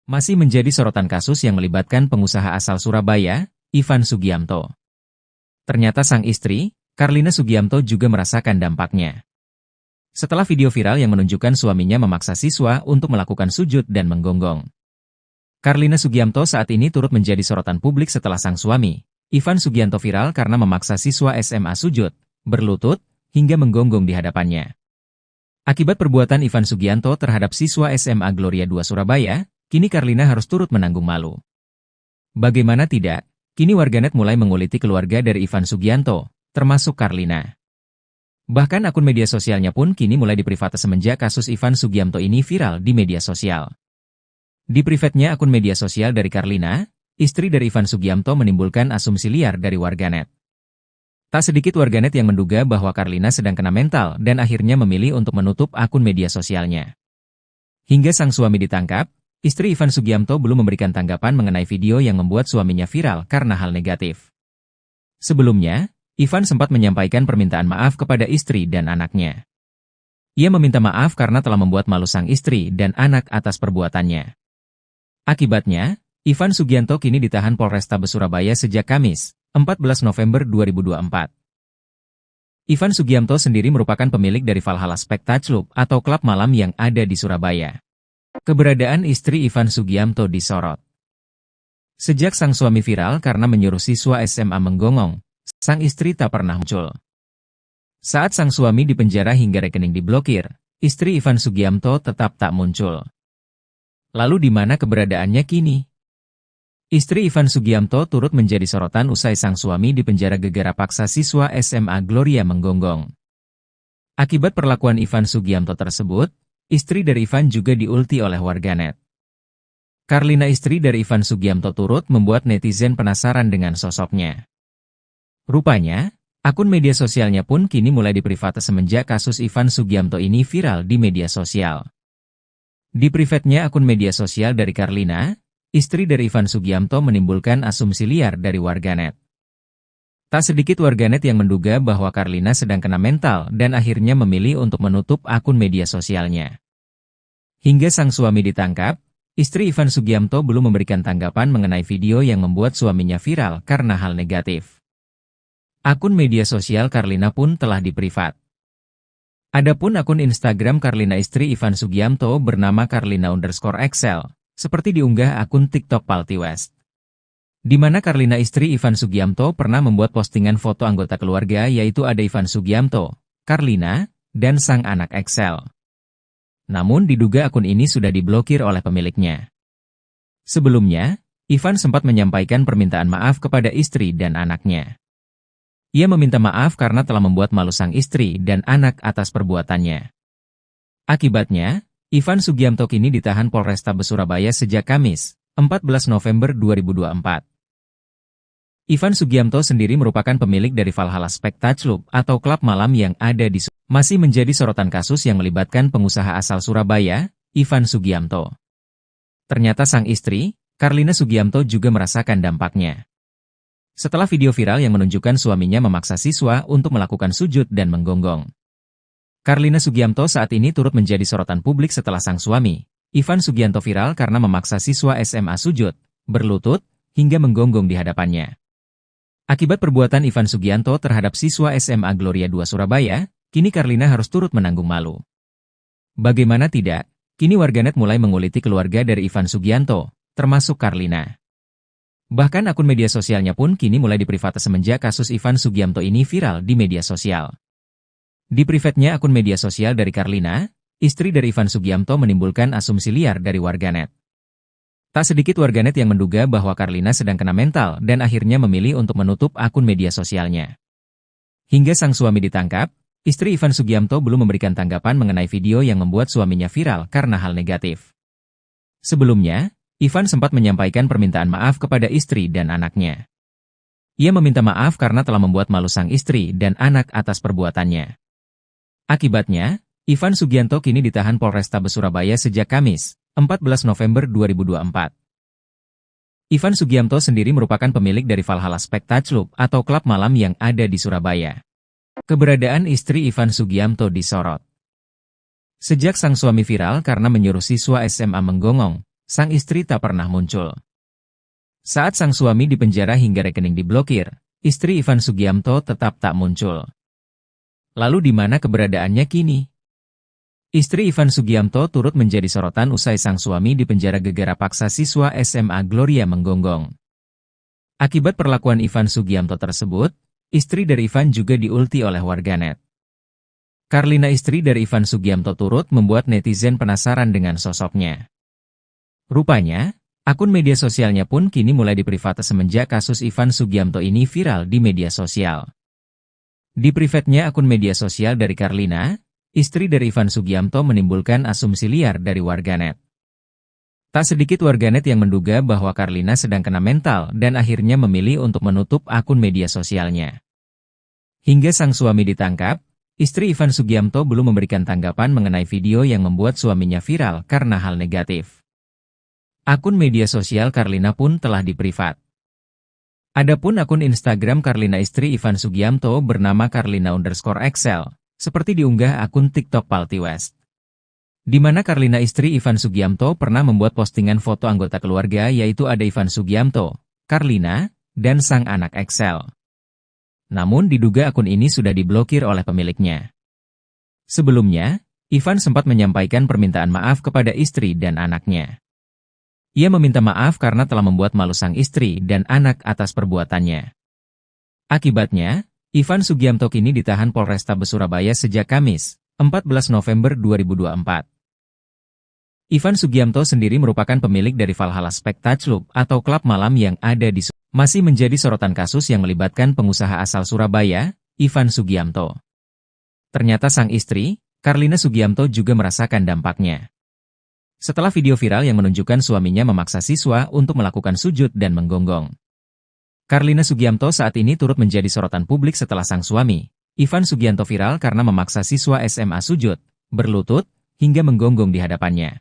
Masih menjadi sorotan kasus yang melibatkan pengusaha asal Surabaya, Ivan Sugiamto. Ternyata sang istri, Carlina Sugiamto juga merasakan dampaknya. Setelah video viral yang menunjukkan suaminya memaksa siswa untuk melakukan sujud dan menggonggong. Carlina Sugiamto saat ini turut menjadi sorotan publik setelah sang suami, Ivan Sugianto viral karena memaksa siswa SMA sujud, berlutut, hingga menggonggong di hadapannya. Akibat perbuatan Ivan Sugianto terhadap siswa SMA Gloria II Surabaya, kini Carlina harus turut menanggung malu. Bagaimana tidak, kini warganet mulai menguliti keluarga dari Ivan Sugianto, termasuk Carlina. Bahkan akun media sosialnya pun kini mulai diprivate semenjak kasus Ivan Sugiamto ini viral di media sosial. Di private-nya akun media sosial dari Carlina, istri dari Ivan Sugiamto menimbulkan asumsi liar dari warganet. Tak sedikit warganet yang menduga bahwa Carlina sedang kena mental dan akhirnya memilih untuk menutup akun media sosialnya. Hingga sang suami ditangkap, istri Ivan Sugiamto belum memberikan tanggapan mengenai video yang membuat suaminya viral karena hal negatif. Sebelumnya, Ivan sempat menyampaikan permintaan maaf kepada istri dan anaknya. Ia meminta maaf karena telah membuat malu sang istri dan anak atas perbuatannya. Akibatnya, Ivan Sugianto kini ditahan Polrestabes Surabaya sejak Kamis, 14 November 2024. Ivan Sugiamto sendiri merupakan pemilik dari Valhalla Spectacle atau klub malam yang ada di Surabaya. Keberadaan istri Ivan Sugiamto disorot. Sejak sang suami viral karena menyuruh siswa SMA menggonggong, sang istri tak pernah muncul. Saat sang suami dipenjara hingga rekening diblokir, istri Ivan Sugiamto tetap tak muncul. Lalu di mana keberadaannya kini? Istri Ivan Sugiamto turut menjadi sorotan usai sang suami dipenjara gegara paksa siswa SMA Gloria menggonggong. Akibat perlakuan Ivan Sugiamto tersebut, istri dari Ivan juga diulti oleh warganet. Carlina, istri dari Ivan Sugiamto, turut membuat netizen penasaran dengan sosoknya. Rupanya, akun media sosialnya pun kini mulai diprivate semenjak kasus Ivan Sugiamto ini viral di media sosial. Di private-nya akun media sosial dari Carlina, istri dari Ivan Sugiamto menimbulkan asumsi liar dari warganet. Tak sedikit warganet yang menduga bahwa Carlina sedang kena mental dan akhirnya memilih untuk menutup akun media sosialnya. Hingga sang suami ditangkap, istri Ivan Sugiamto belum memberikan tanggapan mengenai video yang membuat suaminya viral karena hal negatif. Akun media sosial Carlina pun telah diprivat. Adapun akun Instagram Carlina istri Ivan Sugiamto bernama Carlina_Excel, seperti diunggah akun TikTok Palti West. Di mana Carlina istri Ivan Sugiamto pernah membuat postingan foto anggota keluarga, yaitu ada Ivan Sugiamto, Carlina, dan sang anak Excel. Namun diduga akun ini sudah diblokir oleh pemiliknya. Sebelumnya, Ivan sempat menyampaikan permintaan maaf kepada istri dan anaknya. Ia meminta maaf karena telah membuat malu sang istri dan anak atas perbuatannya. Akibatnya, Ivan Sugiamto kini ditahan Polrestabes Surabaya sejak Kamis, 14 November 2024. Ivan Sugiamto sendiri merupakan pemilik dari Valhalla Spectacle atau klub malam yang ada di Surabaya. Masih menjadi sorotan kasus yang melibatkan pengusaha asal Surabaya, Ivan Sugiamto. Ternyata sang istri, Carlina Sugiamto juga merasakan dampaknya. Setelah video viral yang menunjukkan suaminya memaksa siswa untuk melakukan sujud dan menggonggong. Carlina Sugiamto saat ini turut menjadi sorotan publik setelah sang suami, Ivan Sugianto, viral karena memaksa siswa SMA sujud, berlutut, hingga menggonggong di hadapannya. Akibat perbuatan Ivan Sugianto terhadap siswa SMA Gloria II Surabaya, kini Carlina harus turut menanggung malu. Bagaimana tidak, kini warganet mulai menguliti keluarga dari Ivan Sugianto, termasuk Carlina. Bahkan akun media sosialnya pun kini mulai diprivate semenjak kasus Ivan Sugiamto ini viral di media sosial. Di private-nya akun media sosial dari Carlina, istri dari Ivan Sugiamto menimbulkan asumsi liar dari warganet. Tak sedikit warganet yang menduga bahwa Carlina sedang kena mental dan akhirnya memilih untuk menutup akun media sosialnya. Hingga sang suami ditangkap, istri Ivan Sugiamto belum memberikan tanggapan mengenai video yang membuat suaminya viral karena hal negatif. Sebelumnya, Ivan sempat menyampaikan permintaan maaf kepada istri dan anaknya. Ia meminta maaf karena telah membuat malu sang istri dan anak atas perbuatannya. Akibatnya, Ivan Sugianto kini ditahan Polrestabes Surabaya sejak Kamis, 14 November 2024. Ivan Sugiamto sendiri merupakan pemilik dari Valhalla Spectacle atau klub malam yang ada di Surabaya. Keberadaan istri Ivan Sugiamto disorot. Sejak sang suami viral karena menyuruh siswa SMA menggonggong, sang istri tak pernah muncul. Saat sang suami dipenjara hingga rekening diblokir, istri Ivan Sugiamto tetap tak muncul. Lalu di mana keberadaannya kini? Istri Ivan Sugiamto turut menjadi sorotan usai sang suami dipenjara gegara paksa siswa SMA Gloria Menggonggong. Akibat perlakuan Ivan Sugiamto tersebut, istri dari Ivan juga diulti oleh warganet. Karlina, istri dari Ivan Sugiamto, turut membuat netizen penasaran dengan sosoknya. Rupanya, akun media sosialnya pun kini mulai diprivate semenjak kasus Ivan Sugiamto ini viral di media sosial. Di private-nya akun media sosial dari Karlina, istri dari Ivan Sugiamto, menimbulkan asumsi liar dari warganet. Tak sedikit warganet yang menduga bahwa Karlina sedang kena mental dan akhirnya memilih untuk menutup akun media sosialnya. Hingga sang suami ditangkap, istri Ivan Sugiamto belum memberikan tanggapan mengenai video yang membuat suaminya viral karena hal negatif. Akun media sosial Karlina pun telah diprivat. Adapun akun Instagram Karlina, istri Ivan Sugiamto, bernama Karlina_Excel, seperti diunggah akun TikTok Palti West. Di mana Karlina, istri Ivan Sugiamto, pernah membuat postingan foto anggota keluarga, yaitu ada Ivan Sugiamto, Karlina, dan sang anak Excel. Namun diduga akun ini sudah diblokir oleh pemiliknya. Sebelumnya, Ivan sempat menyampaikan permintaan maaf kepada istri dan anaknya. Ia meminta maaf karena telah membuat malu sang istri dan anak atas perbuatannya. Akibatnya, Ivan Sugiamto kini ditahan Polrestabes Surabaya sejak Kamis, 14 November 2024. Ivan Sugiamto sendiri merupakan pemilik dari Valhalla Spectacle atau klub malam yang ada di Surabaya. Masih menjadi sorotan kasus yang melibatkan pengusaha asal Surabaya, Ivan Sugiamto. Ternyata sang istri, Karlina Sugiamto, juga merasakan dampaknya. Setelah video viral yang menunjukkan suaminya memaksa siswa untuk melakukan sujud dan menggonggong. Karlina Sugiamto saat ini turut menjadi sorotan publik setelah sang suami, Ivan Sugiamto, viral karena memaksa siswa SMA sujud, berlutut, hingga menggonggong di hadapannya.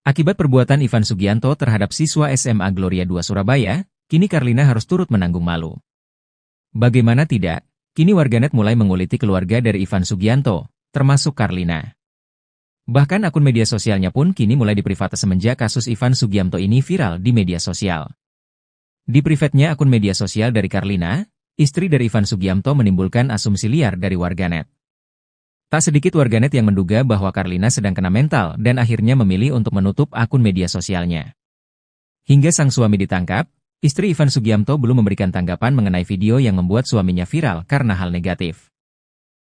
Akibat perbuatan Ivan Sugiamto terhadap siswa SMA Gloria 2 Surabaya, kini Karlina harus turut menanggung malu. Bagaimana tidak, kini warganet mulai menguliti keluarga dari Ivan Sugiamto, termasuk Karlina. Bahkan akun media sosialnya pun kini mulai diprivate semenjak kasus Ivan Sugiamto ini viral di media sosial. Di private-nya akun media sosial dari Karlina, istri dari Ivan Sugiamto, menimbulkan asumsi liar dari warganet. Tak sedikit warganet yang menduga bahwa Karlina sedang kena mental dan akhirnya memilih untuk menutup akun media sosialnya. Hingga sang suami ditangkap, istri Ivan Sugiamto belum memberikan tanggapan mengenai video yang membuat suaminya viral karena hal negatif.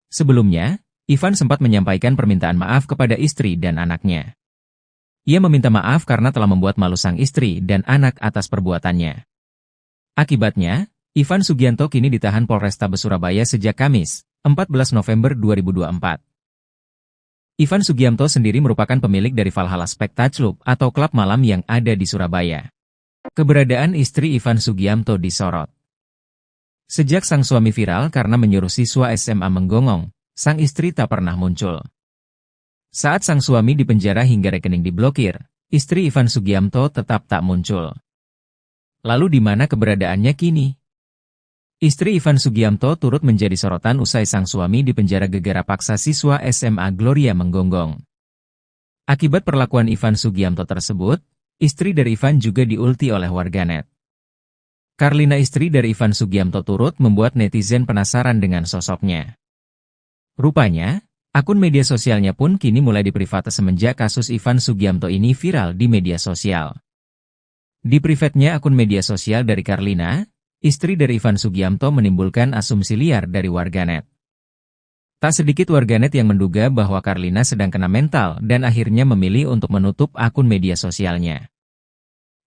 Sebelumnya, Ivan sempat menyampaikan permintaan maaf kepada istri dan anaknya. Ia meminta maaf karena telah membuat malu sang istri dan anak atas perbuatannya. Akibatnya, Ivan Sugiamto kini ditahan Polrestabes Surabaya sejak Kamis, 14 November 2024. Ivan Sugiamto sendiri merupakan pemilik dari Valhalla Spectacle atau klub malam yang ada di Surabaya. Keberadaan istri Ivan Sugiamto disorot. Sejak sang suami viral karena menyuruh siswa SMA menggonggong, sang istri tak pernah muncul. Saat sang suami dipenjara hingga rekening diblokir, istri Ivan Sugiamto tetap tak muncul. Lalu di mana keberadaannya kini? Istri Ivan Sugiamto turut menjadi sorotan usai sang suami dipenjara gegara paksa siswa SMA Gloria Menggonggong. Akibat perlakuan Ivan Sugiamto tersebut, istri dari Ivan juga diulti oleh warganet. Karlina, istri dari Ivan Sugiamto, turut membuat netizen penasaran dengan sosoknya. Rupanya, akun media sosialnya pun kini mulai diprivate semenjak kasus Ivan Sugiamto ini viral di media sosial. Di private-nya akun media sosial dari Karlina, istri dari Ivan Sugiamto, menimbulkan asumsi liar dari warganet. Tak sedikit warganet yang menduga bahwa Karlina sedang kena mental dan akhirnya memilih untuk menutup akun media sosialnya.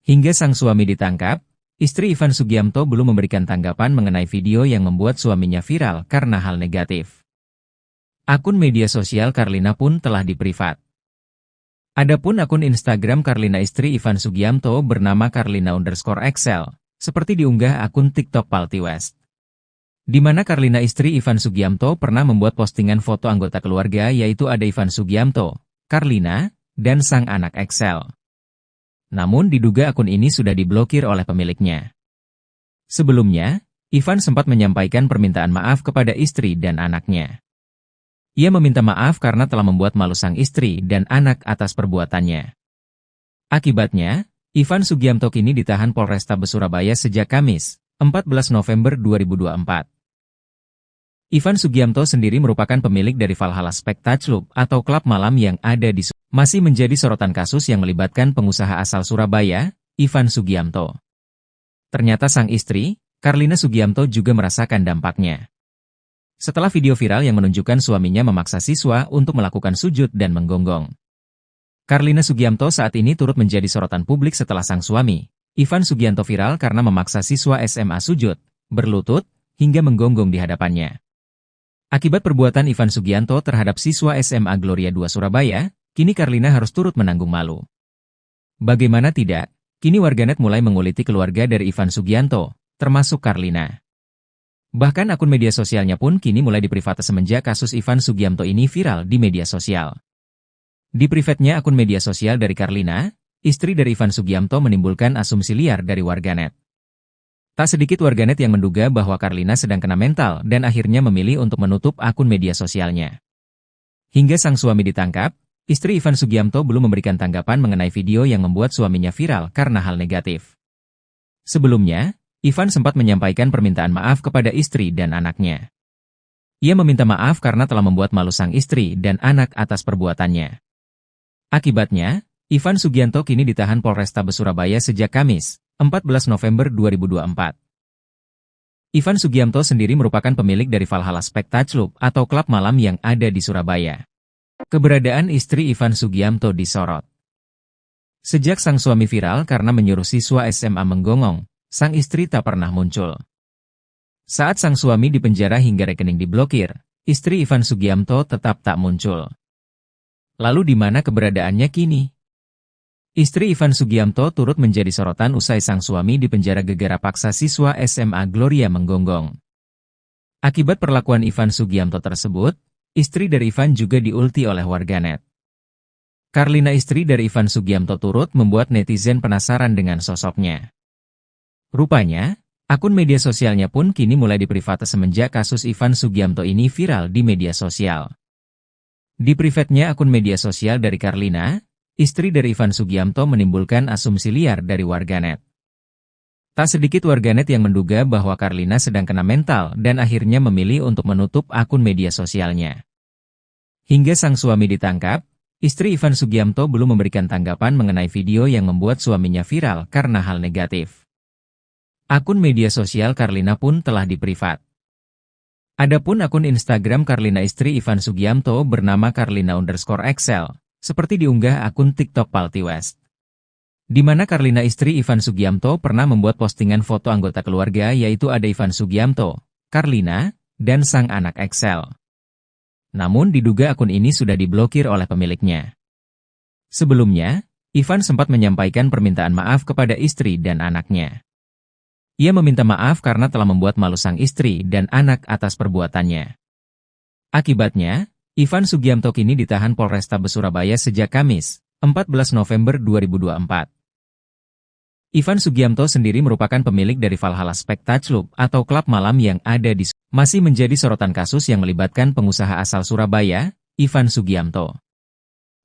Hingga sang suami ditangkap, istri Ivan Sugiamto belum memberikan tanggapan mengenai video yang membuat suaminya viral karena hal negatif. Akun media sosial Karlina pun telah diprivat. Adapun akun Instagram Karlina, istri Ivan Sugiamto, bernama Karlina_Excel, seperti diunggah akun TikTok Palti West. Di mana Karlina, istri Ivan Sugiamto, pernah membuat postingan foto anggota keluarga, yaitu ada Ivan Sugiamto, Karlina, dan sang anak Excel. Namun diduga akun ini sudah diblokir oleh pemiliknya. Sebelumnya, Ivan sempat menyampaikan permintaan maaf kepada istri dan anaknya. Ia meminta maaf karena telah membuat malu sang istri dan anak atas perbuatannya. Akibatnya, Ivan Sugiamto kini ditahan Polrestabes Surabaya sejak Kamis, 14 November 2024. Ivan Sugiamto sendiri merupakan pemilik dari Valhalla Spectacle atau klub malam yang ada di masih menjadi sorotan kasus yang melibatkan pengusaha asal Surabaya, Ivan Sugiamto. Ternyata sang istri, Carlina Sugiamto juga merasakan dampaknya. Setelah video viral yang menunjukkan suaminya memaksa siswa untuk melakukan sujud dan menggonggong. Carlina Sugiamto saat ini turut menjadi sorotan publik setelah sang suami, Ivan Sugianto viral karena memaksa siswa SMA sujud, berlutut, hingga menggonggong di hadapannya. Akibat perbuatan Ivan Sugianto terhadap siswa SMA Gloria II Surabaya, kini Carlina harus turut menanggung malu. Bagaimana tidak, kini warganet mulai menguliti keluarga dari Ivan Sugianto, termasuk Carlina. Bahkan akun media sosialnya pun kini mulai diprivate semenjak kasus Ivan Sugiamto ini viral di media sosial. Di private-nya akun media sosial dari Carlina, istri dari Ivan Sugiamto menimbulkan asumsi liar dari warganet. Tak sedikit warganet yang menduga bahwa Carlina sedang kena mental dan akhirnya memilih untuk menutup akun media sosialnya. Hingga sang suami ditangkap, istri Ivan Sugiamto belum memberikan tanggapan mengenai video yang membuat suaminya viral karena hal negatif. Sebelumnya, Ivan sempat menyampaikan permintaan maaf kepada istri dan anaknya. Ia meminta maaf karena telah membuat malu sang istri dan anak atas perbuatannya. Akibatnya, Ivan Sugianto kini ditahan Polrestabes Surabaya sejak Kamis, 14 November 2024. Ivan Sugiamto sendiri merupakan pemilik dari Valhalla Spectacle atau klub malam yang ada di Surabaya. Keberadaan istri Ivan Sugiamto disorot. Sejak sang suami viral karena menyuruh siswa SMA menggonggong, sang istri tak pernah muncul. Saat sang suami dipenjara hingga rekening diblokir, istri Ivan Sugiamto tetap tak muncul. Lalu di mana keberadaannya kini? Istri Ivan Sugiamto turut menjadi sorotan usai sang suami dipenjara gegara paksa siswa SMA Gloria menggonggong. Akibat perlakuan Ivan Sugiamto tersebut, istri dari Ivan juga diulti oleh warganet. Carlina, istri dari Ivan Sugiamto, turut membuat netizen penasaran dengan sosoknya. Rupanya, akun media sosialnya pun kini mulai diprivate semenjak kasus Ivan Sugiamto ini viral di media sosial. Di private-nya akun media sosial dari Carlina, istri dari Ivan Sugiamto menimbulkan asumsi liar dari warganet. Tak sedikit warganet yang menduga bahwa Carlina sedang kena mental dan akhirnya memilih untuk menutup akun media sosialnya. Hingga sang suami ditangkap, istri Ivan Sugiamto belum memberikan tanggapan mengenai video yang membuat suaminya viral karena hal negatif. Akun media sosial Carlina pun telah diprivat. Adapun akun Instagram Carlina istri Ivan Sugiamto bernama Carlina_Excel, seperti diunggah akun TikTok Palti West. Di mana Carlina istri Ivan Sugiamto pernah membuat postingan foto anggota keluarga yaitu ada Ivan Sugiamto, Carlina, dan sang anak Excel. Namun diduga akun ini sudah diblokir oleh pemiliknya. Sebelumnya, Ivan sempat menyampaikan permintaan maaf kepada istri dan anaknya. Ia meminta maaf karena telah membuat malu sang istri dan anak atas perbuatannya. Akibatnya, Ivan Sugiamto kini ditahan Polrestabes Surabaya sejak Kamis, 14 November 2024. Ivan Sugiamto sendiri merupakan pemilik dari Valhalla Spectacle atau klub malam yang ada di masih menjadi sorotan kasus yang melibatkan pengusaha asal Surabaya, Ivan Sugiamto.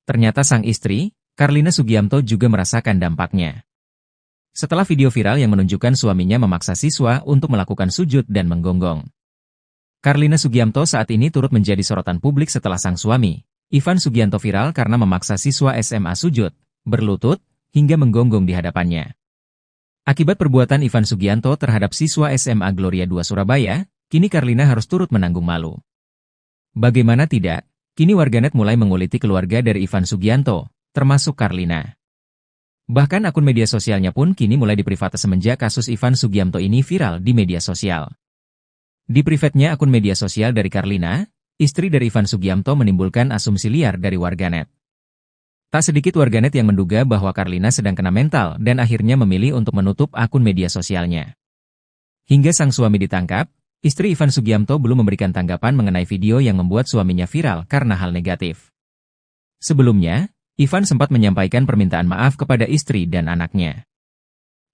Ternyata sang istri, Carlina Sugiamto, juga merasakan dampaknya. Setelah video viral yang menunjukkan suaminya memaksa siswa untuk melakukan sujud dan menggonggong. Carlina Sugiamto saat ini turut menjadi sorotan publik setelah sang suami, Ivan Sugianto, viral karena memaksa siswa SMA sujud, berlutut, hingga menggonggong di hadapannya. Akibat perbuatan Ivan Sugianto terhadap siswa SMA Gloria II Surabaya, kini Carlina harus turut menanggung malu. Bagaimana tidak, kini warganet mulai menguliti keluarga dari Ivan Sugianto, termasuk Carlina. Bahkan akun media sosialnya pun kini mulai diprivate semenjak kasus Ivan Sugiamto ini viral di media sosial. Di private-nya akun media sosial dari Carlina, istri dari Ivan Sugiamto menimbulkan asumsi liar dari warganet. Tak sedikit warganet yang menduga bahwa Carlina sedang kena mental dan akhirnya memilih untuk menutup akun media sosialnya. Hingga sang suami ditangkap, istri Ivan Sugiamto belum memberikan tanggapan mengenai video yang membuat suaminya viral karena hal negatif. Sebelumnya, Ivan sempat menyampaikan permintaan maaf kepada istri dan anaknya.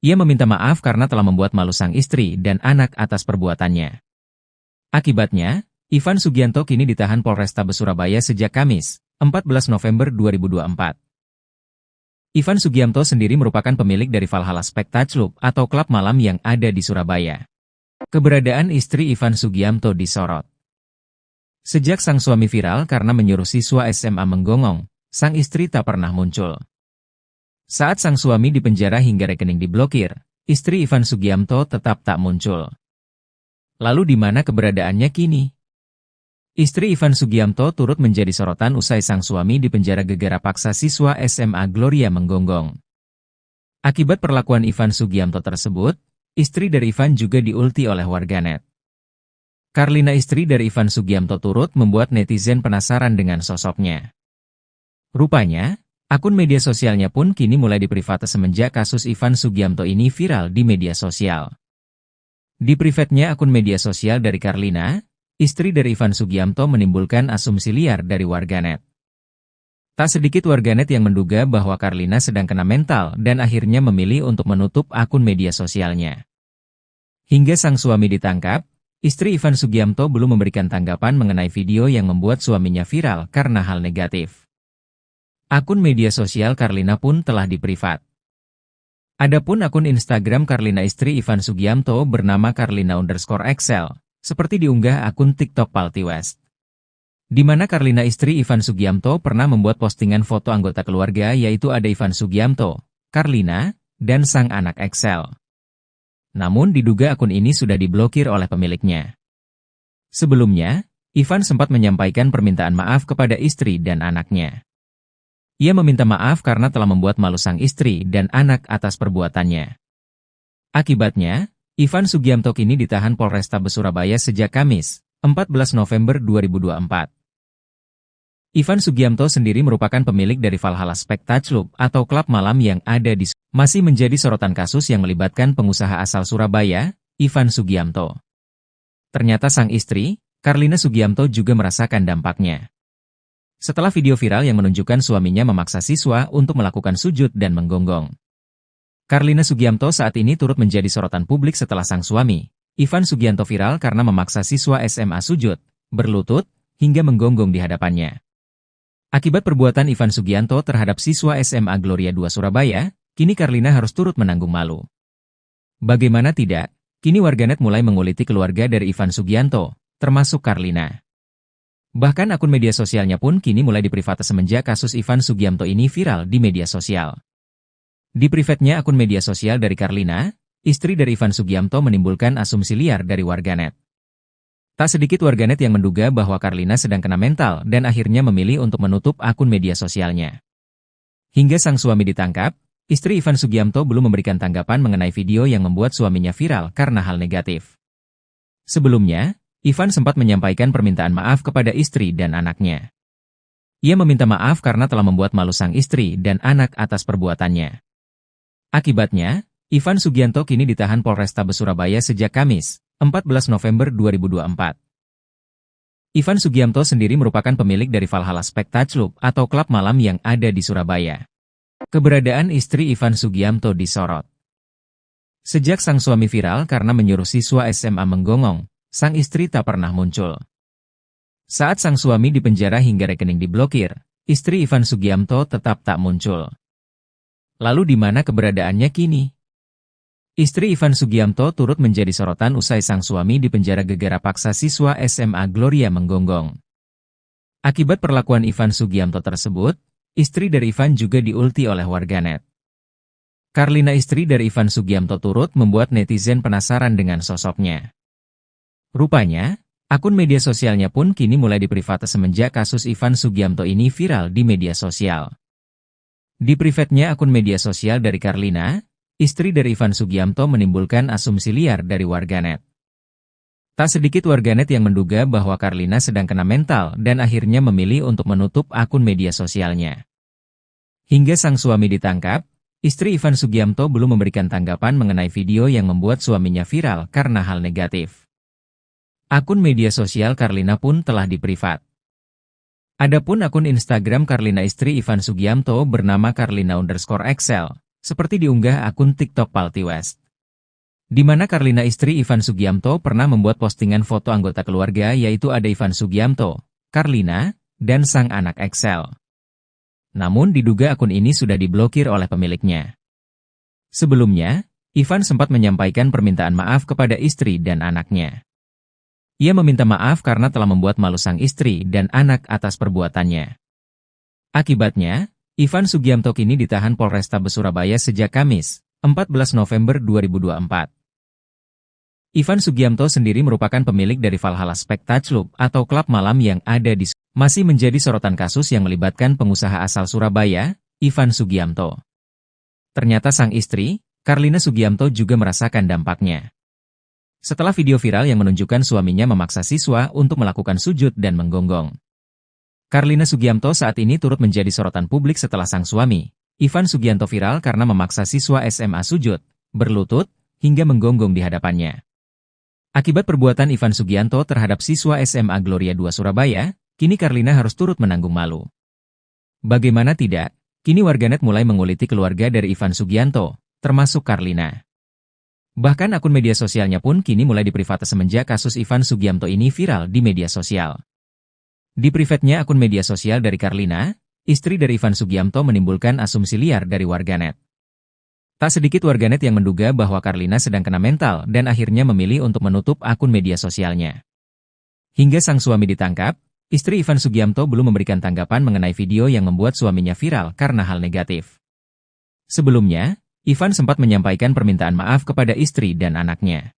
Ia meminta maaf karena telah membuat malu sang istri dan anak atas perbuatannya. Akibatnya, Ivan Sugianto kini ditahan Polrestabes Surabaya sejak Kamis, 14 November 2024. Ivan Sugiamto sendiri merupakan pemilik dari Valhalla Spectacle Club atau klub malam yang ada di Surabaya. Keberadaan istri Ivan Sugiamto disorot. Sejak sang suami viral karena menyuruh siswa SMA menggonggong, sang istri tak pernah muncul. Saat sang suami dipenjara hingga rekening diblokir, istri Ivan Sugiamto tetap tak muncul. Lalu di mana keberadaannya kini? Istri Ivan Sugiamto turut menjadi sorotan usai sang suami dipenjara gegara paksa siswa SMA Gloria menggonggong. Akibat perlakuan Ivan Sugiamto tersebut, istri dari Ivan juga diulti oleh warganet. Carlina, istri dari Ivan Sugiamto, turut membuat netizen penasaran dengan sosoknya. Rupanya, akun media sosialnya pun kini mulai diprivate semenjak kasus Ivan Sugiamto ini viral di media sosial. Di private-nya akun media sosial dari Carlina, istri dari Ivan Sugiamto, menimbulkan asumsi liar dari warganet. Tak sedikit warganet yang menduga bahwa Carlina sedang kena mental dan akhirnya memilih untuk menutup akun media sosialnya. Hingga sang suami ditangkap, istri Ivan Sugiamto belum memberikan tanggapan mengenai video yang membuat suaminya viral karena hal negatif. Akun media sosial Carlina pun telah diprivat. Adapun akun Instagram Carlina istri Ivan Sugiamto bernama Carlina_Excel. Seperti diunggah akun TikTok Palti West. Di mana Carlina istri Ivan Sugiamto pernah membuat postingan foto anggota keluarga, yaitu ada Ivan Sugiamto, Carlina, dan sang anak Excel. Namun diduga akun ini sudah diblokir oleh pemiliknya. Sebelumnya, Ivan sempat menyampaikan permintaan maaf kepada istri dan anaknya. Ia meminta maaf karena telah membuat malu sang istri dan anak atas perbuatannya. Akibatnya, Ivan Sugiamto kini ditahan Polrestabes Surabaya sejak Kamis, 14 November 2024. Ivan Sugiamto sendiri merupakan pemilik dari Valhalla Spectacle Club atau klub malam yang ada di masih menjadi sorotan kasus yang melibatkan pengusaha asal Surabaya, Ivan Sugiamto. Ternyata sang istri, Carlina Sugiamto, juga merasakan dampaknya. Setelah video viral yang menunjukkan suaminya memaksa siswa untuk melakukan sujud dan menggonggong. Carlina Sugiamto saat ini turut menjadi sorotan publik setelah sang suami, Ivan Sugiamto, viral karena memaksa siswa SMA sujud, berlutut, hingga menggonggong di hadapannya. Akibat perbuatan Ivan Sugiamto terhadap siswa SMA Gloria 2 Surabaya, kini Carlina harus turut menanggung malu. Bagaimana tidak, kini warganet mulai menguliti keluarga dari Ivan Sugiamto, termasuk Carlina. Bahkan akun media sosialnya pun kini mulai diprivate semenjak kasus Ivan Sugiamto ini viral di media sosial. Di private-nya akun media sosial dari Carlina, istri dari Ivan Sugiamto, menimbulkan asumsi liar dari warganet. Tak sedikit warganet yang menduga bahwa Carlina sedang kena mental dan akhirnya memilih untuk menutup akun media sosialnya. Hingga sang suami ditangkap, istri Ivan Sugiamto belum memberikan tanggapan mengenai video yang membuat suaminya viral karena hal negatif. Sebelumnya, Ivan sempat menyampaikan permintaan maaf kepada istri dan anaknya. Ia meminta maaf karena telah membuat malu sang istri dan anak atas perbuatannya. Akibatnya, Ivan Sugiamto kini ditahan Polrestabes Surabaya sejak Kamis, 14 November 2024. Ivan Sugiamto sendiri merupakan pemilik dari Valhalla Spectacle Club atau klub malam yang ada di Surabaya. Keberadaan istri Ivan Sugiamto disorot. Sejak sang suami viral karena menyuruh siswa SMA menggonggong, sang istri tak pernah muncul. Saat sang suami dipenjara hingga rekening diblokir, istri Ivan Sugiamto tetap tak muncul. Lalu di mana keberadaannya kini? Istri Ivan Sugiamto turut menjadi sorotan usai sang suami dipenjara gegara paksa siswa SMA Gloria menggonggong. Akibat perlakuan Ivan Sugiamto tersebut, istri dari Ivan juga diulti oleh warganet. Carlina, istri dari Ivan Sugiamto, turut membuat netizen penasaran dengan sosoknya. Rupanya, akun media sosialnya pun kini mulai diprivate semenjak kasus Ivan Sugiamto ini viral di media sosial. Di private-nya akun media sosial dari Carlina, istri dari Ivan Sugiamto, menimbulkan asumsi liar dari warganet. Tak sedikit warganet yang menduga bahwa Carlina sedang kena mental dan akhirnya memilih untuk menutup akun media sosialnya. Hingga sang suami ditangkap, istri Ivan Sugiamto belum memberikan tanggapan mengenai video yang membuat suaminya viral karena hal negatif. Akun media sosial Carlina pun telah diprivat. Adapun akun Instagram Carlina istri Ivan Sugiamto bernama Carlina_Excel, seperti diunggah akun TikTok Palti West. Di mana Carlina istri Ivan Sugiamto pernah membuat postingan foto anggota keluarga, yaitu ada Ivan Sugiamto, Carlina, dan sang anak Excel. Namun diduga akun ini sudah diblokir oleh pemiliknya. Sebelumnya, Ivan sempat menyampaikan permintaan maaf kepada istri dan anaknya. Ia meminta maaf karena telah membuat malu sang istri dan anak atas perbuatannya. Akibatnya, Ivan Sugiamto kini ditahan Polrestabes Surabaya sejak Kamis, 14 November 2024. Ivan Sugiamto sendiri merupakan pemilik dari Valhalla Spectacle atau klub malam yang ada di masih menjadi sorotan kasus yang melibatkan pengusaha asal Surabaya, Ivan Sugiamto. Ternyata sang istri, Carlina Sugiamto juga merasakan dampaknya. Setelah video viral yang menunjukkan suaminya memaksa siswa untuk melakukan sujud dan menggonggong. Carlina Sugiamto saat ini turut menjadi sorotan publik setelah sang suami, Ivan Sugianto viral karena memaksa siswa SMA sujud, berlutut, hingga menggonggong di hadapannya. Akibat perbuatan Ivan Sugianto terhadap siswa SMA Gloria 2 Surabaya, kini Carlina harus turut menanggung malu. Bagaimana tidak, kini warganet mulai menguliti keluarga dari Ivan Sugianto, termasuk Carlina. Bahkan akun media sosialnya pun kini mulai diprivate semenjak kasus Ivan Sugiamto ini viral di media sosial. Di private-nya akun media sosial dari Carlina, istri dari Ivan Sugiamto menimbulkan asumsi liar dari warganet. Tak sedikit warganet yang menduga bahwa Carlina sedang kena mental dan akhirnya memilih untuk menutup akun media sosialnya. Hingga sang suami ditangkap, istri Ivan Sugiamto belum memberikan tanggapan mengenai video yang membuat suaminya viral karena hal negatif. Sebelumnya, Ivan sempat menyampaikan permintaan maaf kepada istri dan anaknya.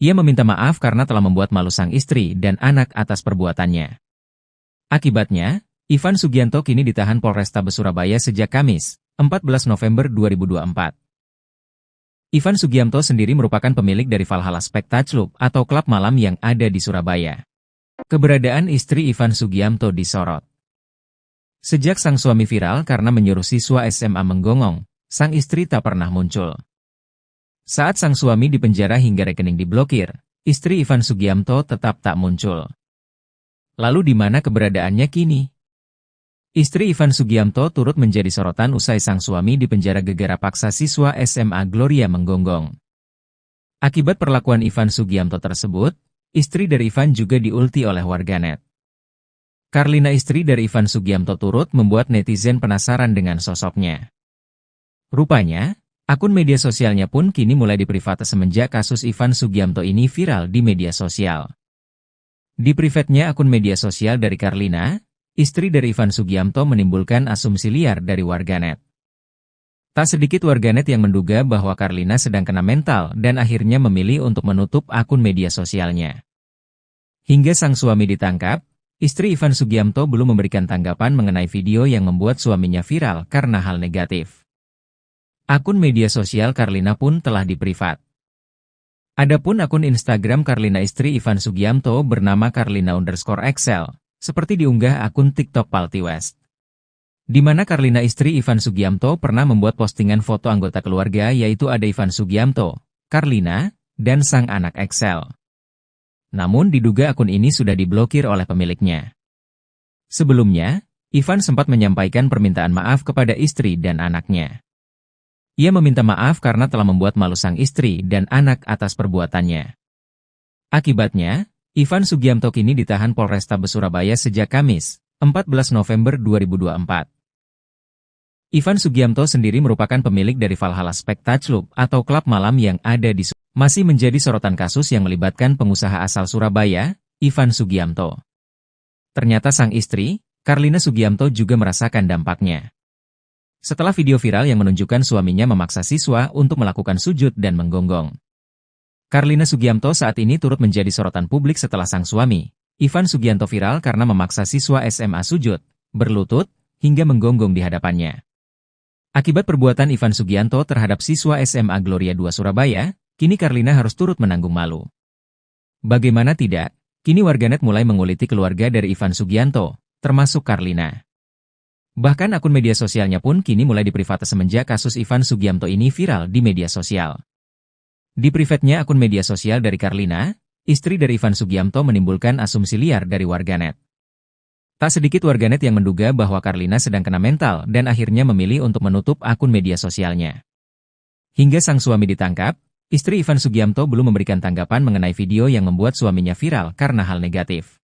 Ia meminta maaf karena telah membuat malu sang istri dan anak atas perbuatannya. Akibatnya, Ivan Sugianto kini ditahan Polrestabes Surabaya sejak Kamis, 14 November 2024. Ivan Sugiamto sendiri merupakan pemilik dari Valhalla Spectacle atau klub malam yang ada di Surabaya. Keberadaan istri Ivan Sugiamto disorot. Sejak sang suami viral karena menyuruh siswa SMA menggonggong, sang istri tak pernah muncul. Saat sang suami dipenjara hingga rekening diblokir, istri Ivan Sugiamto tetap tak muncul. Lalu di mana keberadaannya kini? Istri Ivan Sugiamto turut menjadi sorotan usai sang suami dipenjara gegara paksa siswa SMA Gloria menggonggong. Akibat perlakuan Ivan Sugiamto tersebut, istri dari Ivan juga diulti oleh warganet. Carlina, istri dari Ivan Sugiamto, turut membuat netizen penasaran dengan sosoknya. Rupanya, akun media sosialnya pun kini mulai diprivate semenjak kasus Ivan Sugiamto ini viral di media sosial. Di private-nya akun media sosial dari Carlina, istri dari Ivan Sugiamto menimbulkan asumsi liar dari warganet. Tak sedikit warganet yang menduga bahwa Carlina sedang kena mental dan akhirnya memilih untuk menutup akun media sosialnya. Hingga sang suami ditangkap, istri Ivan Sugiamto belum memberikan tanggapan mengenai video yang membuat suaminya viral karena hal negatif. Akun media sosial Carlina pun telah diprivat. Adapun akun Instagram Carlina istri Ivan Sugiamto bernama Carlina_Excel, seperti diunggah akun TikTok Palti West. Di mana Carlina istri Ivan Sugiamto pernah membuat postingan foto anggota keluarga yaitu ada Ivan Sugiamto, Carlina, dan sang anak Excel. Namun diduga akun ini sudah diblokir oleh pemiliknya. Sebelumnya, Ivan sempat menyampaikan permintaan maaf kepada istri dan anaknya. Ia meminta maaf karena telah membuat malu sang istri dan anak atas perbuatannya. Akibatnya, Ivan Sugiamto kini ditahan Polrestabes Surabaya sejak Kamis, 14 November 2024. Ivan Sugiamto sendiri merupakan pemilik dari Valhalla Spectacle atau klub malam yang ada di masih menjadi sorotan kasus yang melibatkan pengusaha asal Surabaya, Ivan Sugiamto. Ternyata sang istri, Carlina Sugiamto, juga merasakan dampaknya. Setelah video viral yang menunjukkan suaminya memaksa siswa untuk melakukan sujud dan menggonggong. Carlina Sugiamto saat ini turut menjadi sorotan publik setelah sang suami, Ivan Sugianto, viral karena memaksa siswa SMA sujud, berlutut, hingga menggonggong di hadapannya. Akibat perbuatan Ivan Sugianto terhadap siswa SMA Gloria 2 Surabaya, kini Carlina harus turut menanggung malu. Bagaimana tidak, kini warganet mulai menguliti keluarga dari Ivan Sugianto, termasuk Carlina. Bahkan akun media sosialnya pun kini mulai diprivate semenjak kasus Ivan Sugiamto ini viral di media sosial. Di private-nya akun media sosial dari Carlina, istri dari Ivan Sugiamto menimbulkan asumsi liar dari warganet. Tak sedikit warganet yang menduga bahwa Carlina sedang kena mental dan akhirnya memilih untuk menutup akun media sosialnya. Hingga sang suami ditangkap, istri Ivan Sugiamto belum memberikan tanggapan mengenai video yang membuat suaminya viral karena hal negatif.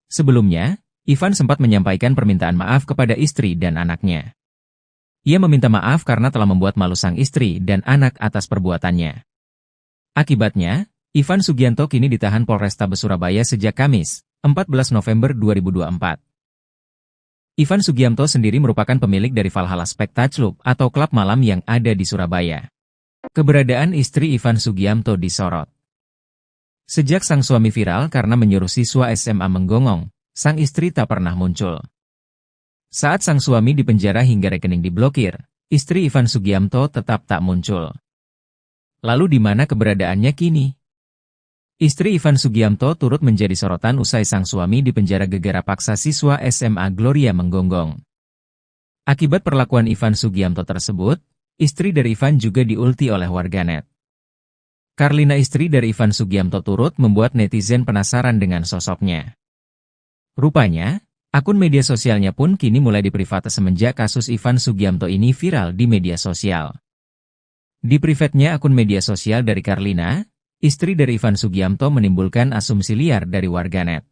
Sebelumnya, Ivan sempat menyampaikan permintaan maaf kepada istri dan anaknya. Ia meminta maaf karena telah membuat malu sang istri dan anak atas perbuatannya. Akibatnya, Ivan Sugianto kini ditahan Polrestabes Surabaya sejak Kamis, 14 November 2024. Ivan Sugianto sendiri merupakan pemilik dari Valhalla Spectacle atau klub malam yang ada di Surabaya. Keberadaan istri Ivan Sugianto disorot. Sejak sang suami viral karena menyuruh siswa SMA menggonggong, sang istri tak pernah muncul. Saat sang suami dipenjara hingga rekening diblokir, istri Ivan Sugianto tetap tak muncul. Lalu di mana keberadaannya kini? Istri Ivan Sugianto turut menjadi sorotan usai sang suami dipenjara gegara paksa siswa SMA Gloria menggonggong. Akibat perlakuan Ivan Sugianto tersebut, istri dari Ivan juga diulti oleh warganet. Karlina, istri dari Ivan Sugianto, turut membuat netizen penasaran dengan sosoknya. Rupanya, akun media sosialnya pun kini mulai diprivate semenjak kasus Ivan Sugianto ini viral di media sosial. Di private-nya akun media sosial dari Karlina, istri dari Ivan Sugianto, menimbulkan asumsi liar dari warganet.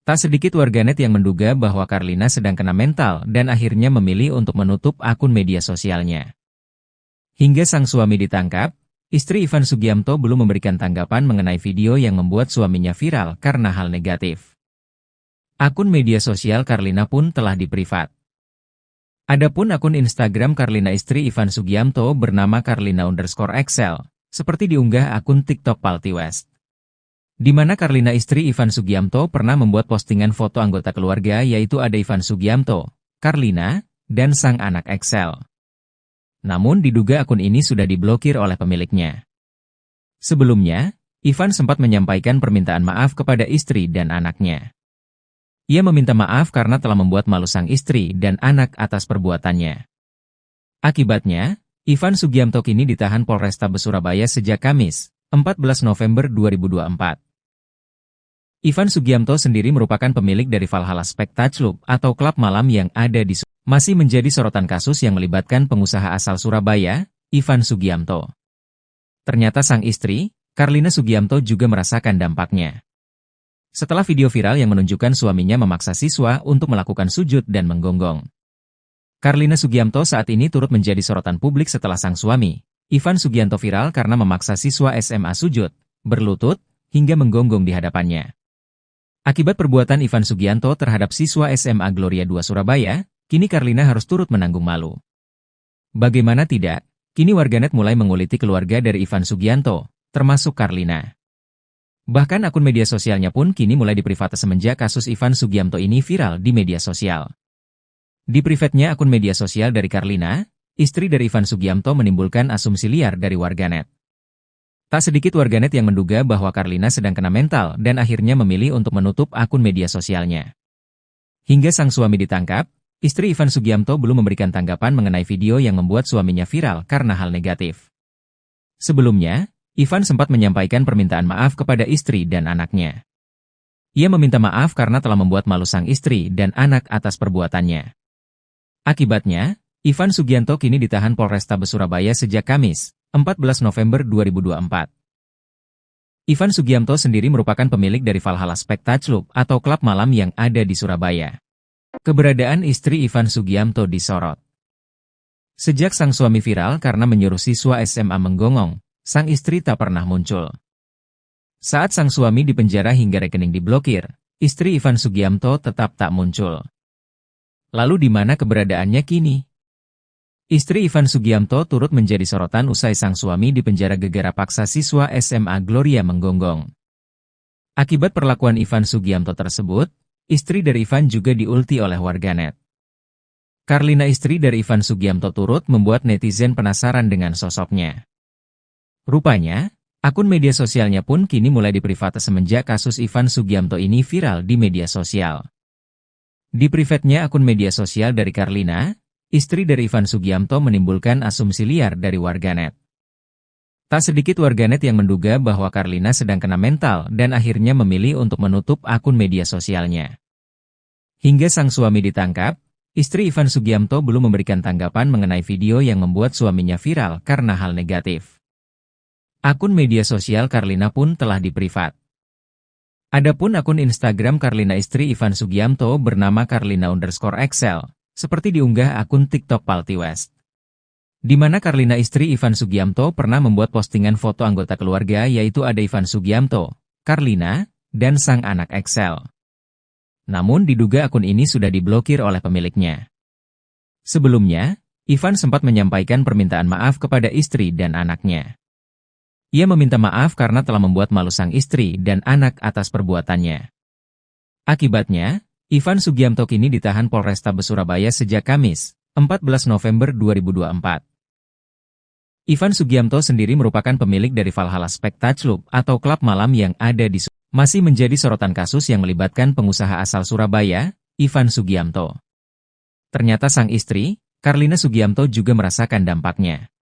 Tak sedikit warganet yang menduga bahwa Karlina sedang kena mental dan akhirnya memilih untuk menutup akun media sosialnya. Hingga sang suami ditangkap, istri Ivan Sugianto belum memberikan tanggapan mengenai video yang membuat suaminya viral karena hal negatif. Akun media sosial Karlina pun telah diprivat. Adapun akun Instagram Karlina istri Ivan Sugianto bernama Karlina_Excel. Seperti diunggah akun TikTok Palti West. Di mana Karlina istri Ivan Sugianto pernah membuat postingan foto anggota keluarga, yaitu ada Ivan Sugianto, Karlina, dan sang anak Excel. Namun diduga akun ini sudah diblokir oleh pemiliknya. Sebelumnya, Ivan sempat menyampaikan permintaan maaf kepada istri dan anaknya. Ia meminta maaf karena telah membuat malu sang istri dan anak atas perbuatannya. Akibatnya, Ivan Sugianto kini ditahan Polrestabes Surabaya sejak Kamis, 14 November 2024. Ivan Sugianto sendiri merupakan pemilik dari Valhalla Spectacle atau klub malam yang ada di Surabaya. Masih menjadi sorotan kasus yang melibatkan pengusaha asal Surabaya, Ivan Sugianto. Ternyata sang istri, Karlina Sugianto, juga merasakan dampaknya. Setelah video viral yang menunjukkan suaminya memaksa siswa untuk melakukan sujud dan menggonggong. Karlina Sugianto saat ini turut menjadi sorotan publik setelah sang suami, Ivan Sugianto, viral karena memaksa siswa SMA sujud, berlutut, hingga menggonggong di hadapannya. Akibat perbuatan Ivan Sugianto terhadap siswa SMA Gloria 2 Surabaya, kini Karlina harus turut menanggung malu. Bagaimana tidak, kini warganet mulai menguliti keluarga dari Ivan Sugianto, termasuk Karlina. Bahkan akun media sosialnya pun kini mulai diprivate semenjak kasus Ivan Sugianto ini viral di media sosial. Di private-nya akun media sosial dari Karlina, istri dari Ivan Sugianto, menimbulkan asumsi liar dari warganet. Tak sedikit warganet yang menduga bahwa Karlina sedang kena mental dan akhirnya memilih untuk menutup akun media sosialnya. Hingga sang suami ditangkap, istri Ivan Sugianto belum memberikan tanggapan mengenai video yang membuat suaminya viral karena hal negatif. Sebelumnya, Ivan sempat menyampaikan permintaan maaf kepada istri dan anaknya. Ia meminta maaf karena telah membuat malu sang istri dan anak atas perbuatannya. Akibatnya, Ivan Sugianto kini ditahan Polrestabes Surabaya sejak Kamis, 14 November 2024. Ivan Sugianto sendiri merupakan pemilik dari Valhalla Spectacle atau klub malam yang ada di Surabaya. Keberadaan istri Ivan Sugianto disorot. Sejak sang suami viral karena menyuruh siswa SMA menggonggong, sang istri tak pernah muncul. Saat sang suami dipenjara hingga rekening diblokir, istri Ivan Sugianto tetap tak muncul. Lalu di mana keberadaannya kini? Istri Ivan Sugianto turut menjadi sorotan usai sang suami dipenjara gegara paksa siswa SMA Gloria menggonggong. Akibat perlakuan Ivan Sugianto tersebut, istri dari Ivan juga diulti oleh warganet. Karlina, istri dari Ivan Sugianto, turut membuat netizen penasaran dengan sosoknya. Rupanya, akun media sosialnya pun kini mulai diprivate semenjak kasus Ivan Sugianto ini viral di media sosial. Di private-nya akun media sosial dari Karlina, istri dari Ivan Sugianto, menimbulkan asumsi liar dari warganet. Tak sedikit warganet yang menduga bahwa Karlina sedang kena mental dan akhirnya memilih untuk menutup akun media sosialnya. Hingga sang suami ditangkap, istri Ivan Sugianto belum memberikan tanggapan mengenai video yang membuat suaminya viral karena hal negatif. Akun media sosial Karlina pun telah diprivat. Adapun akun Instagram Carlina istri Ivan Sugiamto bernama Carlina_Excel, seperti diunggah akun TikTok Palti West. Di mana Carlina istri Ivan Sugiamto pernah membuat postingan foto anggota keluarga yaitu ada Ivan Sugiamto, Carlina, dan sang anak Excel. Namun diduga akun ini sudah diblokir oleh pemiliknya. Sebelumnya, Ivan sempat menyampaikan permintaan maaf kepada istri dan anaknya. Ia meminta maaf karena telah membuat malu sang istri dan anak atas perbuatannya. Akibatnya, Ivan Sugiamto kini ditahan Polrestabes Surabaya sejak Kamis, 14 November 2024. Ivan Sugiamto sendiri merupakan pemilik dari Valhalla Spectacle atau klub malam yang ada di Surabaya. Masih menjadi sorotan kasus yang melibatkan pengusaha asal Surabaya, Ivan Sugiamto. Ternyata sang istri, Carlina Sugiamto juga merasakan dampaknya.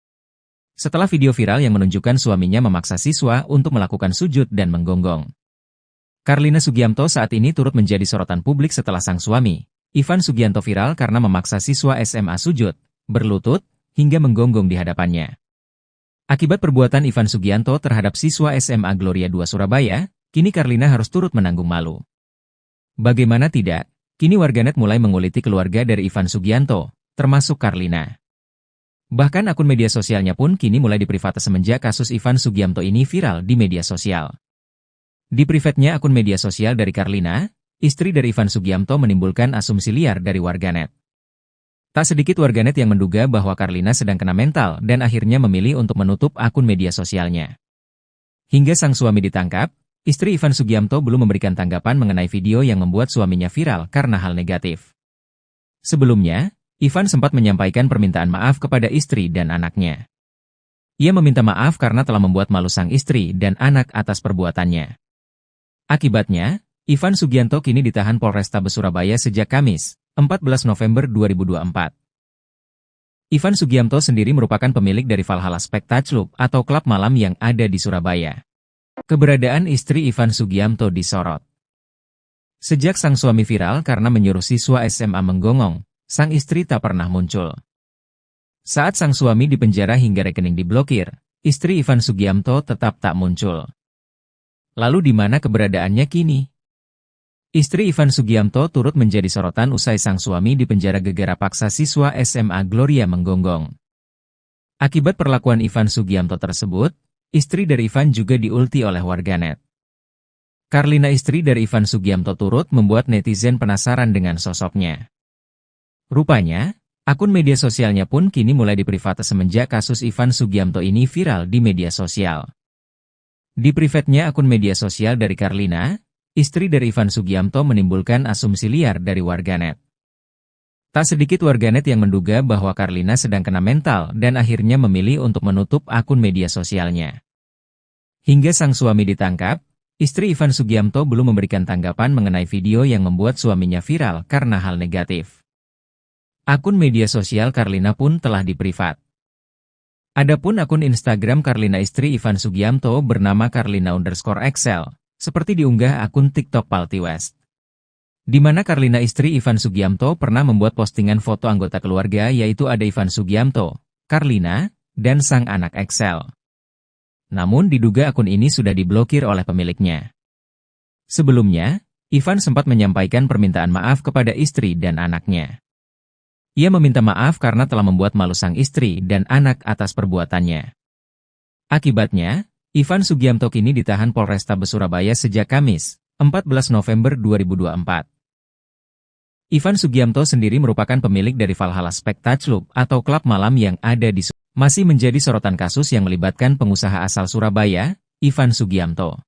Setelah video viral yang menunjukkan suaminya memaksa siswa untuk melakukan sujud dan menggonggong. Carlina Sugiamto saat ini turut menjadi sorotan publik setelah sang suami, Ivan Sugiamto viral karena memaksa siswa SMA sujud, berlutut, hingga menggonggong di hadapannya. Akibat perbuatan Ivan Sugiamto terhadap siswa SMA Gloria II Surabaya, kini Carlina harus turut menanggung malu. Bagaimana tidak, kini warganet mulai menguliti keluarga dari Ivan Sugiamto, termasuk Carlina. Bahkan akun media sosialnya pun kini mulai diprivate semenjak kasus Ivan Sugiamto ini viral di media sosial. Di privatnya akun media sosial dari Carlina, istri dari Ivan Sugiamto menimbulkan asumsi liar dari warganet. Tak sedikit warganet yang menduga bahwa Carlina sedang kena mental dan akhirnya memilih untuk menutup akun media sosialnya. Hingga sang suami ditangkap, istri Ivan Sugiamto belum memberikan tanggapan mengenai video yang membuat suaminya viral karena hal negatif. Sebelumnya, Ivan sempat menyampaikan permintaan maaf kepada istri dan anaknya. Ia meminta maaf karena telah membuat malu sang istri dan anak atas perbuatannya. Akibatnya, Ivan Sugiamto kini ditahan Polrestabes Surabaya sejak Kamis, 14 November 2024. Ivan Sugiamto sendiri merupakan pemilik dari Valhalla Spectacle atau klub malam yang ada di Surabaya. Keberadaan istri Ivan Sugiamto disorot. Sejak sang suami viral karena menyuruh siswa SMA menggonggong, sang istri tak pernah muncul. Saat sang suami dipenjara hingga rekening diblokir, istri Ivan Sugiamto tetap tak muncul. Lalu di mana keberadaannya kini? Istri Ivan Sugiamto turut menjadi sorotan usai sang suami dipenjara gegara paksa siswa SMA Gloria menggonggong. Akibat perlakuan Ivan Sugiamto tersebut, istri dari Ivan juga diulti oleh warganet. Carlina istri dari Ivan Sugiamto turut membuat netizen penasaran dengan sosoknya. Rupanya, akun media sosialnya pun kini mulai diprivate semenjak kasus Ivan Sugiamto ini viral di media sosial. Di privatnya akun media sosial dari Carlina, istri dari Ivan Sugiamto menimbulkan asumsi liar dari warganet. Tak sedikit warganet yang menduga bahwa Carlina sedang kena mental dan akhirnya memilih untuk menutup akun media sosialnya. Hingga sang suami ditangkap, istri Ivan Sugiamto belum memberikan tanggapan mengenai video yang membuat suaminya viral karena hal negatif. Akun media sosial Carlina pun telah diprivat. Adapun akun Instagram Carlina istri Ivan Sugiamto bernama Carlina_Excel, seperti diunggah akun TikTok Palti West. Di mana Carlina istri Ivan Sugiamto pernah membuat postingan foto anggota keluarga yaitu ada Ivan Sugiamto, Carlina, dan sang anak Excel. Namun diduga akun ini sudah diblokir oleh pemiliknya. Sebelumnya, Ivan sempat menyampaikan permintaan maaf kepada istri dan anaknya. Ia meminta maaf karena telah membuat malu sang istri dan anak atas perbuatannya. Akibatnya, Ivan Sugiamto kini ditahan Polrestabes Surabaya sejak Kamis, 14 November 2024. Ivan Sugiamto sendiri merupakan pemilik dari Valhalla Spectacle atau klub malam yang ada di Surabaya. Masih menjadi sorotan kasus yang melibatkan pengusaha asal Surabaya, Ivan Sugiamto.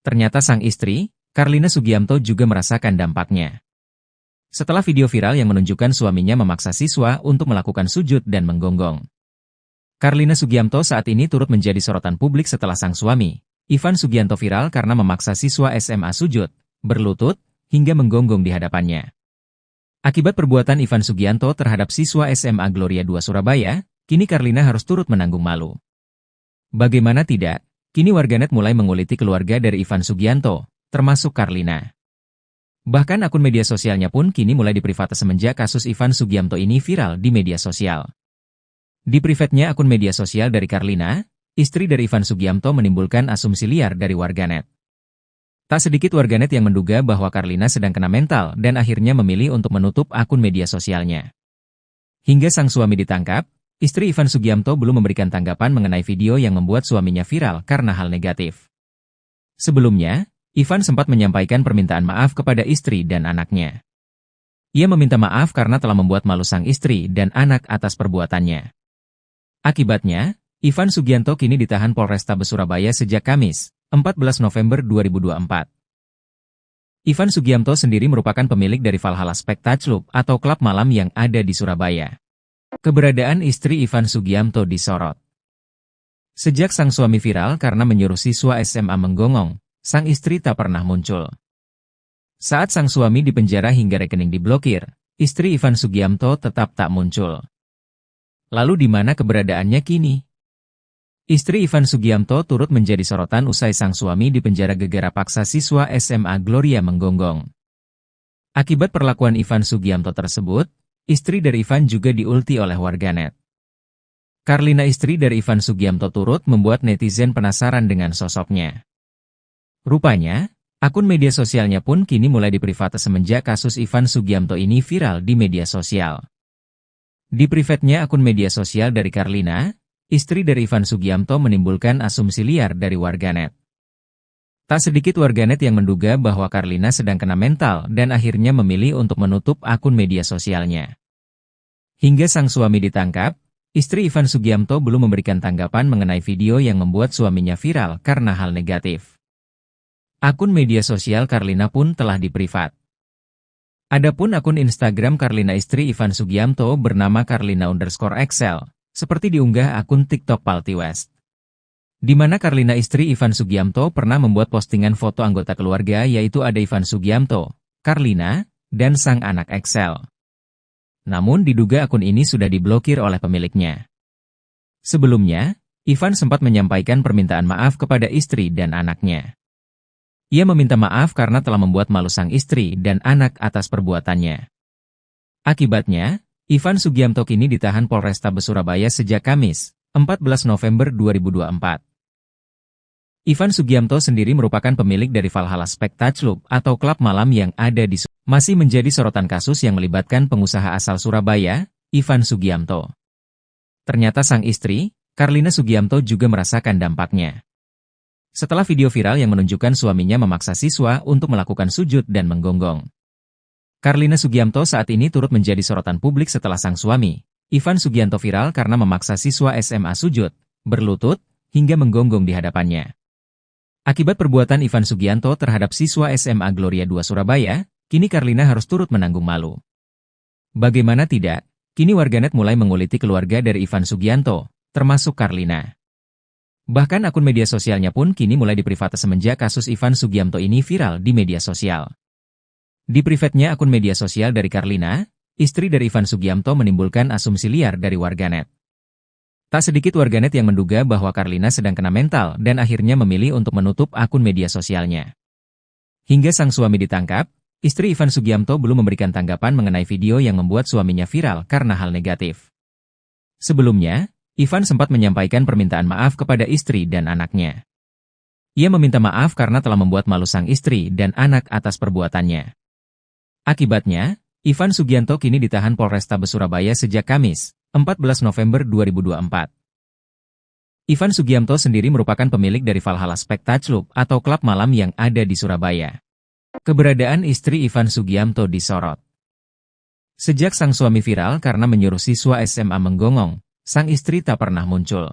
Ternyata sang istri, Carlina Sugiamto juga merasakan dampaknya. Setelah video viral yang menunjukkan suaminya memaksa siswa untuk melakukan sujud dan menggonggong. Carlina Sugiamto saat ini turut menjadi sorotan publik setelah sang suami, Ivan Sugiamto viral karena memaksa siswa SMA sujud, berlutut, hingga menggonggong di hadapannya. Akibat perbuatan Ivan Sugiamto terhadap siswa SMA Gloria II Surabaya, kini Carlina harus turut menanggung malu. Bagaimana tidak, kini warganet mulai menguliti keluarga dari Ivan Sugiamto, termasuk Carlina. Bahkan akun media sosialnya pun kini mulai diprivate semenjak kasus Ivan Sugiamto ini viral di media sosial. Di privatnya akun media sosial dari Carlina, istri dari Ivan Sugiamto menimbulkan asumsi liar dari warganet. Tak sedikit warganet yang menduga bahwa Carlina sedang kena mental dan akhirnya memilih untuk menutup akun media sosialnya. Hingga sang suami ditangkap, istri Ivan Sugiamto belum memberikan tanggapan mengenai video yang membuat suaminya viral karena hal negatif. Sebelumnya, Ivan sempat menyampaikan permintaan maaf kepada istri dan anaknya. Ia meminta maaf karena telah membuat malu sang istri dan anak atas perbuatannya. Akibatnya, Ivan Sugianto kini ditahan Polrestabes Surabaya sejak Kamis, 14 November 2024. Ivan Sugiamto sendiri merupakan pemilik dari Valhalla Spectacle atau klub malam yang ada di Surabaya. Keberadaan istri Ivan Sugiamto disorot. Sejak sang suami viral karena menyuruh siswa SMA menggonggong, sang istri tak pernah muncul. Saat sang suami dipenjara hingga rekening diblokir, istri Ivan Sugiamto tetap tak muncul. Lalu di mana keberadaannya kini? Istri Ivan Sugiamto turut menjadi sorotan usai sang suami dipenjara gegara paksa siswa SMA Gloria menggonggong. Akibat perlakuan Ivan Sugiamto tersebut, istri dari Ivan juga diulti oleh warganet. Carlina, istri dari Ivan Sugiamto, turut membuat netizen penasaran dengan sosoknya. Rupanya, akun media sosialnya pun kini mulai diprivate semenjak kasus Ivan Sugiamto ini viral di media sosial. Di private-nya akun media sosial dari Carlina, istri dari Ivan Sugiamto, menimbulkan asumsi liar dari warganet. Tak sedikit warganet yang menduga bahwa Carlina sedang kena mental dan akhirnya memilih untuk menutup akun media sosialnya. Hingga sang suami ditangkap, istri Ivan Sugiamto belum memberikan tanggapan mengenai video yang membuat suaminya viral karena hal negatif. Akun media sosial Carlina pun telah diprivat. Adapun akun Instagram Carlina istri Ivan Sugiamto bernama Carlina_Excel, seperti diunggah akun TikTok Palti West. Di mana Carlina istri Ivan Sugiamto pernah membuat postingan foto anggota keluarga, yaitu ada Ivan Sugiamto, Carlina, dan sang anak Excel. Namun diduga akun ini sudah diblokir oleh pemiliknya. Sebelumnya, Ivan sempat menyampaikan permintaan maaf kepada istri dan anaknya. Ia meminta maaf karena telah membuat malu sang istri dan anak atas perbuatannya. Akibatnya, Ivan Sugiamto kini ditahan Polrestabes Surabaya sejak Kamis, 14 November 2024. Ivan Sugiamto sendiri merupakan pemilik dari Valhalla Spectacle atau klub malam yang ada di Surabaya. Masih menjadi sorotan kasus yang melibatkan pengusaha asal Surabaya, Ivan Sugiamto. Ternyata sang istri, Carlina Sugiamto, juga merasakan dampaknya. Setelah video viral yang menunjukkan suaminya memaksa siswa untuk melakukan sujud dan menggonggong. Carlina Sugiamto saat ini turut menjadi sorotan publik setelah sang suami, Ivan Sugianto, viral karena memaksa siswa SMA sujud, berlutut, hingga menggonggong di hadapannya. Akibat perbuatan Ivan Sugianto terhadap siswa SMA Gloria 2 Surabaya, kini Carlina harus turut menanggung malu. Bagaimana tidak, kini warganet mulai menguliti keluarga dari Ivan Sugianto, termasuk Carlina. Bahkan akun media sosialnya pun kini mulai diprivate semenjak kasus Ivan Sugiamto ini viral di media sosial. Di private-nya akun media sosial dari Carlina, istri dari Ivan Sugiamto, menimbulkan asumsi liar dari warganet. Tak sedikit warganet yang menduga bahwa Carlina sedang kena mental dan akhirnya memilih untuk menutup akun media sosialnya. Hingga sang suami ditangkap, istri Ivan Sugiamto belum memberikan tanggapan mengenai video yang membuat suaminya viral karena hal negatif. Sebelumnya, Ivan sempat menyampaikan permintaan maaf kepada istri dan anaknya. Ia meminta maaf karena telah membuat malu sang istri dan anak atas perbuatannya. Akibatnya, Ivan Sugianto kini ditahan Polrestabes Surabaya sejak Kamis, 14 November 2024. Ivan Sugiamto sendiri merupakan pemilik dari Valhalla Spectacle atau klub malam yang ada di Surabaya. Keberadaan istri Ivan Sugiamto disorot. Sejak sang suami viral karena menyuruh siswa SMA menggonggong, sang istri tak pernah muncul.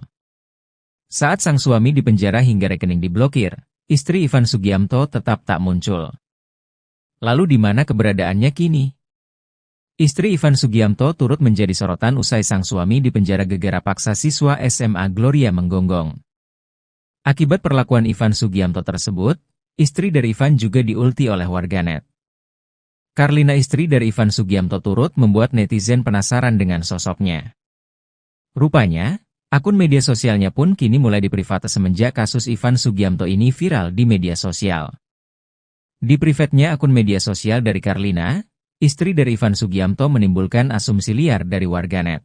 Saat sang suami dipenjara hingga rekening diblokir, istri Ivan Sugiamto tetap tak muncul. Lalu di mana keberadaannya kini? Istri Ivan Sugiamto turut menjadi sorotan usai sang suami dipenjara gegara paksa siswa SMA Gloria menggonggong. Akibat perlakuan Ivan Sugiamto tersebut, istri dari Ivan juga diulti oleh warganet. Carlina, istri dari Ivan Sugiamto, turut membuat netizen penasaran dengan sosoknya. Rupanya, akun media sosialnya pun kini mulai diprivate semenjak kasus Ivan Sugiamto ini viral di media sosial. Di private-nya akun media sosial dari Carlina, istri dari Ivan Sugiamto, menimbulkan asumsi liar dari warganet.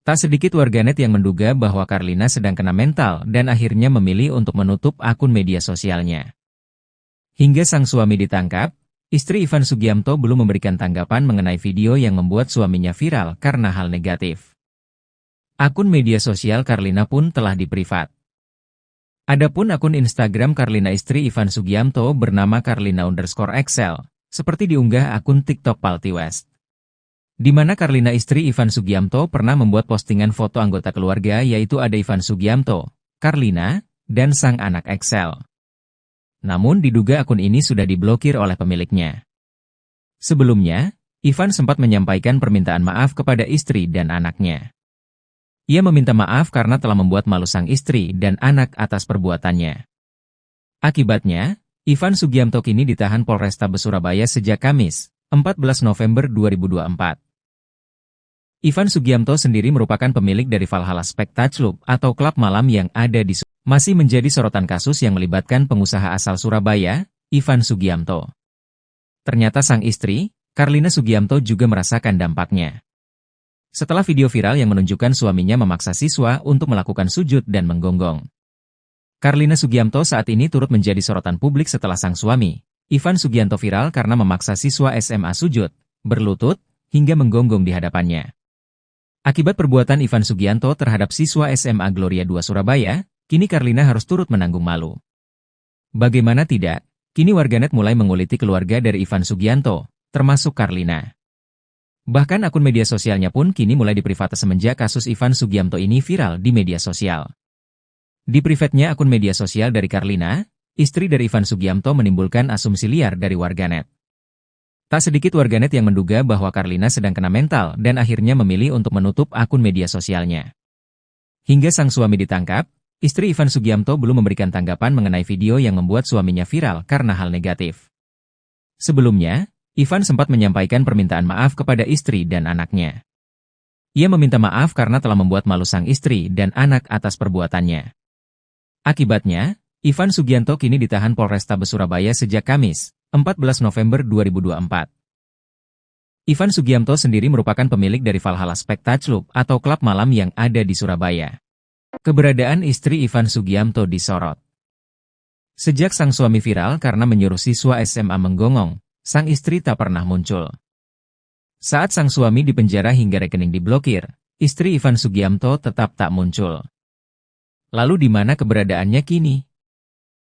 Tak sedikit warganet yang menduga bahwa Carlina sedang kena mental dan akhirnya memilih untuk menutup akun media sosialnya. Hingga sang suami ditangkap, istri Ivan Sugiamto belum memberikan tanggapan mengenai video yang membuat suaminya viral karena hal negatif. Akun media sosial Carlina pun telah diprivat. Adapun akun Instagram Carlina istri Ivan Sugiamto bernama Carlina_Excel, seperti diunggah akun TikTok Palti West. Di mana Carlina istri Ivan Sugiamto pernah membuat postingan foto anggota keluarga yaitu ada Ivan Sugiamto, Carlina, dan sang anak Excel. Namun diduga akun ini sudah diblokir oleh pemiliknya. Sebelumnya, Ivan sempat menyampaikan permintaan maaf kepada istri dan anaknya. Ia meminta maaf karena telah membuat malu sang istri dan anak atas perbuatannya. Akibatnya, Ivan Sugiamto kini ditahan Polrestabes Surabaya sejak Kamis, 14 November 2024. Ivan Sugiamto sendiri merupakan pemilik dari Valhalla Spectacle atau klub malam yang ada di masih menjadi sorotan kasus yang melibatkan pengusaha asal Surabaya, Ivan Sugiamto. Ternyata sang istri, Carlina Sugiamto juga merasakan dampaknya. Setelah video viral yang menunjukkan suaminya memaksa siswa untuk melakukan sujud dan menggonggong. Carlina Sugiamto saat ini turut menjadi sorotan publik setelah sang suami, Ivan Sugiamto viral karena memaksa siswa SMA sujud, berlutut, hingga menggonggong di hadapannya. Akibat perbuatan Ivan Sugiamto terhadap siswa SMA Gloria II Surabaya, kini Carlina harus turut menanggung malu. Bagaimana tidak, kini warganet mulai menguliti keluarga dari Ivan Sugiamto, termasuk Carlina. Bahkan akun media sosialnya pun kini mulai diprivat semenjak kasus Ivan Sugiamto ini viral di media sosial. Di privatnya akun media sosial dari Carlina, istri dari Ivan Sugiamto menimbulkan asumsi liar dari warganet. Tak sedikit warganet yang menduga bahwa Carlina sedang kena mental dan akhirnya memilih untuk menutup akun media sosialnya. Hingga sang suami ditangkap, istri Ivan Sugiamto belum memberikan tanggapan mengenai video yang membuat suaminya viral karena hal negatif. Sebelumnya, Ivan sempat menyampaikan permintaan maaf kepada istri dan anaknya. Ia meminta maaf karena telah membuat malu sang istri dan anak atas perbuatannya. Akibatnya, Ivan Sugiamto kini ditahan Polrestabes Surabaya sejak Kamis, 14 November 2024. Ivan Sugiamto sendiri merupakan pemilik dari Valhalla Spectacle atau klub malam yang ada di Surabaya. Keberadaan istri Ivan Sugiamto disorot. Sejak sang suami viral karena menyuruh siswa SMA menggonggong, sang istri tak pernah muncul. Saat sang suami dipenjara hingga rekening diblokir, istri Ivan Sugiamto tetap tak muncul. Lalu di mana keberadaannya kini?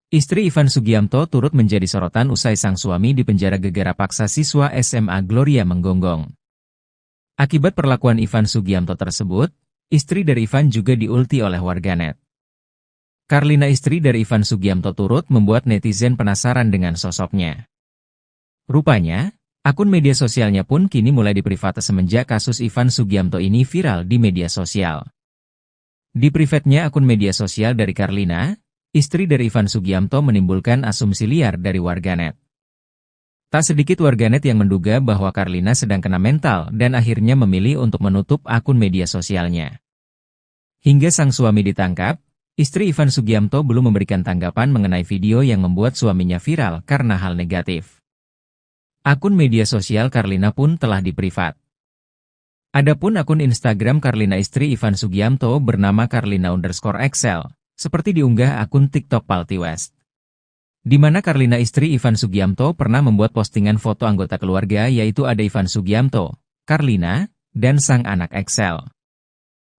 Istri Ivan Sugiamto turut menjadi sorotan usai sang suami dipenjara gegara paksa siswa SMA Gloria menggonggong. Akibat perlakuan Ivan Sugiamto tersebut, istri dari Ivan juga diulti oleh warganet. Carlina istri dari Ivan Sugiamto turut membuat netizen penasaran dengan sosoknya. Rupanya, akun media sosialnya pun kini mulai diprivat semenjak kasus Ivan Sugiamto ini viral di media sosial. Di privatnya akun media sosial dari Carlina, istri dari Ivan Sugiamto menimbulkan asumsi liar dari warganet. Tak sedikit warganet yang menduga bahwa Carlina sedang kena mental dan akhirnya memilih untuk menutup akun media sosialnya. Hingga sang suami ditangkap, istri Ivan Sugiamto belum memberikan tanggapan mengenai video yang membuat suaminya viral karena hal negatif. Akun media sosial Carlina pun telah diprivat. Adapun akun Instagram Carlina istri Ivan Sugiamto bernama Carlina_Excel, seperti diunggah akun TikTok Palti West. Di mana Carlina istri Ivan Sugiamto pernah membuat postingan foto anggota keluarga yaitu ada Ivan Sugiamto, Carlina, dan sang anak Excel.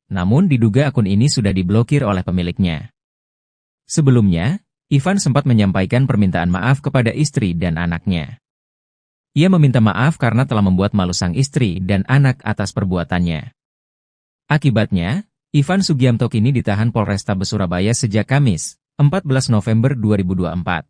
Namun diduga akun ini sudah diblokir oleh pemiliknya. Sebelumnya, Ivan sempat menyampaikan permintaan maaf kepada istri dan anaknya. Ia meminta maaf karena telah membuat malu sang istri dan anak atas perbuatannya. Akibatnya, Ivan Sugiamto kini ditahan Polrestabes Surabaya sejak Kamis, 14 November 2024.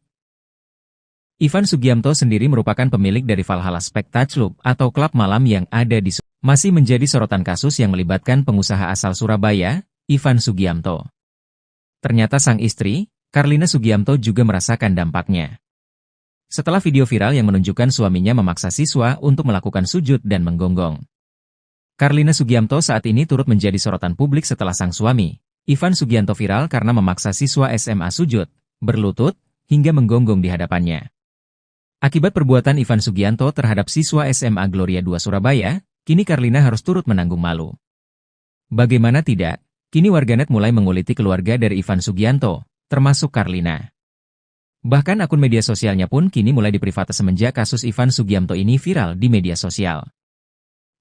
Ivan Sugiamto sendiri merupakan pemilik dari Valhalla Spectacle atau klub malam yang ada di masih menjadi sorotan kasus yang melibatkan pengusaha asal Surabaya, Ivan Sugiamto. Ternyata sang istri, Carlina Sugiamto juga merasakan dampaknya. Setelah video viral yang menunjukkan suaminya memaksa siswa untuk melakukan sujud dan menggonggong. Carlina Sugiamto saat ini turut menjadi sorotan publik setelah sang suami, Ivan Sugiamto viral karena memaksa siswa SMA sujud, berlutut, hingga menggonggong di hadapannya. Akibat perbuatan Ivan Sugiamto terhadap siswa SMA Gloria II Surabaya, kini Carlina harus turut menanggung malu. Bagaimana tidak, kini warganet mulai menguliti keluarga dari Ivan Sugiamto, termasuk Carlina. Bahkan akun media sosialnya pun kini mulai diprivate semenjak kasus Ivan Sugiamto ini viral di media sosial.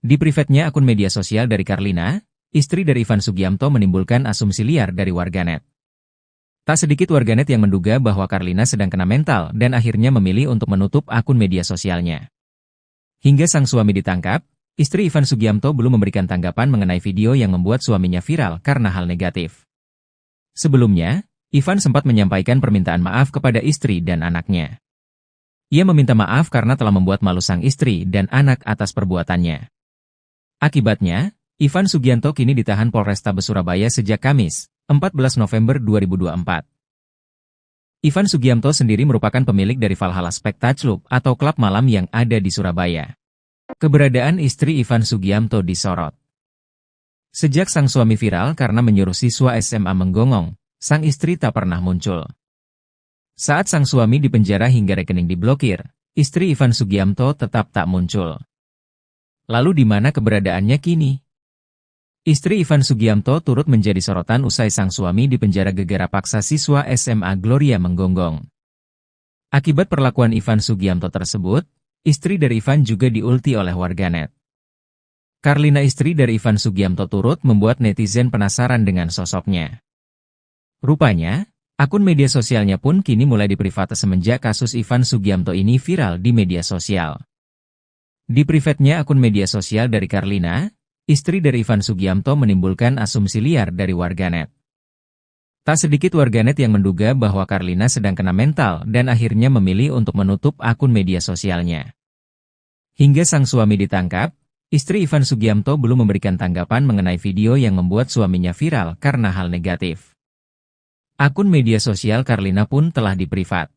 Di private-nya akun media sosial dari Carlina, istri dari Ivan Sugiamto menimbulkan asumsi liar dari warganet. Tak sedikit warganet yang menduga bahwa Carlina sedang kena mental dan akhirnya memilih untuk menutup akun media sosialnya. Hingga sang suami ditangkap, istri Ivan Sugiamto belum memberikan tanggapan mengenai video yang membuat suaminya viral karena hal negatif. Sebelumnya, Ivan sempat menyampaikan permintaan maaf kepada istri dan anaknya. Ia meminta maaf karena telah membuat malu sang istri dan anak atas perbuatannya. Akibatnya, Ivan Sugiamto kini ditahan Polrestabes Surabaya sejak Kamis, 14 November 2024. Ivan Sugiamto sendiri merupakan pemilik dari Valhalla Spectacle atau klub malam yang ada di Surabaya. Keberadaan istri Ivan Sugiamto disorot. Sejak sang suami viral karena menyuruh siswa SMA menggonggong, sang istri tak pernah muncul. Saat sang suami dipenjara hingga rekening diblokir, istri Ivan Sugiamto tetap tak muncul. Lalu di mana keberadaannya kini? Istri Ivan Sugiamto turut menjadi sorotan usai sang suami dipenjara gegara paksa siswa SMA Gloria menggonggong. Akibat perlakuan Ivan Sugiamto tersebut, istri dari Ivan juga diulti oleh warganet. Carlina, istri dari Ivan Sugiamto, turut membuat netizen penasaran dengan sosoknya. Rupanya, akun media sosialnya pun kini mulai diprivate semenjak kasus Ivan Sugiamto ini viral di media sosial. Di private-nya akun media sosial dari Carlina, istri dari Ivan Sugiamto menimbulkan asumsi liar dari warganet. Tak sedikit warganet yang menduga bahwa Carlina sedang kena mental dan akhirnya memilih untuk menutup akun media sosialnya. Hingga sang suami ditangkap, istri Ivan Sugiamto belum memberikan tanggapan mengenai video yang membuat suaminya viral karena hal negatif. Akun media sosial Carlina pun telah diprivat.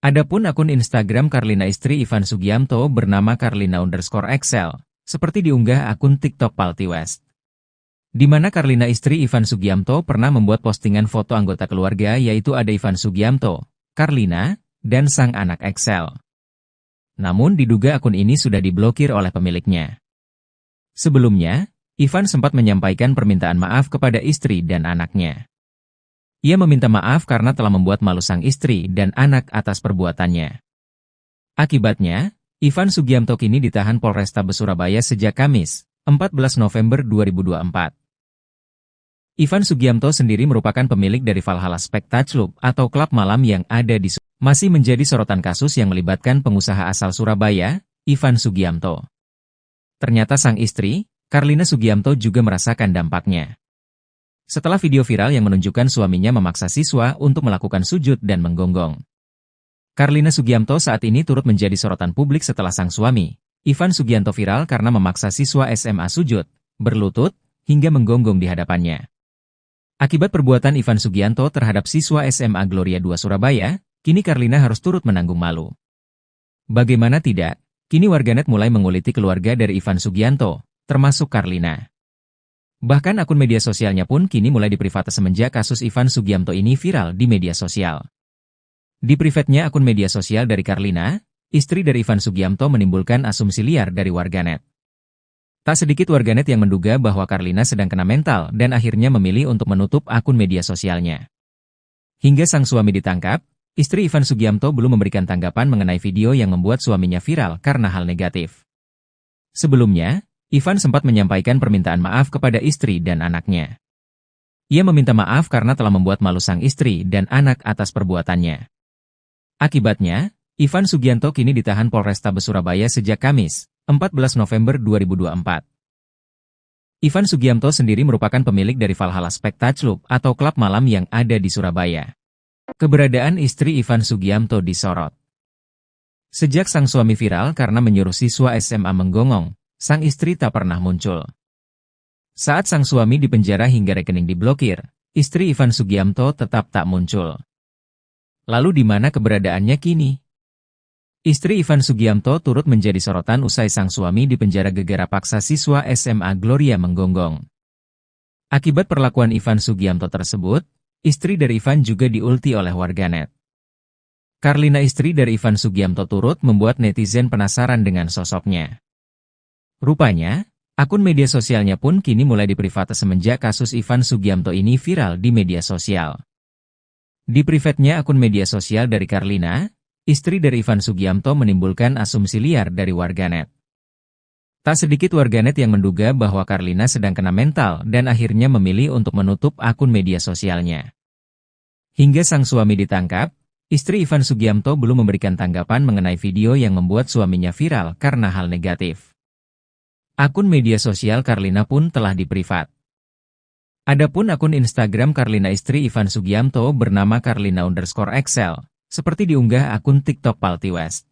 Adapun akun Instagram Carlina istri Ivan Sugiamto bernama Carlina_Excel, seperti diunggah akun TikTok Palti West. Di mana Carlina istri Ivan Sugiamto pernah membuat postingan foto anggota keluarga yaitu ada Ivan Sugiamto, Carlina, dan sang anak Excel. Namun diduga akun ini sudah diblokir oleh pemiliknya. Sebelumnya, Ivan sempat menyampaikan permintaan maaf kepada istri dan anaknya. Ia meminta maaf karena telah membuat malu sang istri dan anak atas perbuatannya. Akibatnya, Ivan Sugiamto kini ditahan Polrestabes Surabaya sejak Kamis, 14 November 2024. Ivan Sugiamto sendiri merupakan pemilik dari Valhalla Spectacle atau klub malam yang ada di Surabaya. Masih menjadi sorotan kasus yang melibatkan pengusaha asal Surabaya, Ivan Sugiamto. Ternyata sang istri, Carlina Sugiamto, juga merasakan dampaknya. Setelah video viral yang menunjukkan suaminya memaksa siswa untuk melakukan sujud dan menggonggong. Carlina Sugiamto saat ini turut menjadi sorotan publik setelah sang suami, Ivan Sugiamto, viral karena memaksa siswa SMA sujud, berlutut, hingga menggonggong di hadapannya. Akibat perbuatan Ivan Sugiamto terhadap siswa SMA Gloria 2 Surabaya, kini Carlina harus turut menanggung malu. Bagaimana tidak, kini warganet mulai menguliti keluarga dari Ivan Sugiamto, termasuk Carlina. Bahkan akun media sosialnya pun kini mulai diprivate semenjak kasus Ivan Sugiamto ini viral di media sosial. Di private-nya akun media sosial dari Carlina, istri dari Ivan Sugiamto menimbulkan asumsi liar dari warganet. Tak sedikit warganet yang menduga bahwa Carlina sedang kena mental dan akhirnya memilih untuk menutup akun media sosialnya. Hingga sang suami ditangkap, istri Ivan Sugiamto belum memberikan tanggapan mengenai video yang membuat suaminya viral karena hal negatif. Sebelumnya, Ivan sempat menyampaikan permintaan maaf kepada istri dan anaknya. Ia meminta maaf karena telah membuat malu sang istri dan anak atas perbuatannya. Akibatnya, Ivan Sugiamto kini ditahan Polrestabes Surabaya sejak Kamis, 14 November 2024. Ivan Sugiamto sendiri merupakan pemilik dari Valhalla Spectacle atau klub malam yang ada di Surabaya. Keberadaan istri Ivan Sugiamto disorot. Sejak sang suami viral karena menyuruh siswa SMA menggonggong, sang istri tak pernah muncul. Saat sang suami dipenjara hingga rekening diblokir, istri Ivan Sugiamto tetap tak muncul. Lalu di mana keberadaannya kini? Istri Ivan Sugiamto turut menjadi sorotan usai sang suami dipenjara gegara paksa siswa SMA Gloria menggonggong. Akibat perlakuan Ivan Sugiamto tersebut, istri dari Ivan juga diulti oleh warganet. Carlina, istri dari Ivan Sugiamto, turut membuat netizen penasaran dengan sosoknya. Rupanya, akun media sosialnya pun kini mulai diprivate semenjak kasus Ivan Sugiamto ini viral di media sosial. Di private-nya akun media sosial dari Carlina, istri dari Ivan Sugiamto menimbulkan asumsi liar dari warganet. Tak sedikit warganet yang menduga bahwa Carlina sedang kena mental dan akhirnya memilih untuk menutup akun media sosialnya. Hingga sang suami ditangkap, istri Ivan Sugiamto belum memberikan tanggapan mengenai video yang membuat suaminya viral karena hal negatif. Akun media sosial Carlina pun telah diprivat. Adapun akun Instagram Carlina istri Ivan Sugiamto bernama Carlina_Excel, seperti diunggah akun TikTok Palti West.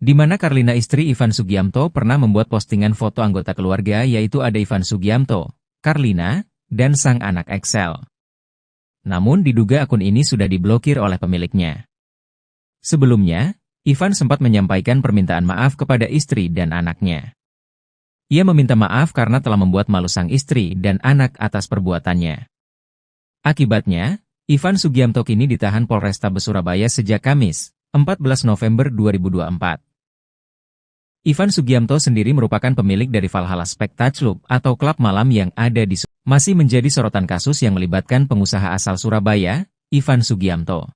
Di mana Carlina istri Ivan Sugiamto pernah membuat postingan foto anggota keluarga yaitu ada Ivan Sugiamto, Carlina, dan sang anak Excel. Namun diduga akun ini sudah diblokir oleh pemiliknya. Sebelumnya, Ivan sempat menyampaikan permintaan maaf kepada istri dan anaknya. Ia meminta maaf karena telah membuat malu sang istri dan anak atas perbuatannya. Akibatnya, Ivan Sugiamto kini ditahan Polrestabes Surabaya sejak Kamis, 14 November 2024. Ivan Sugiamto sendiri merupakan pemilik dari Valhalla Spectacular atau klub malam yang ada di masih menjadi sorotan kasus yang melibatkan pengusaha asal Surabaya, Ivan Sugiamto.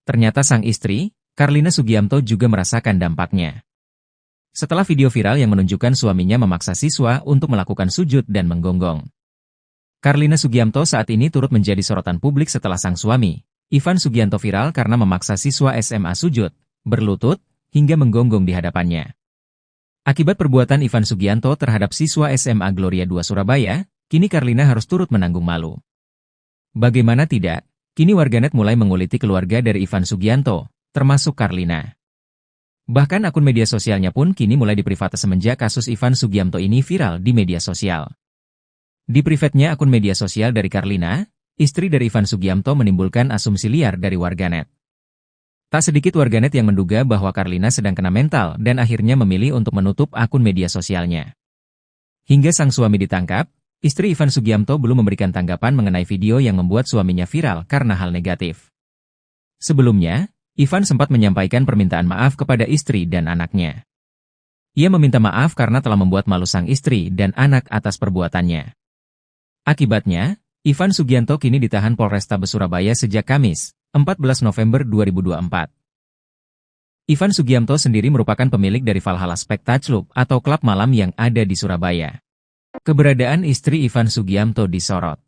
Ternyata sang istri, Carlina Sugiamto juga merasakan dampaknya. Setelah video viral yang menunjukkan suaminya memaksa siswa untuk melakukan sujud dan menggonggong. Carlina Sugiamto saat ini turut menjadi sorotan publik setelah sang suami, Ivan Sugiamto viral karena memaksa siswa SMA sujud, berlutut, hingga menggonggong di hadapannya. Akibat perbuatan Ivan Sugiamto terhadap siswa SMA Gloria II Surabaya, kini Carlina harus turut menanggung malu. Bagaimana tidak, kini warganet mulai menguliti keluarga dari Ivan Sugiamto, termasuk Carlina. Bahkan akun media sosialnya pun kini mulai diprivat semenjak kasus Ivan Sugiamto ini viral di media sosial. Di private-nya akun media sosial dari Carlina, istri dari Ivan Sugiamto menimbulkan asumsi liar dari warganet. Tak sedikit warganet yang menduga bahwa Carlina sedang kena mental dan akhirnya memilih untuk menutup akun media sosialnya. Hingga sang suami ditangkap, istri Ivan Sugiamto belum memberikan tanggapan mengenai video yang membuat suaminya viral karena hal negatif. Sebelumnya, Ivan sempat menyampaikan permintaan maaf kepada istri dan anaknya. Ia meminta maaf karena telah membuat malu sang istri dan anak atas perbuatannya. Akibatnya, Ivan Sugiamto kini ditahan Polrestabes Surabaya sejak Kamis, 14 November 2024. Ivan Sugiamto sendiri merupakan pemilik dari Valhalla Spectacular atau klub malam yang ada di Surabaya. Keberadaan istri Ivan Sugiamto disorot.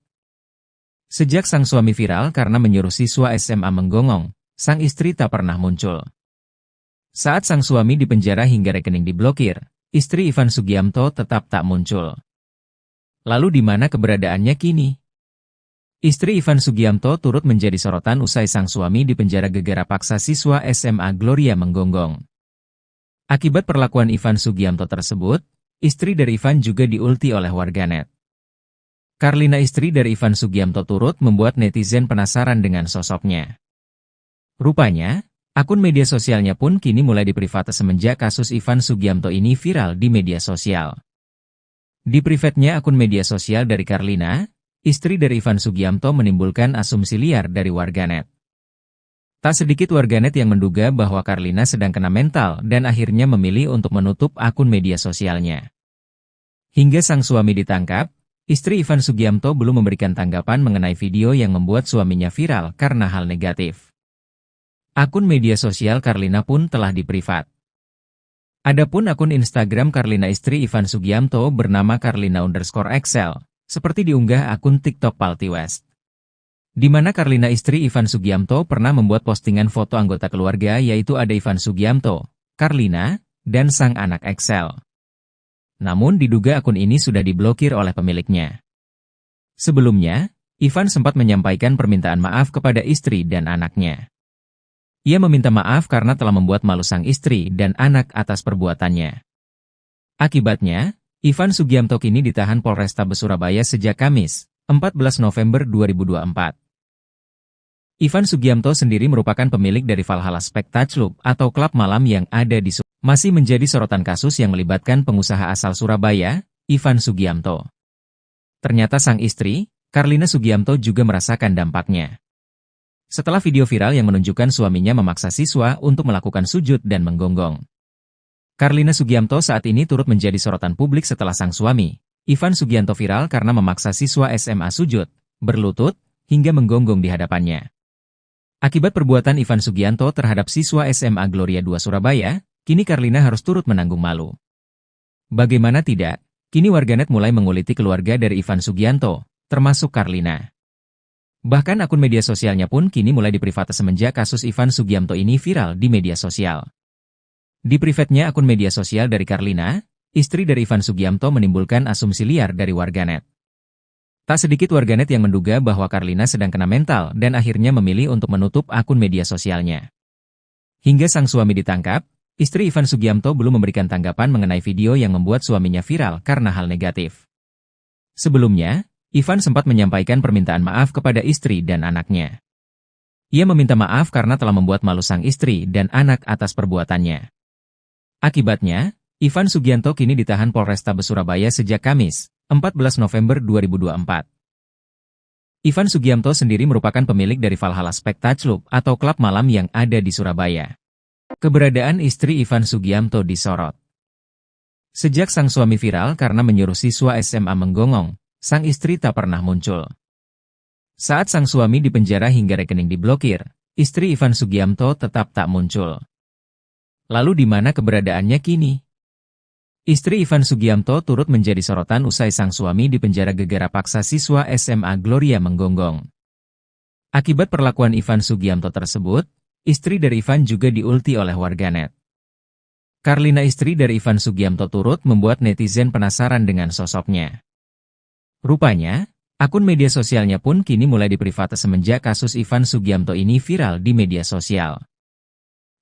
Sejak sang suami viral karena menyuruh siswa SMA menggonggong, sang istri tak pernah muncul. Saat sang suami dipenjara hingga rekening diblokir, istri Ivan Sugiamto tetap tak muncul. Lalu di mana keberadaannya kini? Istri Ivan Sugiamto turut menjadi sorotan usai sang suami dipenjara gegara paksa siswa SMA Gloria menggonggong. Akibat perlakuan Ivan Sugiamto tersebut, istri dari Ivan juga diulti oleh warganet. Carlina istri dari Ivan Sugiamto turut membuat netizen penasaran dengan sosoknya. Rupanya, akun media sosialnya pun kini mulai diprivat semenjak kasus Ivan Sugiamto ini viral di media sosial. Di private-nya akun media sosial dari Carlina, istri dari Ivan Sugiamto menimbulkan asumsi liar dari warganet. Tak sedikit warganet yang menduga bahwa Carlina sedang kena mental dan akhirnya memilih untuk menutup akun media sosialnya. Hingga sang suami ditangkap, istri Ivan Sugiamto belum memberikan tanggapan mengenai video yang membuat suaminya viral karena hal negatif. Akun media sosial Carlina pun telah diprivat. Adapun akun Instagram Carlina istri Ivan Sugiamto bernama Carlina_Excel, seperti diunggah akun TikTok Palti West. Di mana Carlina istri Ivan Sugiamto pernah membuat postingan foto anggota keluarga yaitu ada Ivan Sugiamto, Carlina, dan sang anak Excel. Namun diduga akun ini sudah diblokir oleh pemiliknya. Sebelumnya, Ivan sempat menyampaikan permintaan maaf kepada istri dan anaknya. Ia meminta maaf karena telah membuat malu sang istri dan anak atas perbuatannya. Akibatnya, Ivan Sugiamto kini ditahan Polrestabes Surabaya sejak Kamis, 14 November 2024. Ivan Sugiamto sendiri merupakan pemilik dari Valhalla Spectacular atau klub malam yang ada di Surabaya. Masih menjadi sorotan kasus yang melibatkan pengusaha asal Surabaya, Ivan Sugiamto. Ternyata sang istri, Carlina Sugiamto juga merasakan dampaknya. Setelah video viral yang menunjukkan suaminya memaksa siswa untuk melakukan sujud dan menggonggong. Carlina Sugiamto saat ini turut menjadi sorotan publik setelah sang suami, Ivan Sugiamto viral karena memaksa siswa SMA sujud, berlutut, hingga menggonggong di hadapannya. Akibat perbuatan Ivan Sugianto terhadap siswa SMA Gloria II Surabaya, kini Carlina harus turut menanggung malu. Bagaimana tidak, kini warganet mulai menguliti keluarga dari Ivan Sugianto, termasuk Carlina. Bahkan akun media sosialnya pun kini mulai diprivate semenjak kasus Ivan Sugianto ini viral di media sosial. Di privatnya akun media sosial dari Carlina, istri dari Ivan Sugianto menimbulkan asumsi liar dari warganet. Tak sedikit warganet yang menduga bahwa Carlina sedang kena mental dan akhirnya memilih untuk menutup akun media sosialnya. Hingga sang suami ditangkap, istri Ivan Sugianto belum memberikan tanggapan mengenai video yang membuat suaminya viral karena hal negatif. Sebelumnya, Ivan sempat menyampaikan permintaan maaf kepada istri dan anaknya. Ia meminta maaf karena telah membuat malu sang istri dan anak atas perbuatannya. Akibatnya, Ivan Sugianto kini ditahan Polrestabes Surabaya sejak Kamis, 14 November 2024. Ivan Sugianto sendiri merupakan pemilik dari Valhalla Spectacle atau klub malam yang ada di Surabaya. Keberadaan istri Ivan Sugianto disorot. Sejak sang suami viral karena menyuruh siswa SMA menggonggong, sang istri tak pernah muncul. Saat sang suami dipenjara hingga rekening diblokir, istri Ivan Sugianto tetap tak muncul. Lalu di mana keberadaannya kini? Istri Ivan Sugianto turut menjadi sorotan usai sang suami dipenjara gegara paksa siswa SMA Gloria menggonggong. Akibat perlakuan Ivan Sugianto tersebut, istri dari Ivan juga diulti oleh warganet. Carlina, istri dari Ivan Sugianto, turut membuat netizen penasaran dengan sosoknya. Rupanya, akun media sosialnya pun kini mulai diprivate semenjak kasus Ivan Sugianto ini viral di media sosial.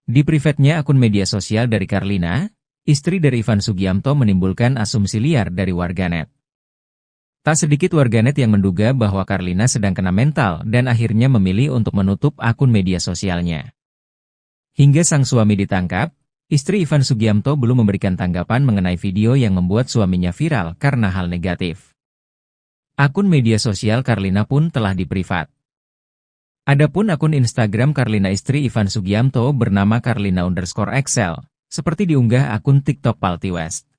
Di privatnya akun media sosial dari Carlina, istri dari Ivan Sugianto menimbulkan asumsi liar dari warganet. Tak sedikit warganet yang menduga bahwa Carlina sedang kena mental dan akhirnya memilih untuk menutup akun media sosialnya. Hingga sang suami ditangkap, istri Ivan Sugianto belum memberikan tanggapan mengenai video yang membuat suaminya viral karena hal negatif. Akun media sosial Carlina pun telah diprivat. Adapun akun Instagram Carlina istri Ivan Sugianto bernama Carlina_Excel, seperti diunggah akun TikTok Palti West.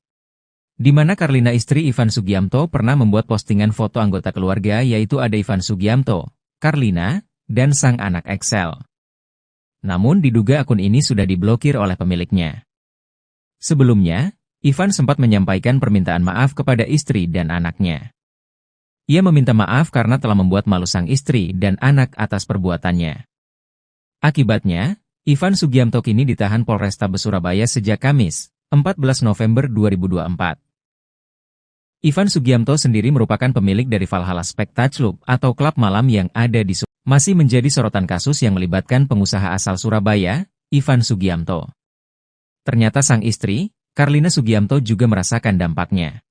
Di mana Carlina istri Ivan Sugianto pernah membuat postingan foto anggota keluarga yaitu ada Ivan Sugianto, Carlina, dan sang anak Excel. Namun diduga akun ini sudah diblokir oleh pemiliknya. Sebelumnya, Ivan sempat menyampaikan permintaan maaf kepada istri dan anaknya. Ia meminta maaf karena telah membuat malu sang istri dan anak atas perbuatannya. Akibatnya, Ivan Sugianto kini ditahan Polrestabes Surabaya sejak Kamis, 14 November 2024. Ivan Sugianto sendiri merupakan pemilik dari Valhalla Spectacle atau klub malam yang ada di Surabaya. Masih menjadi sorotan kasus yang melibatkan pengusaha asal Surabaya, Ivan Sugianto. Ternyata sang istri, Carlina Sugianto, juga merasakan dampaknya.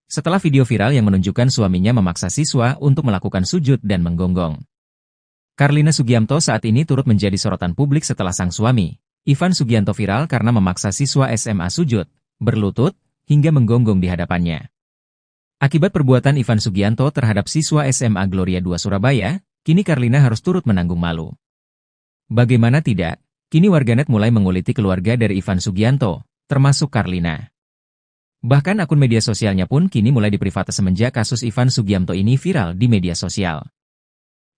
Setelah video viral yang menunjukkan suaminya memaksa siswa untuk melakukan sujud dan menggonggong. Carlina Sugianto saat ini turut menjadi sorotan publik setelah sang suami, Ivan Sugianto, viral karena memaksa siswa SMA sujud, berlutut, hingga menggonggong di hadapannya. Akibat perbuatan Ivan Sugianto terhadap siswa SMA Gloria II Surabaya, kini Carlina harus turut menanggung malu. Bagaimana tidak, kini warganet mulai menguliti keluarga dari Ivan Sugianto, termasuk Carlina. Bahkan akun media sosialnya pun kini mulai diprivate semenjak kasus Ivan Sugianto ini viral di media sosial.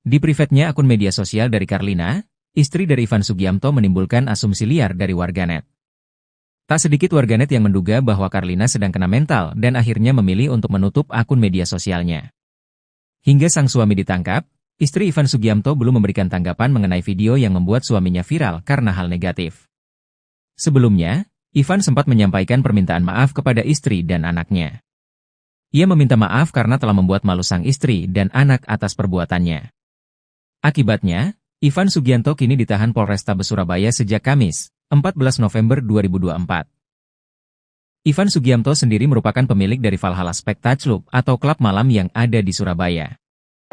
Di privatnya akun media sosial dari Carlina, istri dari Ivan Sugianto menimbulkan asumsi liar dari warganet. Tak sedikit warganet yang menduga bahwa Carlina sedang kena mental dan akhirnya memilih untuk menutup akun media sosialnya. Hingga sang suami ditangkap, istri Ivan Sugianto belum memberikan tanggapan mengenai video yang membuat suaminya viral karena hal negatif. Sebelumnya, Ivan sempat menyampaikan permintaan maaf kepada istri dan anaknya. Ia meminta maaf karena telah membuat malu sang istri dan anak atas perbuatannya. Akibatnya, Ivan Sugianto kini ditahan Polrestabes Surabaya sejak Kamis, 14 November 2024. Ivan Sugianto sendiri merupakan pemilik dari Valhalla Spectacle atau klub malam yang ada di Surabaya.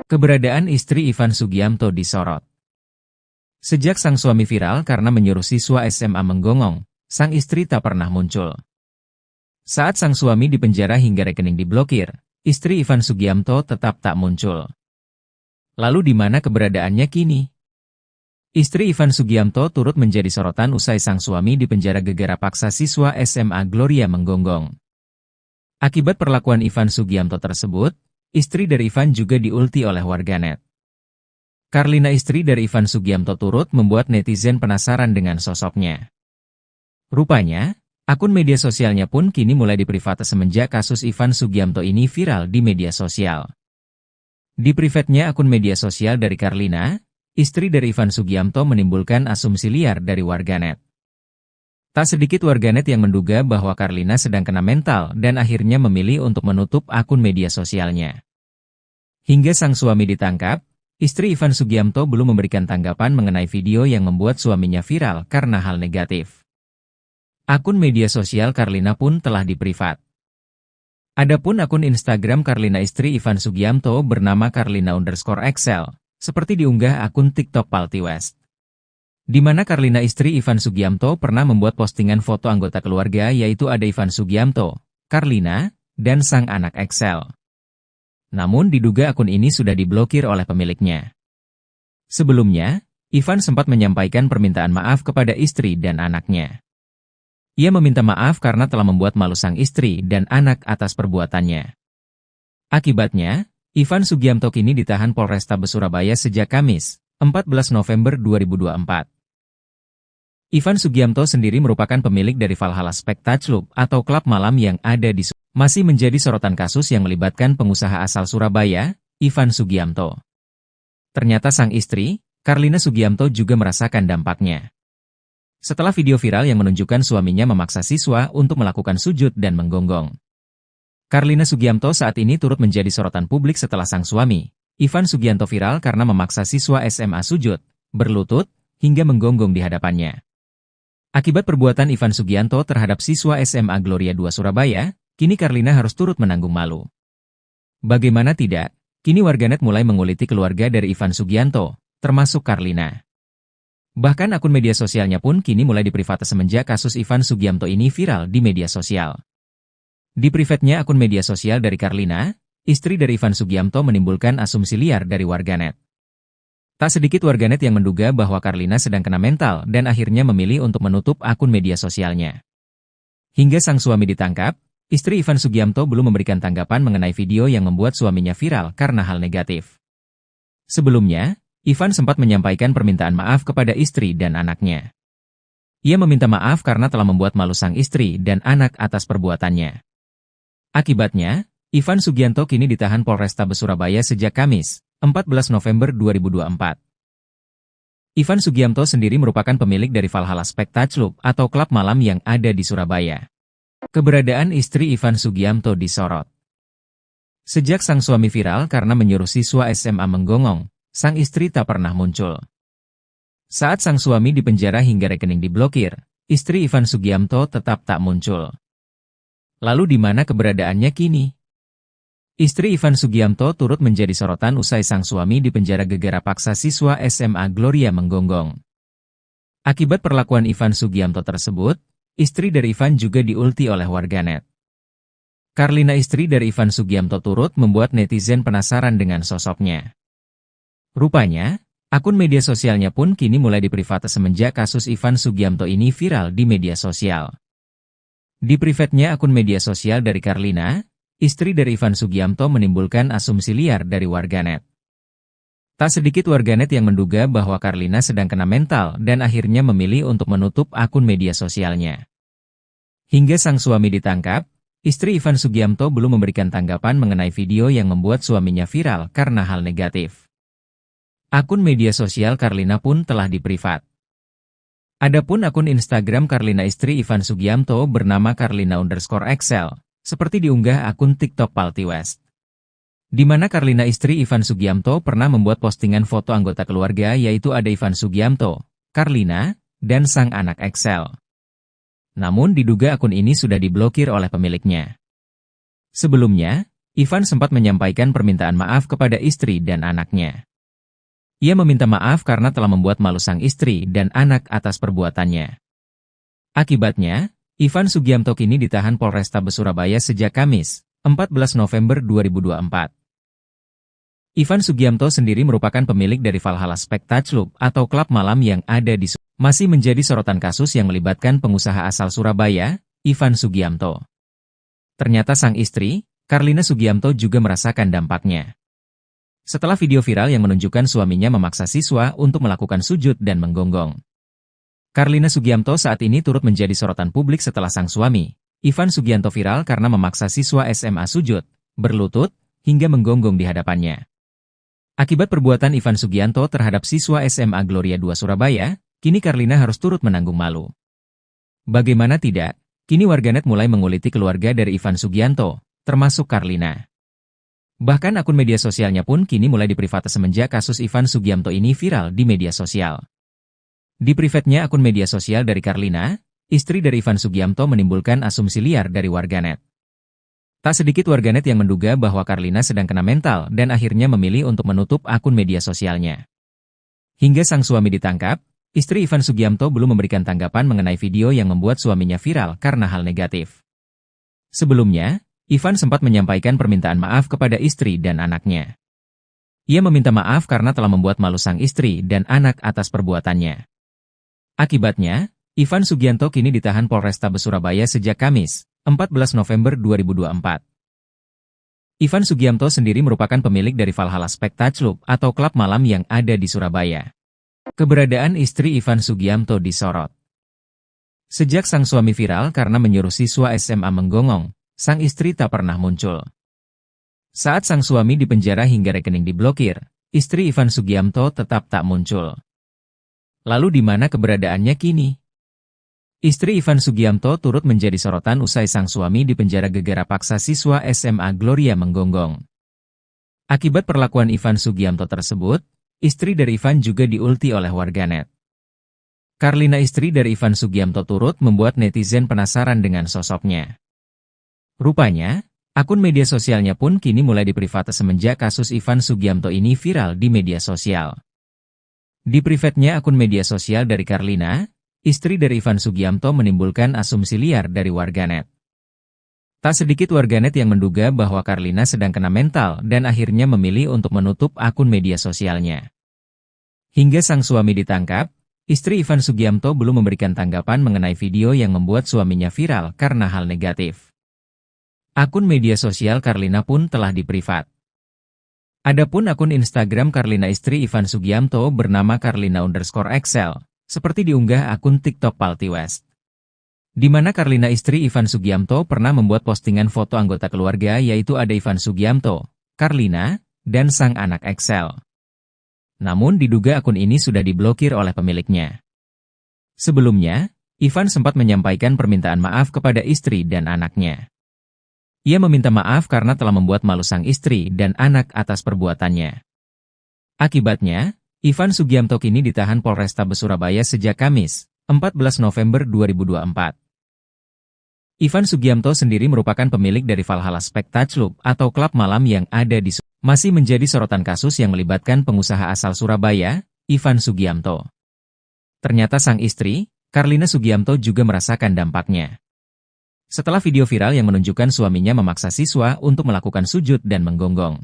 Keberadaan istri Ivan Sugianto disorot. Sejak sang suami viral karena menyuruh siswa SMA menggonggong, sang istri tak pernah muncul. Saat sang suami dipenjara hingga rekening diblokir, istri Ivan Sugianto tetap tak muncul. Lalu di mana keberadaannya kini? Istri Ivan Sugianto turut menjadi sorotan usai sang suami dipenjara gegara paksa siswa SMA Gloria menggonggong. Akibat perlakuan Ivan Sugianto tersebut, istri dari Ivan juga diulti oleh warganet. Carlina, istri dari Ivan Sugiamto, turut membuat netizen penasaran dengan sosoknya. Rupanya, akun media sosialnya pun kini mulai diprivate semenjak kasus Ivan Sugiamto ini viral di media sosial. Di private-nya akun media sosial dari Carlina, istri dari Ivan Sugiamto, menimbulkan asumsi liar dari warganet. Tak sedikit warganet yang menduga bahwa Carlina sedang kena mental dan akhirnya memilih untuk menutup akun media sosialnya. Hingga sang suami ditangkap, istri Ivan Sugiamto belum memberikan tanggapan mengenai video yang membuat suaminya viral karena hal negatif. Akun media sosial Carlina pun telah diprivat. Adapun akun Instagram Carlina, istri Ivan Sugiamto, bernama Carlina_Excel, seperti diunggah akun TikTok Palti West. Di mana Carlina, istri Ivan Sugiamto, pernah membuat postingan foto anggota keluarga, yaitu ada Ivan Sugiamto, Carlina, dan sang anak Excel. Namun diduga akun ini sudah diblokir oleh pemiliknya. Sebelumnya, Ivan sempat menyampaikan permintaan maaf kepada istri dan anaknya. Ia meminta maaf karena telah membuat malu sang istri dan anak atas perbuatannya. Akibatnya, Ivan Sugiamto kini ditahan Polrestabes Surabaya sejak Kamis, 14 November 2024. Ivan Sugiamto sendiri merupakan pemilik dari Valhalla Spectacle atau klub malam yang ada di masih menjadi sorotan kasus yang melibatkan pengusaha asal Surabaya, Ivan Sugiamto. Ternyata sang istri, Carlina Sugiamto, juga merasakan dampaknya. Setelah video viral yang menunjukkan suaminya memaksa siswa untuk melakukan sujud dan menggonggong. Carlina Sugiamto saat ini turut menjadi sorotan publik setelah sang suami, Ivan Sugiamto, viral karena memaksa siswa SMA sujud, berlutut, hingga menggonggong di hadapannya. Akibat perbuatan Ivan Sugiamto terhadap siswa SMA Gloria II Surabaya, kini Carlina harus turut menanggung malu. Bagaimana tidak, kini warganet mulai menguliti keluarga dari Ivan Sugiamto, termasuk Carlina. Bahkan akun media sosialnya pun kini mulai diprivate semenjak kasus Ivan Sugiamto ini viral di media sosial. Di private-nya akun media sosial dari Carlina, istri dari Ivan Sugiamto, menimbulkan asumsi liar dari warganet. Tak sedikit warganet yang menduga bahwa Carlina sedang kena mental dan akhirnya memilih untuk menutup akun media sosialnya. Hingga sang suami ditangkap, istri Ivan Sugiamto belum memberikan tanggapan mengenai video yang membuat suaminya viral karena hal negatif. Sebelumnya, Ivan sempat menyampaikan permintaan maaf kepada istri dan anaknya. Ia meminta maaf karena telah membuat malu sang istri dan anak atas perbuatannya. Akibatnya, Ivan Sugiamto kini ditahan Polrestabes Surabaya sejak Kamis, 14 November 2024. Ivan Sugiamto sendiri merupakan pemilik dari Valhalla Spectacle atau klub malam yang ada di Surabaya. Keberadaan istri Ivan Sugiamto disorot. Sejak sang suami viral karena menyuruh siswa SMA menggonggong, sang istri tak pernah muncul. Saat sang suami dipenjara hingga rekening diblokir, istri Ivan Sugiamto tetap tak muncul. Lalu di mana keberadaannya kini? Istri Ivan Sugiamto turut menjadi sorotan usai sang suami dipenjara gegara paksa siswa SMA Gloria menggonggong. Akibat perlakuan Ivan Sugiamto tersebut, istri dari Ivan juga diulti oleh warganet. Carlina, istri dari Ivan Sugiamto, turut membuat netizen penasaran dengan sosoknya. Rupanya, akun media sosialnya pun kini mulai diprivate semenjak kasus Ivan Sugiamto ini viral di media sosial. Di private-nya akun media sosial dari Carlina, istri dari Ivan Sugiamto, menimbulkan asumsi liar dari warganet. Tak sedikit warganet yang menduga bahwa Carlina sedang kena mental dan akhirnya memilih untuk menutup akun media sosialnya. Hingga sang suami ditangkap, istri Ivan Sugiamto belum memberikan tanggapan mengenai video yang membuat suaminya viral karena hal negatif. Akun media sosial Carlina pun telah diprivat. Adapun akun Instagram Carlina, istri Ivan Sugiamto, bernama Carlina_Excel, seperti diunggah akun TikTok Palti West. Di mana Carlina, istri Ivan Sugiamto, pernah membuat postingan foto anggota keluarga, yaitu ada Ivan Sugiamto, Carlina, dan sang anak Excel. Namun diduga akun ini sudah diblokir oleh pemiliknya. Sebelumnya, Ivan sempat menyampaikan permintaan maaf kepada istri dan anaknya. Ia meminta maaf karena telah membuat malu sang istri dan anak atas perbuatannya. Akibatnya, Ivan Sugiamto kini ditahan Polrestabes Surabaya sejak Kamis, 14 November 2024. Ivan Sugiamto sendiri merupakan pemilik dari Valhalla Spectacle atau klub malam yang ada di masih menjadi sorotan kasus yang melibatkan pengusaha asal Surabaya, Ivan Sugiamto. Ternyata sang istri, Carlina Sugiamto, juga merasakan dampaknya. Setelah video viral yang menunjukkan suaminya memaksa siswa untuk melakukan sujud dan menggonggong. Carlina Sugiamto saat ini turut menjadi sorotan publik setelah sang suami, Ivan Sugianto viral karena memaksa siswa SMA sujud, berlutut, hingga menggonggong di hadapannya. Akibat perbuatan Ivan Sugianto terhadap siswa SMA Gloria II Surabaya, kini Carlina harus turut menanggung malu. Bagaimana tidak, kini warganet mulai menguliti keluarga dari Ivan Sugianto, termasuk Carlina. Bahkan akun media sosialnya pun kini mulai diprivate semenjak kasus Ivan Sugiamto ini viral di media sosial. Di private-nya akun media sosial dari Carlina, istri dari Ivan Sugiamto menimbulkan asumsi liar dari warganet. Tak sedikit warganet yang menduga bahwa Carlina sedang kena mental dan akhirnya memilih untuk menutup akun media sosialnya. Hingga sang suami ditangkap, istri Ivan Sugiamto belum memberikan tanggapan mengenai video yang membuat suaminya viral karena hal negatif. Sebelumnya, Ivan sempat menyampaikan permintaan maaf kepada istri dan anaknya. Ia meminta maaf karena telah membuat malu sang istri dan anak atas perbuatannya. Akibatnya, Ivan Sugianto kini ditahan Polrestabes Surabaya sejak Kamis, 14 November 2024. Ivan Sugiamto sendiri merupakan pemilik dari Valhalla Spectacle atau klub malam yang ada di Surabaya. Keberadaan istri Ivan Sugiamto disorot. Sejak sang suami viral karena menyuruh siswa SMA menggonggong, sang istri tak pernah muncul. Saat sang suami dipenjara hingga rekening diblokir, istri Ivan Sugiamto tetap tak muncul. Lalu di mana keberadaannya kini? Istri Ivan Sugiamto turut menjadi sorotan usai sang suami dipenjara gegara paksa siswa SMA Gloria menggonggong. Akibat perlakuan Ivan Sugiamto tersebut, istri dari Ivan juga diulti oleh warganet. Carlina, istri dari Ivan Sugiamto, turut membuat netizen penasaran dengan sosoknya. Rupanya, akun media sosialnya pun kini mulai diprivate semenjak kasus Ivan Sugiamto ini viral di media sosial. Di private-nya akun media sosial dari Carlina, istri dari Ivan Sugiamto menimbulkan asumsi liar dari warganet. Tak sedikit warganet yang menduga bahwa Carlina sedang kena mental dan akhirnya memilih untuk menutup akun media sosialnya. Hingga sang suami ditangkap, istri Ivan Sugiamto belum memberikan tanggapan mengenai video yang membuat suaminya viral karena hal negatif. Akun media sosial Carlina pun telah diprivat. Adapun akun Instagram Carlina istri Ivan Sugiamto bernama Carlina_Excel, seperti diunggah akun TikTok Palti West. Di mana Carlina istri Ivan Sugiamto pernah membuat postingan foto anggota keluarga yaitu ada Ivan Sugiamto, Carlina, dan sang anak Excel. Namun diduga akun ini sudah diblokir oleh pemiliknya. Sebelumnya, Ivan sempat menyampaikan permintaan maaf kepada istri dan anaknya. Ia meminta maaf karena telah membuat malu sang istri dan anak atas perbuatannya. Akibatnya, Ivan Sugiamto kini ditahan Polrestabes Surabaya sejak Kamis, 14 November 2024. Ivan Sugiamto sendiri merupakan pemilik dari Valhalla Spectacle atau klub malam yang ada di Surabaya. Masih menjadi sorotan kasus yang melibatkan pengusaha asal Surabaya, Ivan Sugiamto. Ternyata sang istri, Carlina Sugiamto, juga merasakan dampaknya. Setelah video viral yang menunjukkan suaminya memaksa siswa untuk melakukan sujud dan menggonggong.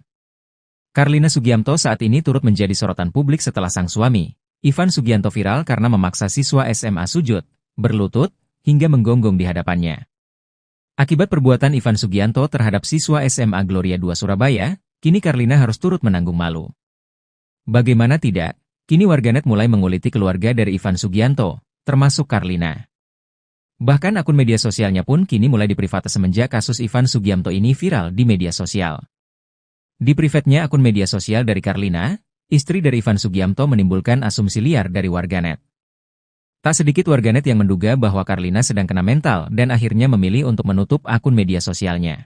Carlina Sugiamto saat ini turut menjadi sorotan publik setelah sang suami, Ivan Sugianto, viral karena memaksa siswa SMA sujud, berlutut, hingga menggonggong di hadapannya. Akibat perbuatan Ivan Sugianto terhadap siswa SMA Gloria II Surabaya, kini Carlina harus turut menanggung malu. Bagaimana tidak, kini warganet mulai menguliti keluarga dari Ivan Sugianto, termasuk Carlina. Bahkan akun media sosialnya pun kini mulai diprivate semenjak kasus Ivan Sugiamto ini viral di media sosial. Di private-nya akun media sosial dari Carlina, istri dari Ivan Sugiamto menimbulkan asumsi liar dari warganet. Tak sedikit warganet yang menduga bahwa Carlina sedang kena mental dan akhirnya memilih untuk menutup akun media sosialnya.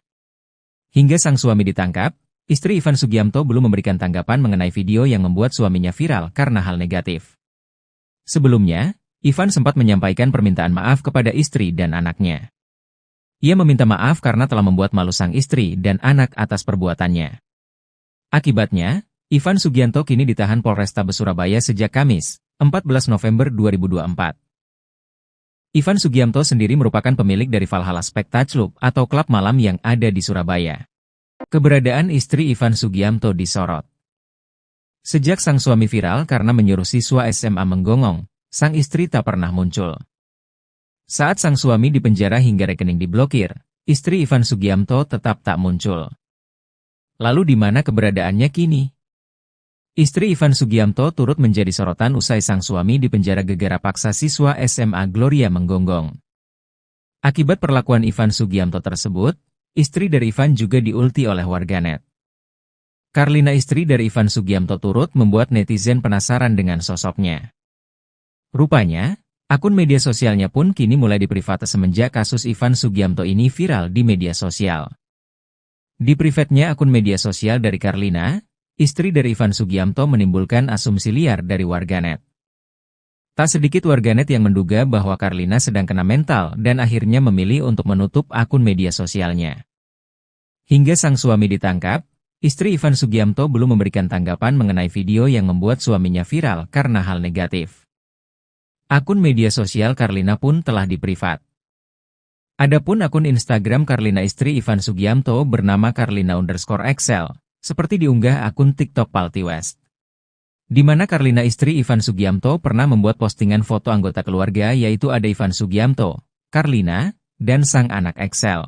Hingga sang suami ditangkap, istri Ivan Sugiamto belum memberikan tanggapan mengenai video yang membuat suaminya viral karena hal negatif. Sebelumnya, Ivan sempat menyampaikan permintaan maaf kepada istri dan anaknya. Ia meminta maaf karena telah membuat malu sang istri dan anak atas perbuatannya. Akibatnya, Ivan Sugianto kini ditahan Polrestabes Surabaya sejak Kamis, 14 November 2024. Ivan Sugiamto sendiri merupakan pemilik dari Valhalla Spectacle atau klub malam yang ada di Surabaya. Keberadaan istri Ivan Sugiamto disorot. Sejak sang suami viral karena menyuruh siswa SMA menggonggong, sang istri tak pernah muncul. Saat sang suami dipenjara hingga rekening diblokir, istri Ivan Sugiamto tetap tak muncul. Lalu di mana keberadaannya kini? Istri Ivan Sugiamto turut menjadi sorotan usai sang suami dipenjara gegara paksa siswa SMA Gloria menggonggong. Akibat perlakuan Ivan Sugiamto tersebut, istri dari Ivan juga diulti oleh warganet. Carlina, istri dari Ivan Sugiamto, turut membuat netizen penasaran dengan sosoknya. Rupanya, akun media sosialnya pun kini mulai diprivate semenjak kasus Ivan Sugiamto ini viral di media sosial. Di private-nya akun media sosial dari Carlina, istri dari Ivan Sugiamto menimbulkan asumsi liar dari warganet. Tak sedikit warganet yang menduga bahwa Carlina sedang kena mental dan akhirnya memilih untuk menutup akun media sosialnya. Hingga sang suami ditangkap, istri Ivan Sugiamto belum memberikan tanggapan mengenai video yang membuat suaminya viral karena hal negatif. Akun media sosial Carlina pun telah diprivat. Adapun akun Instagram Carlina, istri Ivan Sugiamto, bernama Carlina_Excel, seperti diunggah akun TikTok Palti West. Di mana Carlina, istri Ivan Sugiamto, pernah membuat postingan foto anggota keluarga, yaitu ada Ivan Sugiamto, Carlina, dan sang anak Excel.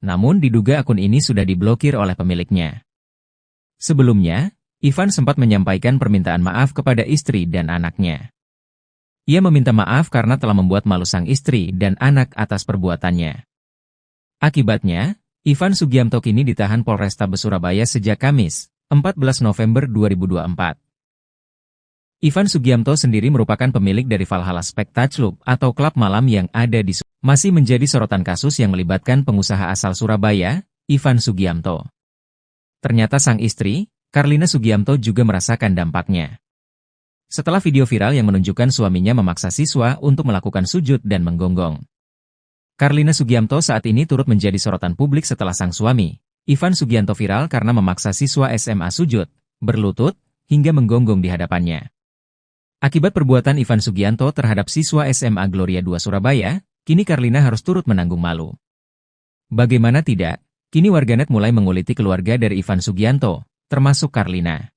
Namun diduga akun ini sudah diblokir oleh pemiliknya. Sebelumnya, Ivan sempat menyampaikan permintaan maaf kepada istri dan anaknya. Ia meminta maaf karena telah membuat malu sang istri dan anak atas perbuatannya. Akibatnya, Ivan Sugiamto kini ditahan Polrestabes Surabaya sejak Kamis, 14 November 2024. Ivan Sugiamto sendiri merupakan pemilik dari Valhalla Spectacle atau klub malam yang ada di Surabaya. Masih menjadi sorotan kasus yang melibatkan pengusaha asal Surabaya, Ivan Sugiamto. Ternyata sang istri, Carlina Sugiamto, juga merasakan dampaknya. Setelah video viral yang menunjukkan suaminya memaksa siswa untuk melakukan sujud dan menggonggong. Carlina Sugiamto saat ini turut menjadi sorotan publik setelah sang suami, Ivan Sugiamto, viral karena memaksa siswa SMA sujud, berlutut, hingga menggonggong di hadapannya. Akibat perbuatan Ivan Sugiamto terhadap siswa SMA Gloria 2 Surabaya, kini Carlina harus turut menanggung malu. Bagaimana tidak, kini warganet mulai menguliti keluarga dari Ivan Sugiamto, termasuk Carlina.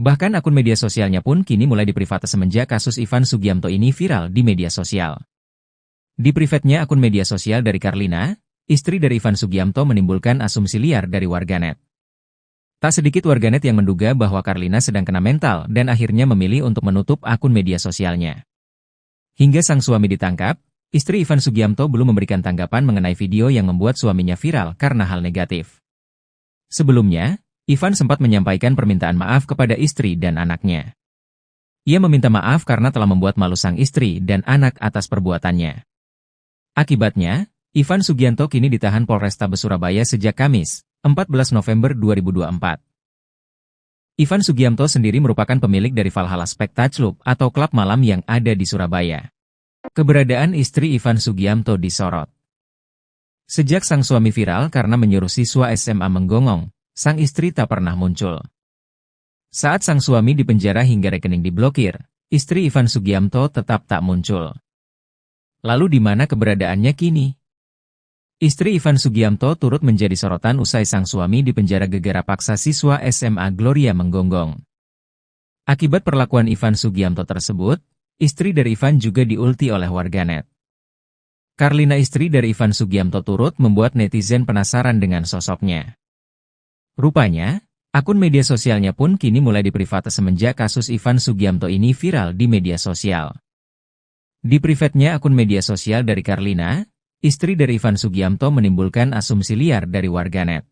Bahkan akun media sosialnya pun kini mulai diprivate semenjak kasus Ivan Sugiamto ini viral di media sosial. Di private-nya akun media sosial dari Carlina, istri dari Ivan Sugiamto, menimbulkan asumsi liar dari warganet. Tak sedikit warganet yang menduga bahwa Carlina sedang kena mental dan akhirnya memilih untuk menutup akun media sosialnya. Hingga sang suami ditangkap, istri Ivan Sugiamto belum memberikan tanggapan mengenai video yang membuat suaminya viral karena hal negatif. Sebelumnya, Ivan sempat menyampaikan permintaan maaf kepada istri dan anaknya. Ia meminta maaf karena telah membuat malu sang istri dan anak atas perbuatannya. Akibatnya, Ivan Sugiamto kini ditahan Polrestabes Surabaya sejak Kamis, 14 November 2024. Ivan Sugiamto sendiri merupakan pemilik dari Valhalla Spectacle atau klub malam yang ada di Surabaya. Keberadaan istri Ivan Sugiamto disorot. Sejak sang suami viral karena menyuruh siswa SMA menggonggong, sang istri tak pernah muncul. Saat sang suami dipenjara hingga rekening diblokir, istri Ivan Sugiamto tetap tak muncul. Lalu di mana keberadaannya kini? Istri Ivan Sugiamto turut menjadi sorotan usai sang suami dipenjara gegara paksa siswa SMA Gloria menggonggong. Akibat perlakuan Ivan Sugiamto tersebut, istri dari Ivan juga diulti oleh warganet. Carlina, istri dari Ivan Sugiamto, turut membuat netizen penasaran dengan sosoknya. Rupanya, akun media sosialnya pun kini mulai diprivate semenjak kasus Ivan Sugiamto ini viral di media sosial. Di private-nya akun media sosial dari Carlina, istri dari Ivan Sugiamto, menimbulkan asumsi liar dari warganet.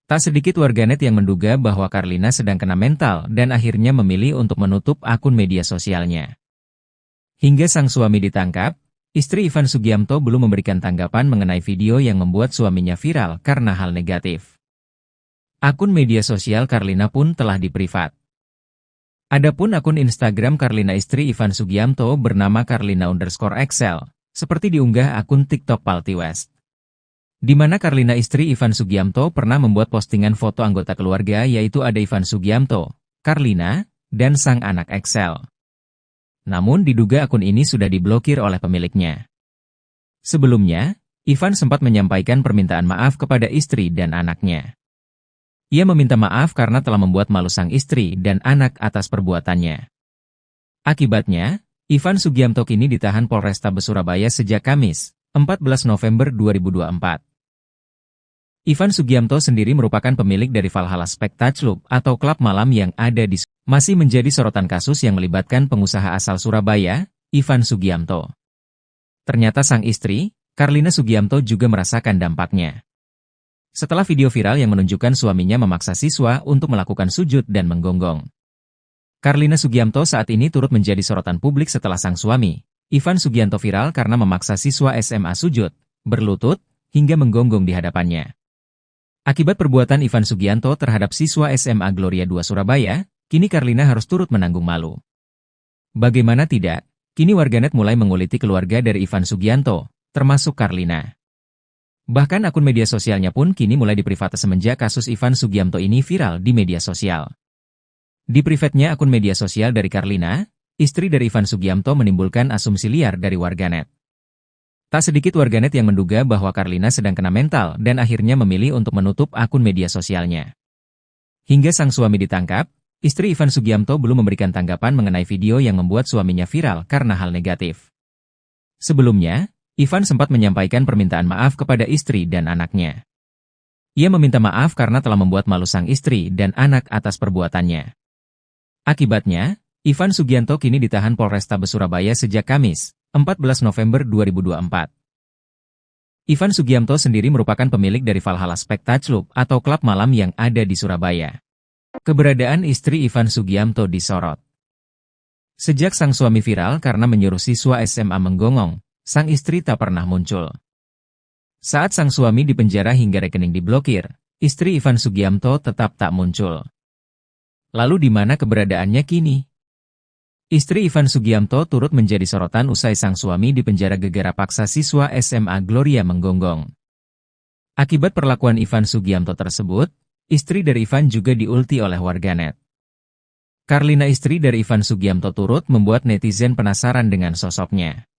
Tak sedikit warganet yang menduga bahwa Carlina sedang kena mental dan akhirnya memilih untuk menutup akun media sosialnya. Hingga sang suami ditangkap, istri Ivan Sugiamto belum memberikan tanggapan mengenai video yang membuat suaminya viral karena hal negatif. Akun media sosial Carlina pun telah diprivat. Adapun akun Instagram Carlina, istri Ivan Sugiamto, bernama Carlina_Excel, seperti diunggah akun TikTok Palti West. Di mana Carlina, istri Ivan Sugiamto, pernah membuat postingan foto anggota keluarga, yaitu ada Ivan Sugiamto, Carlina, dan sang anak Excel. Namun diduga akun ini sudah diblokir oleh pemiliknya. Sebelumnya, Ivan sempat menyampaikan permintaan maaf kepada istri dan anaknya. Ia meminta maaf karena telah membuat malu sang istri dan anak atas perbuatannya. Akibatnya, Ivan Sugiamto kini ditahan Polrestabes Surabaya sejak Kamis, 14 November 2024. Ivan Sugiamto sendiri merupakan pemilik dari Valhalla Spectacle atau klub malam yang ada di masih menjadi sorotan kasus yang melibatkan pengusaha asal Surabaya, Ivan Sugiamto. Ternyata sang istri, Carlina Sugiamto juga merasakan dampaknya. Setelah video viral yang menunjukkan suaminya memaksa siswa untuk melakukan sujud dan menggonggong. Carlina Sugiamto saat ini turut menjadi sorotan publik setelah sang suami, Ivan Sugianto viral karena memaksa siswa SMA sujud, berlutut, hingga menggonggong di hadapannya. Akibat perbuatan Ivan Sugianto terhadap siswa SMA Gloria II Surabaya, kini Carlina harus turut menanggung malu. Bagaimana tidak, kini warganet mulai menguliti keluarga dari Ivan Sugianto, termasuk Carlina. Bahkan akun media sosialnya pun kini mulai diprivate semenjak kasus Ivan Sugiamto ini viral di media sosial. Di private-nya akun media sosial dari Carlina, istri dari Ivan Sugiamto menimbulkan asumsi liar dari warganet. Tak sedikit warganet yang menduga bahwa Carlina sedang kena mental dan akhirnya memilih untuk menutup akun media sosialnya. Hingga sang suami ditangkap, istri Ivan Sugiamto belum memberikan tanggapan mengenai video yang membuat suaminya viral karena hal negatif. Sebelumnya, Ivan sempat menyampaikan permintaan maaf kepada istri dan anaknya. Ia meminta maaf karena telah membuat malu sang istri dan anak atas perbuatannya. Akibatnya, Ivan Sugianto kini ditahan Polrestabes Surabaya sejak Kamis, 14 November 2024. Ivan Sugiamto sendiri merupakan pemilik dari Valhalla Spectacle atau klub malam yang ada di Surabaya. Keberadaan istri Ivan Sugiamto disorot. Sejak sang suami viral karena menyuruh siswa SMA menggonggong, sang istri tak pernah muncul. Saat sang suami dipenjara hingga rekening diblokir, istri Ivan Sugiamto tetap tak muncul. Lalu di mana keberadaannya kini? Istri Ivan Sugiamto turut menjadi sorotan usai sang suami dipenjara gegara paksa siswa SMA Gloria menggonggong. Akibat perlakuan Ivan Sugiamto tersebut, istri dari Ivan juga diulti oleh warganet. Carlina, istri dari Ivan Sugiamto, turut membuat netizen penasaran dengan sosoknya.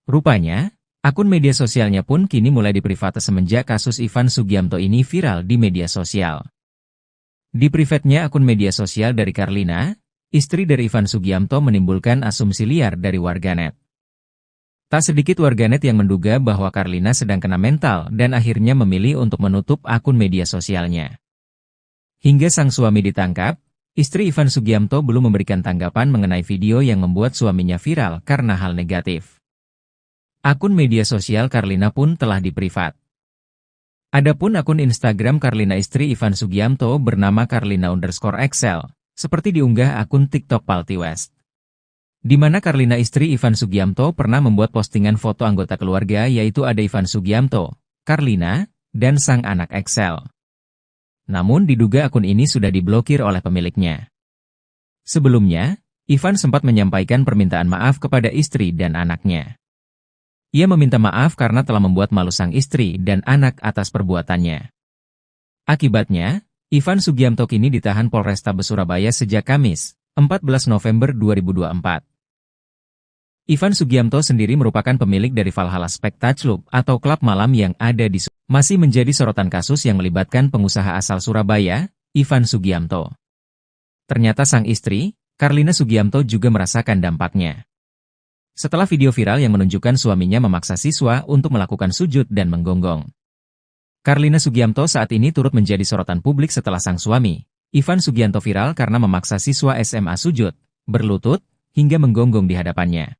Rupanya, akun media sosialnya pun kini mulai diprivate semenjak kasus Ivan Sugiamto ini viral di media sosial. Di private-nya akun media sosial dari Carlina, istri dari Ivan Sugiamto menimbulkan asumsi liar dari warganet. Tak sedikit warganet yang menduga bahwa Carlina sedang kena mental dan akhirnya memilih untuk menutup akun media sosialnya. Hingga sang suami ditangkap, istri Ivan Sugiamto belum memberikan tanggapan mengenai video yang membuat suaminya viral karena hal negatif. Akun media sosial Carlina pun telah diprivat. Adapun akun Instagram Carlina istri Ivan Sugiamto bernama Carlina_Excel. Seperti diunggah akun TikTok Palti West. Di mana Carlina istri Ivan Sugiamto pernah membuat postingan foto anggota keluarga yaitu ada Ivan Sugiamto, Carlina, dan sang anak Excel. Namun diduga akun ini sudah diblokir oleh pemiliknya. Sebelumnya, Ivan sempat menyampaikan permintaan maaf kepada istri dan anaknya. Ia meminta maaf karena telah membuat malu sang istri dan anak atas perbuatannya. Akibatnya, Ivan Sugiamto kini ditahan Polrestabes Surabaya sejak Kamis, 14 November 2024. Ivan Sugiamto sendiri merupakan pemilik dari Valhalla Spectacle atau klub malam yang ada di masih menjadi sorotan kasus yang melibatkan pengusaha asal Surabaya, Ivan Sugiamto. Ternyata sang istri, Carlina Sugiamto juga merasakan dampaknya. Setelah video viral yang menunjukkan suaminya memaksa siswa untuk melakukan sujud dan menggonggong. Carlina Sugiamto saat ini turut menjadi sorotan publik setelah sang suami, Ivan Sugianto, viral karena memaksa siswa SMA sujud, berlutut, hingga menggonggong di hadapannya.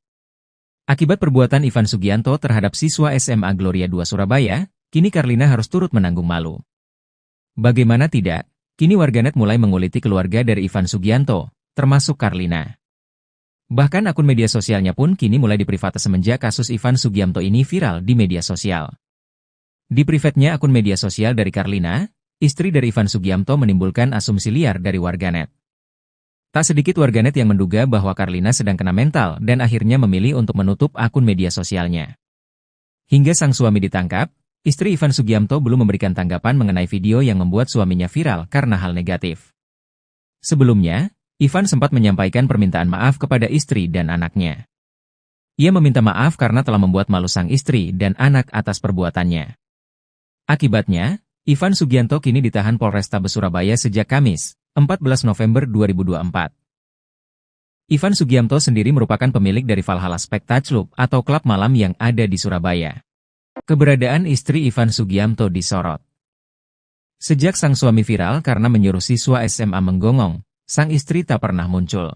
Akibat perbuatan Ivan Sugianto terhadap siswa SMA Gloria II Surabaya, kini Carlina harus turut menanggung malu. Bagaimana tidak, kini warganet mulai menguliti keluarga dari Ivan Sugianto, termasuk Carlina. Bahkan akun media sosialnya pun kini mulai diprivate semenjak kasus Ivan Sugiamto ini viral di media sosial. Di private-nya akun media sosial dari Carlina, istri dari Ivan Sugiamto menimbulkan asumsi liar dari warganet. Tak sedikit warganet yang menduga bahwa Carlina sedang kena mental dan akhirnya memilih untuk menutup akun media sosialnya. Hingga sang suami ditangkap, istri Ivan Sugiamto belum memberikan tanggapan mengenai video yang membuat suaminya viral karena hal negatif. Sebelumnya, Ivan sempat menyampaikan permintaan maaf kepada istri dan anaknya. Ia meminta maaf karena telah membuat malu sang istri dan anak atas perbuatannya. Akibatnya, Ivan Sugianto kini ditahan Polrestabes Surabaya sejak Kamis, 14 November 2024. Ivan Sugiamto sendiri merupakan pemilik dari Valhalla Spectacle atau klub malam yang ada di Surabaya. Keberadaan istri Ivan Sugiamto disorot. Sejak sang suami viral karena menyuruh siswa SMA menggonggong, sang istri tak pernah muncul.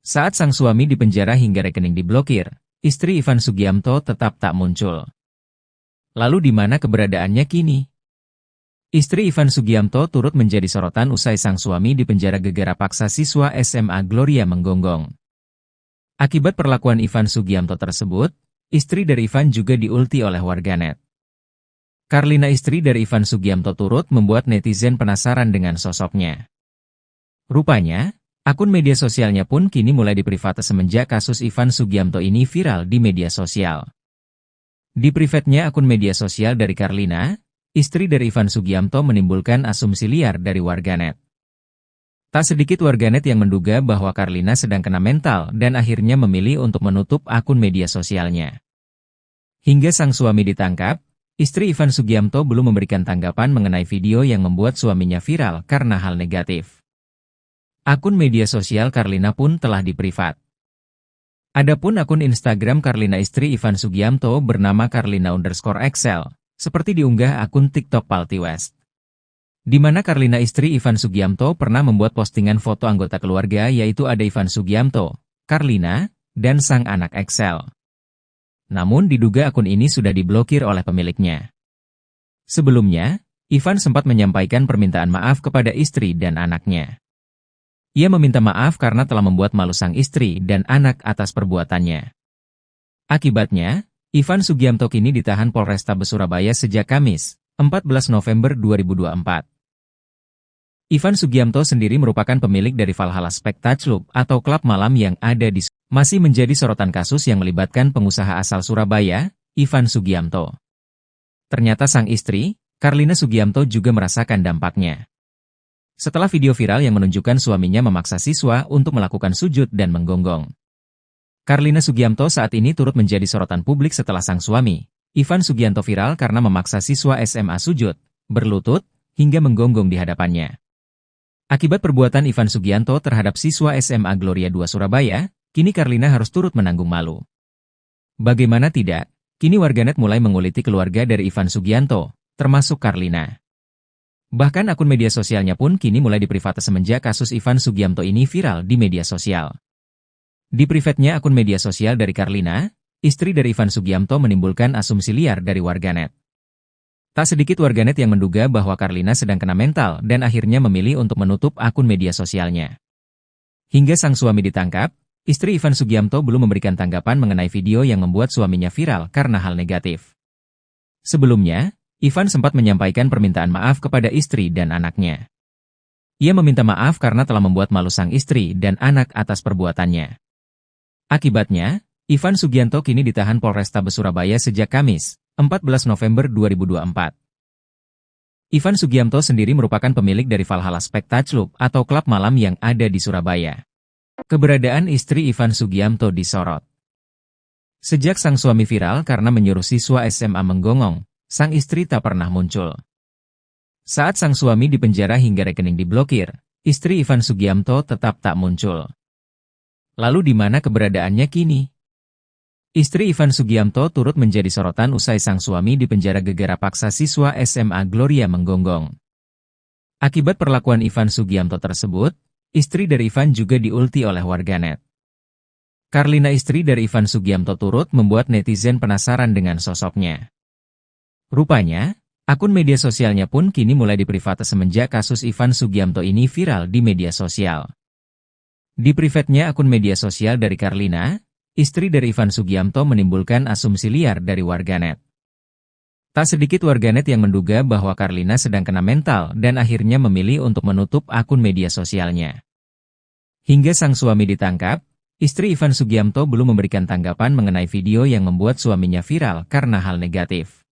Saat sang suami dipenjara hingga rekening diblokir, istri Ivan Sugiamto tetap tak muncul. Lalu di mana keberadaannya kini? Istri Ivan Sugiamto turut menjadi sorotan usai sang suami dipenjara gegara paksa siswa SMA Gloria menggonggong. Akibat perlakuan Ivan Sugiamto tersebut, istri dari Ivan juga diulti oleh warganet. Karlina, istri dari Ivan Sugiamto, turut membuat netizen penasaran dengan sosoknya. Rupanya, akun media sosialnya pun kini mulai diprivate semenjak kasus Ivan Sugiamto ini viral di media sosial. Di private-nya akun media sosial dari Karlina, istri dari Ivan Sugiamto, menimbulkan asumsi liar dari warganet. Tak sedikit warganet yang menduga bahwa Karlina sedang kena mental dan akhirnya memilih untuk menutup akun media sosialnya. Hingga sang suami ditangkap, istri Ivan Sugiamto belum memberikan tanggapan mengenai video yang membuat suaminya viral karena hal negatif. Akun media sosial Karlina pun telah diprivat. Adapun akun Instagram Karlina, istri Ivan Sugiamto, bernama Karlina_Excel, seperti diunggah akun TikTok Palti West. Di mana Karlina, istri Ivan Sugiamto, pernah membuat postingan foto anggota keluarga, yaitu ada Ivan Sugiamto, Karlina, dan sang anak Excel. Namun diduga akun ini sudah diblokir oleh pemiliknya. Sebelumnya, Ivan sempat menyampaikan permintaan maaf kepada istri dan anaknya. Ia meminta maaf karena telah membuat malu sang istri dan anak atas perbuatannya. Akibatnya, Ivan Sugiamto kini ditahan Polrestabes Surabaya sejak Kamis, 14 November 2024. Ivan Sugiamto sendiri merupakan pemilik dari Valhalla Spectacle atau klub malam yang ada di masih menjadi sorotan kasus yang melibatkan pengusaha asal Surabaya, Ivan Sugiamto. Ternyata sang istri, Karlina Sugiamto, juga merasakan dampaknya. Setelah video viral yang menunjukkan suaminya memaksa siswa untuk melakukan sujud dan menggonggong. Karlina Sugiamto saat ini turut menjadi sorotan publik setelah sang suami, Ivan Sugiamto, viral karena memaksa siswa SMA sujud, berlutut, hingga menggonggong di hadapannya. Akibat perbuatan Ivan Sugiamto terhadap siswa SMA Gloria 2 Surabaya, kini Karlina harus turut menanggung malu. Bagaimana tidak, kini warganet mulai menguliti keluarga dari Ivan Sugiamto, termasuk Karlina. Bahkan akun media sosialnya pun kini mulai diprivate semenjak kasus Ivan Sugiamto ini viral di media sosial. Di private-nya akun media sosial dari Karlina, istri dari Ivan Sugiamto, menimbulkan asumsi liar dari warganet. Tak sedikit warganet yang menduga bahwa Karlina sedang kena mental dan akhirnya memilih untuk menutup akun media sosialnya. Hingga sang suami ditangkap, istri Ivan Sugiamto belum memberikan tanggapan mengenai video yang membuat suaminya viral karena hal negatif. Sebelumnya, Ivan sempat menyampaikan permintaan maaf kepada istri dan anaknya. Ia meminta maaf karena telah membuat malu sang istri dan anak atas perbuatannya. Akibatnya, Ivan Sugiamto kini ditahan Polrestabes Surabaya sejak Kamis, 14 November 2024. Ivan Sugiamto sendiri merupakan pemilik dari Valhalla Spectacle atau klub malam yang ada di Surabaya. Keberadaan istri Ivan Sugiamto disorot. Sejak sang suami viral karena menyuruh siswa SMA menggonggong, sang istri tak pernah muncul. Saat sang suami dipenjara hingga rekening diblokir, istri Ivan Sugiamto tetap tak muncul. Lalu di mana keberadaannya kini? Istri Ivan Sugiamto turut menjadi sorotan usai sang suami dipenjara gegara paksa siswa SMA Gloria menggonggong. Akibat perlakuan Ivan Sugiamto tersebut, istri dari Ivan juga diulti oleh warganet. Karlina, istri dari Ivan Sugiamto, turut membuat netizen penasaran dengan sosoknya. Rupanya, akun media sosialnya pun kini mulai diprivate semenjak kasus Ivan Sugiamto ini viral di media sosial. Di private-nya akun media sosial dari Karlina, istri dari Ivan Sugiamto, menimbulkan asumsi liar dari warganet. Tak sedikit warganet yang menduga bahwa Karlina sedang kena mental dan akhirnya memilih untuk menutup akun media sosialnya. Hingga sang suami ditangkap, istri Ivan Sugiamto belum memberikan tanggapan mengenai video yang membuat suaminya viral karena hal negatif.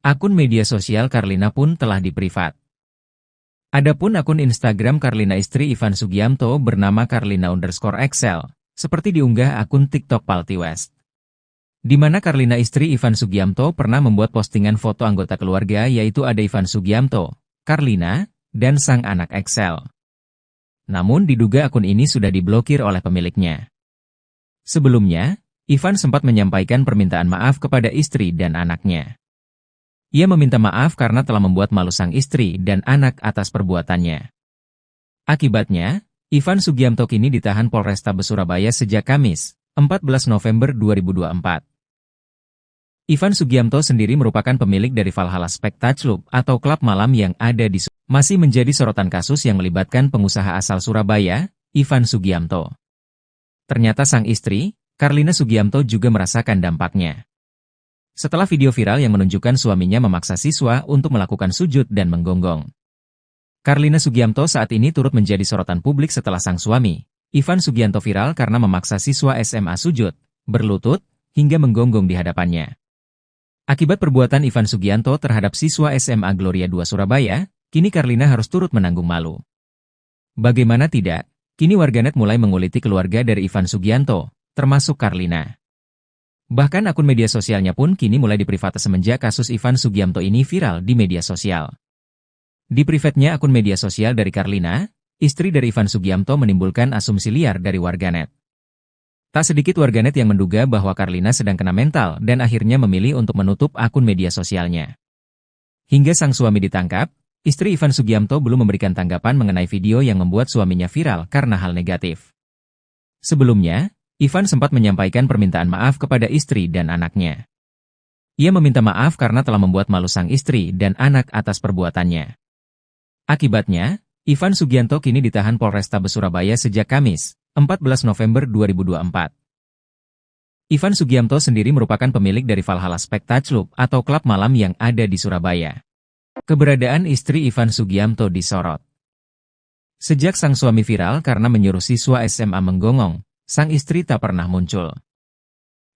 Akun media sosial Karlina pun telah diprivat. Adapun akun Instagram Karlina, istri Ivan Sugiamto, bernama Karlina_Excel, seperti diunggah akun TikTok Palti West. Di mana Karlina, istri Ivan Sugiamto, pernah membuat postingan foto anggota keluarga, yaitu ada Ivan Sugiamto, Karlina, dan sang anak Excel. Namun diduga akun ini sudah diblokir oleh pemiliknya. Sebelumnya, Ivan sempat menyampaikan permintaan maaf kepada istri dan anaknya. Ia meminta maaf karena telah membuat malu sang istri dan anak atas perbuatannya. Akibatnya, Ivan Sugiamto kini ditahan Polrestabes Surabaya sejak Kamis, 14 November 2024. Ivan Sugiamto sendiri merupakan pemilik dari Valhalla Spectacle atau klub malam yang ada di masih menjadi sorotan kasus yang melibatkan pengusaha asal Surabaya, Ivan Sugiamto. Ternyata sang istri, Carlina Sugiamto juga merasakan dampaknya. Setelah video viral yang menunjukkan suaminya memaksa siswa untuk melakukan sujud dan menggonggong. Carlina Sugiamto saat ini turut menjadi sorotan publik setelah sang suami, Ivan Sugianto viral karena memaksa siswa SMA sujud, berlutut, hingga menggonggong di hadapannya. Akibat perbuatan Ivan Sugianto terhadap siswa SMA Gloria II Surabaya, kini Carlina harus turut menanggung malu. Bagaimana tidak, kini warganet mulai menguliti keluarga dari Ivan Sugianto, termasuk Carlina. Bahkan akun media sosialnya pun kini mulai diprivate semenjak kasus Ivan Sugiamto ini viral di media sosial. Di privatnya akun media sosial dari Carlina, istri dari Ivan Sugiamto menimbulkan asumsi liar dari warganet. Tak sedikit warganet yang menduga bahwa Carlina sedang kena mental dan akhirnya memilih untuk menutup akun media sosialnya. Hingga sang suami ditangkap, istri Ivan Sugiamto belum memberikan tanggapan mengenai video yang membuat suaminya viral karena hal negatif. Sebelumnya, Ivan sempat menyampaikan permintaan maaf kepada istri dan anaknya. Ia meminta maaf karena telah membuat malu sang istri dan anak atas perbuatannya. Akibatnya, Ivan Sugianto kini ditahan Polrestabes Surabaya sejak Kamis, 14 November 2024. Ivan Sugiamto sendiri merupakan pemilik dari Valhalla Spectacle atau klub malam yang ada di Surabaya. Keberadaan istri Ivan Sugiamto disorot. Sejak sang suami viral karena menyuruh siswa SMA menggonggong, sang istri tak pernah muncul.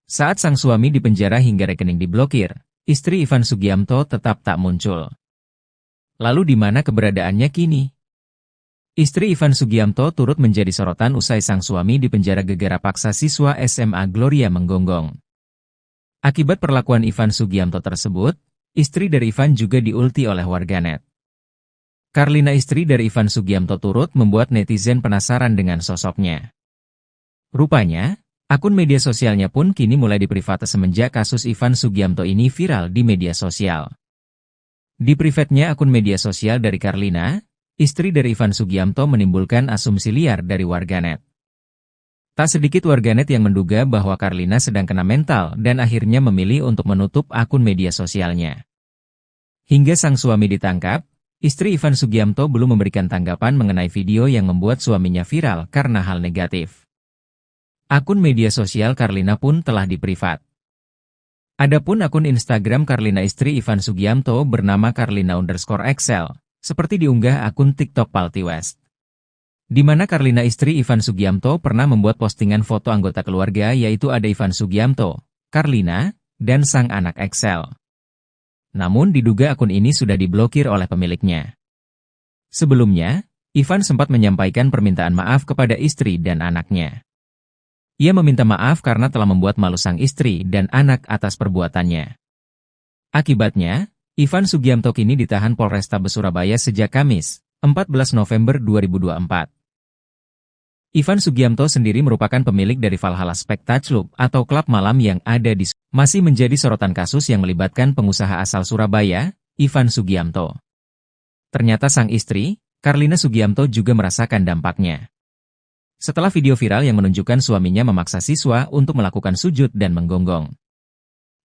Saat sang suami dipenjara hingga rekening diblokir, istri Ivan Sugiamto tetap tak muncul. Lalu di mana keberadaannya kini? Istri Ivan Sugiamto turut menjadi sorotan usai sang suami dipenjara gegara paksa siswa SMA Gloria menggonggong. Akibat perlakuan Ivan Sugiamto tersebut, istri dari Ivan juga diulti oleh warganet. Carlina, istri dari Ivan Sugiamto, turut membuat netizen penasaran dengan sosoknya. Rupanya, akun media sosialnya pun kini mulai diprivate semenjak kasus Ivan Sugiamto ini viral di media sosial. Di privatnya akun media sosial dari Carlina, istri dari Ivan Sugiamto menimbulkan asumsi liar dari warganet. Tak sedikit warganet yang menduga bahwa Carlina sedang kena mental dan akhirnya memilih untuk menutup akun media sosialnya. Hingga sang suami ditangkap, istri Ivan Sugiamto belum memberikan tanggapan mengenai video yang membuat suaminya viral karena hal negatif. Akun media sosial Carlina pun telah diprivat. Adapun akun Instagram Carlina istri Ivan Sugiamto bernama Carlina_Excel, seperti diunggah akun TikTok Palti West. Di mana Carlina istri Ivan Sugiamto pernah membuat postingan foto anggota keluarga, yaitu ada Ivan Sugiamto, Carlina, dan sang anak Excel. Namun diduga akun ini sudah diblokir oleh pemiliknya. Sebelumnya, Ivan sempat menyampaikan permintaan maaf kepada istri dan anaknya. Ia meminta maaf karena telah membuat malu sang istri dan anak atas perbuatannya. Akibatnya, Ivan Sugiamto kini ditahan Polrestabes Surabaya sejak Kamis, 14 November 2024. Ivan Sugiamto sendiri merupakan pemilik dari Valhalla Spectacle atau klub malam yang ada di masih menjadi sorotan kasus yang melibatkan pengusaha asal Surabaya, Ivan Sugiamto. Ternyata sang istri, Carlina Sugiamto, juga merasakan dampaknya. Setelah video viral yang menunjukkan suaminya memaksa siswa untuk melakukan sujud dan menggonggong.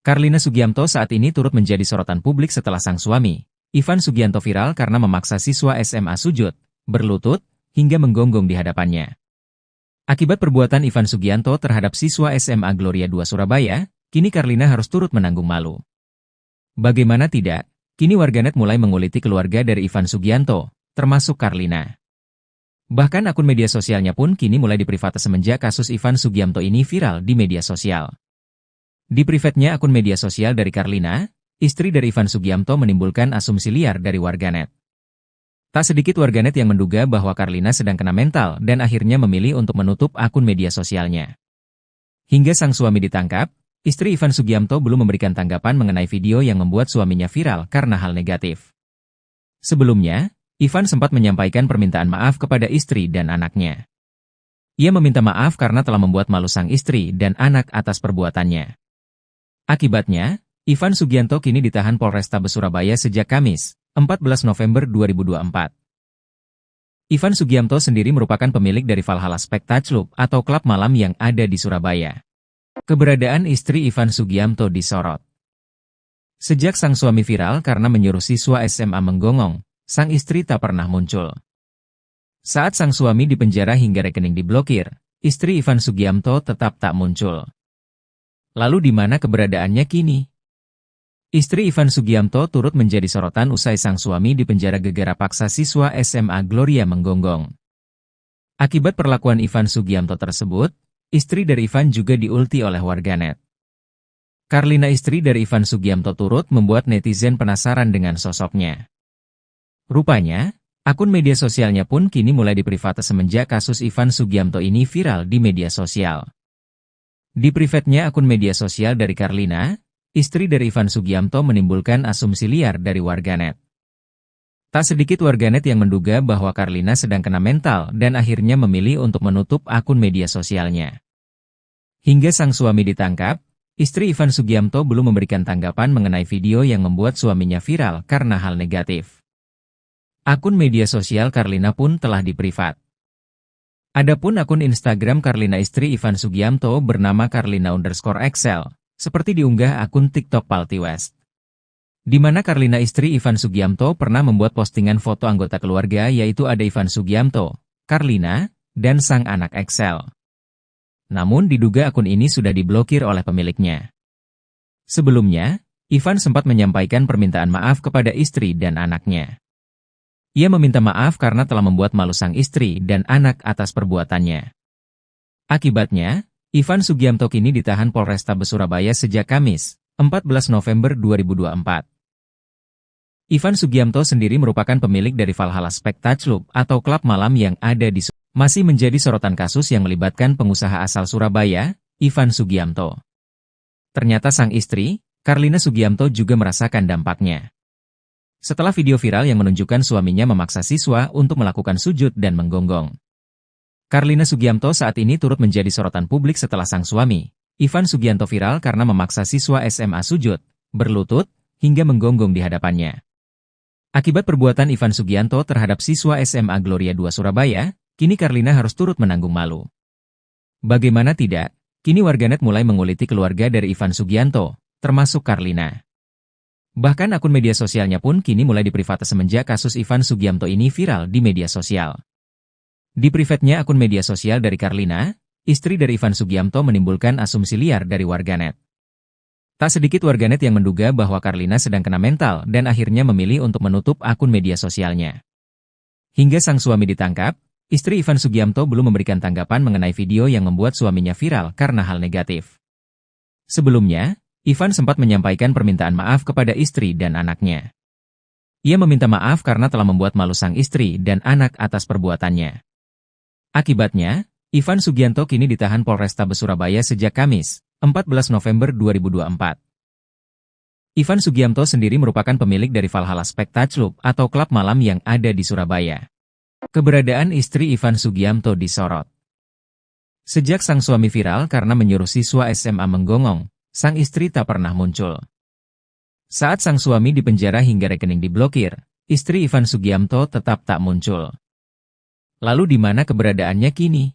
Carlina Sugiamto saat ini turut menjadi sorotan publik setelah sang suami, Ivan Sugianto, viral karena memaksa siswa SMA sujud, berlutut, hingga menggonggong di hadapannya. Akibat perbuatan Ivan Sugianto terhadap siswa SMA Gloria II Surabaya, kini Carlina harus turut menanggung malu. Bagaimana tidak, kini warganet mulai menguliti keluarga dari Ivan Sugianto, termasuk Carlina. Bahkan akun media sosialnya pun kini mulai diprivate semenjak kasus Ivan Sugiamto ini viral di media sosial. Di privatnya akun media sosial dari Carlina, istri dari Ivan Sugiamto menimbulkan asumsi liar dari warganet. Tak sedikit warganet yang menduga bahwa Carlina sedang kena mental dan akhirnya memilih untuk menutup akun media sosialnya. Hingga sang suami ditangkap, istri Ivan Sugiamto belum memberikan tanggapan mengenai video yang membuat suaminya viral karena hal negatif. Sebelumnya, Ivan sempat menyampaikan permintaan maaf kepada istri dan anaknya. Ia meminta maaf karena telah membuat malu sang istri dan anak atas perbuatannya. Akibatnya, Ivan Sugianto kini ditahan Polrestabes Surabaya sejak Kamis, 14 November 2024. Ivan Sugianto sendiri merupakan pemilik dari Valhalla Spectacle atau klub malam yang ada di Surabaya. Keberadaan istri Ivan Sugianto disorot. Sejak sang suami viral karena menyuruh siswa SMA menggonggong, sang istri tak pernah muncul. Saat sang suami dipenjara hingga rekening diblokir, istri Ivan Sugianto tetap tak muncul. Lalu di mana keberadaannya kini? Istri Ivan Sugianto turut menjadi sorotan usai sang suami dipenjara gegara paksa siswa SMA Gloria menggonggong. Akibat perlakuan Ivan Sugianto tersebut, istri dari Ivan juga diulti oleh warganet. Carlina, istri dari Ivan Sugianto, turut membuat netizen penasaran dengan sosoknya. Rupanya, akun media sosialnya pun kini mulai diprivate semenjak kasus Ivan Sugianto ini viral di media sosial. Di private-nya akun media sosial dari Carlina, istri dari Ivan Sugianto, menimbulkan asumsi liar dari warganet. Tak sedikit warganet yang menduga bahwa Carlina sedang kena mental dan akhirnya memilih untuk menutup akun media sosialnya. Hingga sang suami ditangkap, istri Ivan Sugianto belum memberikan tanggapan mengenai video yang membuat suaminya viral karena hal negatif. Akun media sosial Carlina pun telah diprivat. Adapun akun Instagram Carlina istri Ivan Sugianto bernama Carlina_Excel, seperti diunggah akun TikTok Palti West. Di mana Carlina istri Ivan Sugianto pernah membuat postingan foto anggota keluarga, yaitu ada Ivan Sugianto, Carlina, dan sang anak Excel. Namun diduga akun ini sudah diblokir oleh pemiliknya. Sebelumnya, Ivan sempat menyampaikan permintaan maaf kepada istri dan anaknya. Ia meminta maaf karena telah membuat malu sang istri dan anak atas perbuatannya. Akibatnya, Ivan Sugianto kini ditahan Polrestabes Surabaya sejak Kamis, 14 November 2024. Ivan Sugianto sendiri merupakan pemilik dari Valhalla Spectacle atau klub malam yang ada di Surabaya. Masih menjadi sorotan kasus yang melibatkan pengusaha asal Surabaya, Ivan Sugianto. Ternyata sang istri, Carlina Sugianto, juga merasakan dampaknya. Setelah video viral yang menunjukkan suaminya memaksa siswa untuk melakukan sujud dan menggonggong. Carlina Sugianto saat ini turut menjadi sorotan publik setelah sang suami, Ivan Sugianto, viral karena memaksa siswa SMA sujud, berlutut, hingga menggonggong di hadapannya. Akibat perbuatan Ivan Sugianto terhadap siswa SMA Gloria 2 Surabaya, kini Carlina harus turut menanggung malu. Bagaimana tidak, kini warganet mulai menguliti keluarga dari Ivan Sugianto, termasuk Carlina. Bahkan akun media sosialnya pun kini mulai diprivate semenjak kasus Ivan Sugianto ini viral di media sosial. Di private-nya akun media sosial dari Carlina, istri dari Ivan Sugianto, menimbulkan asumsi liar dari warganet. Tak sedikit warganet yang menduga bahwa Carlina sedang kena mental dan akhirnya memilih untuk menutup akun media sosialnya. Hingga sang suami ditangkap, istri Ivan Sugianto belum memberikan tanggapan mengenai video yang membuat suaminya viral karena hal negatif. Sebelumnya, Ivan sempat menyampaikan permintaan maaf kepada istri dan anaknya. Ia meminta maaf karena telah membuat malu sang istri dan anak atas perbuatannya. Akibatnya, Ivan Sugianto kini ditahan Polrestabes Surabaya sejak Kamis, 14 November 2024. Ivan Sugianto sendiri merupakan pemilik dari Valhalla Spectacle atau klub malam yang ada di Surabaya. Keberadaan istri Ivan Sugianto disorot. Sejak sang suami viral karena menyuruh siswa SMA menggonggong, sang istri tak pernah muncul. Saat sang suami dipenjara hingga rekening diblokir, istri Ivan Sugianto tetap tak muncul. Lalu di mana keberadaannya kini?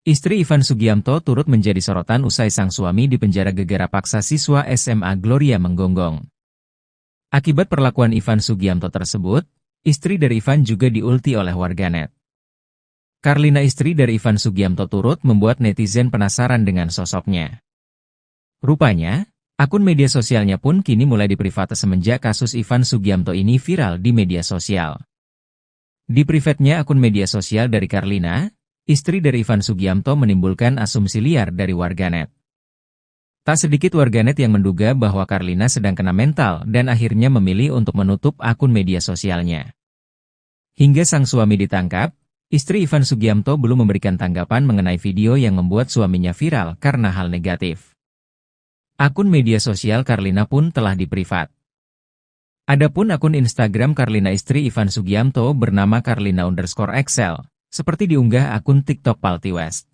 Istri Ivan Sugianto turut menjadi sorotan usai sang suami dipenjara gegara paksa siswa SMA Gloria menggonggong. Akibat perlakuan Ivan Sugianto tersebut, istri dari Ivan juga diulti oleh warganet. Carlina, istri dari Ivan Sugianto, turut membuat netizen penasaran dengan sosoknya. Rupanya, akun media sosialnya pun kini mulai diprivate semenjak kasus Ivan Sugianto ini viral di media sosial. Di private-nya akun media sosial dari Carlina, istri dari Ivan Sugianto, menimbulkan asumsi liar dari warganet. Tak sedikit warganet yang menduga bahwa Carlina sedang kena mental dan akhirnya memilih untuk menutup akun media sosialnya. Hingga sang suami ditangkap, istri Ivan Sugianto belum memberikan tanggapan mengenai video yang membuat suaminya viral karena hal negatif. Akun media sosial Carlina pun telah diprivat. Adapun akun Instagram Carlina istri Ivan Sugianto bernama Carlina_Excel, seperti diunggah akun TikTok Palti West.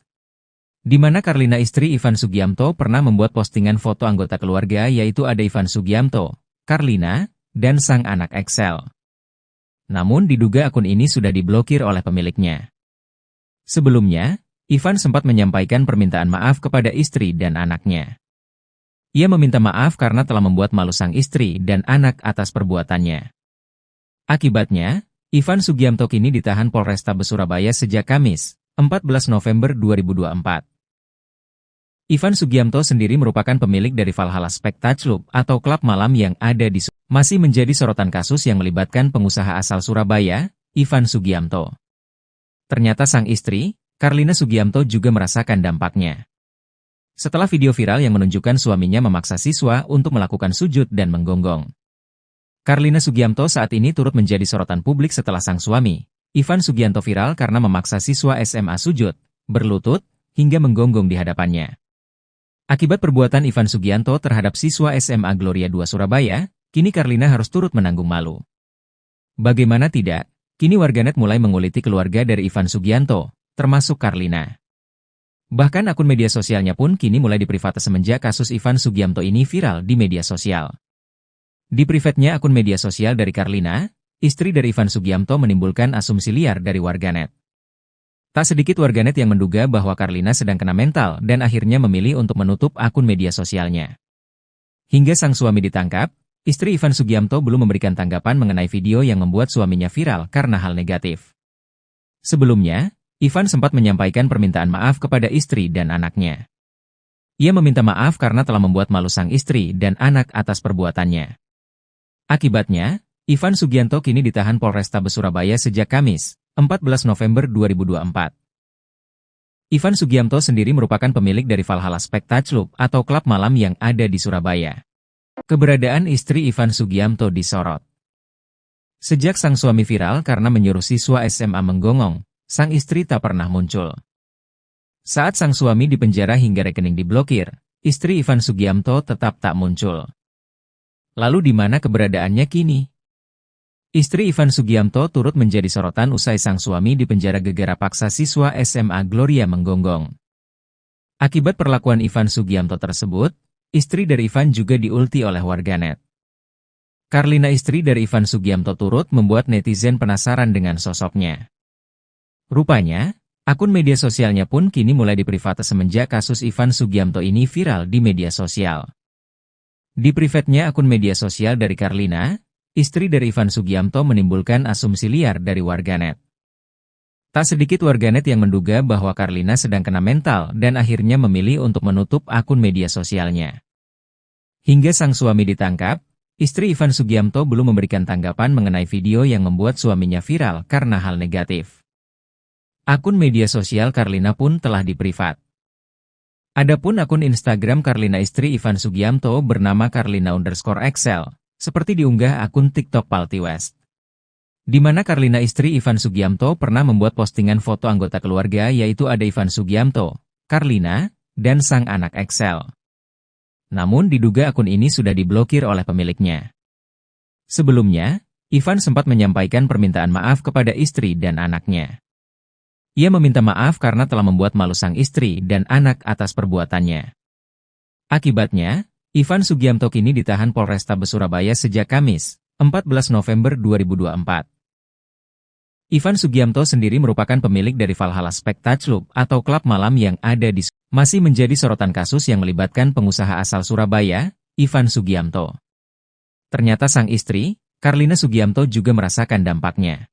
di mana Karlina istri Ivan Sugiamto pernah membuat postingan foto anggota keluarga yaitu ada Ivan Sugiamto, Karlina, dan sang anak Excel. Namun diduga akun ini sudah diblokir oleh pemiliknya. Sebelumnya, Ivan sempat menyampaikan permintaan maaf kepada istri dan anaknya. Ia meminta maaf karena telah membuat malu sang istri dan anak atas perbuatannya. Akibatnya, Ivan Sugiamto kini ditahan Polrestabes Surabaya sejak Kamis, 14 November 2024. Ivan Sugiamto sendiri merupakan pemilik dari Valhalla Spectacle atau klub malam yang ada di masih menjadi sorotan kasus yang melibatkan pengusaha asal Surabaya, Ivan Sugiamto. Ternyata sang istri, Karlina Sugiamto juga merasakan dampaknya. Setelah video viral yang menunjukkan suaminya memaksa siswa untuk melakukan sujud dan menggonggong. Karlina Sugiamto saat ini turut menjadi sorotan publik setelah sang suami, Ivan Sugiamto viral karena memaksa siswa SMA sujud, berlutut, hingga menggonggong di hadapannya. Akibat perbuatan Ivan Sugiamto terhadap siswa SMA Gloria II Surabaya, kini Karlina harus turut menanggung malu. Bagaimana tidak, kini warganet mulai menguliti keluarga dari Ivan Sugiamto, termasuk Karlina. Bahkan akun media sosialnya pun kini mulai diprivate semenjak kasus Ivan Sugiamto ini viral di media sosial. Di privatnya akun media sosial dari Karlina, istri dari Ivan Sugiamto menimbulkan asumsi liar dari warganet. Tak sedikit warganet yang menduga bahwa Karlina sedang kena mental dan akhirnya memilih untuk menutup akun media sosialnya. Hingga sang suami ditangkap, istri Ivan Sugiamto belum memberikan tanggapan mengenai video yang membuat suaminya viral karena hal negatif. Sebelumnya, Ivan sempat menyampaikan permintaan maaf kepada istri dan anaknya. Ia meminta maaf karena telah membuat malu sang istri dan anak atas perbuatannya. Akibatnya, Ivan Sugiamto kini ditahan Polrestabes Surabaya sejak Kamis, 14 November 2024. Ivan Sugiamto sendiri merupakan pemilik dari Valhalla Spectacle atau klub malam yang ada di Surabaya. Keberadaan istri Ivan Sugiamto disorot. Sejak sang suami viral karena menyuruh siswa SMA menggonggong, sang istri tak pernah muncul. Saat sang suami dipenjara hingga rekening diblokir, istri Ivan Sugiamto tetap tak muncul. Lalu di mana keberadaannya kini? Istri Ivan Sugiamto turut menjadi sorotan usai sang suami dipenjara gegara paksa siswa SMA Gloria menggonggong. Akibat perlakuan Ivan Sugiamto tersebut, istri dari Ivan juga diulti oleh warganet. Karlina istri dari Ivan Sugiamto turut membuat netizen penasaran dengan sosoknya. Rupanya, akun media sosialnya pun kini mulai diprivate semenjak kasus Ivan Sugiamto ini viral di media sosial. Di privatnya akun media sosial dari Karlina, istri dari Ivan Sugiamto menimbulkan asumsi liar dari warganet. Tak sedikit warganet yang menduga bahwa Karlina sedang kena mental dan akhirnya memilih untuk menutup akun media sosialnya. Hingga sang suami ditangkap, istri Ivan Sugiamto belum memberikan tanggapan mengenai video yang membuat suaminya viral karena hal negatif. Akun media sosial Karlina pun telah diprivat. Adapun akun Instagram Karlina istri Ivan Sugiamto bernama Karlina_Excel, seperti diunggah akun TikTok Palti West. Di mana Karlina istri Ivan Sugiamto pernah membuat postingan foto anggota keluarga yaitu ada Ivan Sugiamto, Karlina, dan sang anak Excel. Namun diduga akun ini sudah diblokir oleh pemiliknya. Sebelumnya, Ivan sempat menyampaikan permintaan maaf kepada istri dan anaknya. Ia meminta maaf karena telah membuat malu sang istri dan anak atas perbuatannya. Akibatnya, Ivan Sugiamto kini ditahan Polrestabes Surabaya sejak Kamis, 14 November 2024. Ivan Sugiamto sendiri merupakan pemilik dari Valhalla Spectacle atau klub malam yang ada di masih menjadi sorotan kasus yang melibatkan pengusaha asal Surabaya, Ivan Sugiamto. Ternyata sang istri, Karlina Sugiamto juga merasakan dampaknya.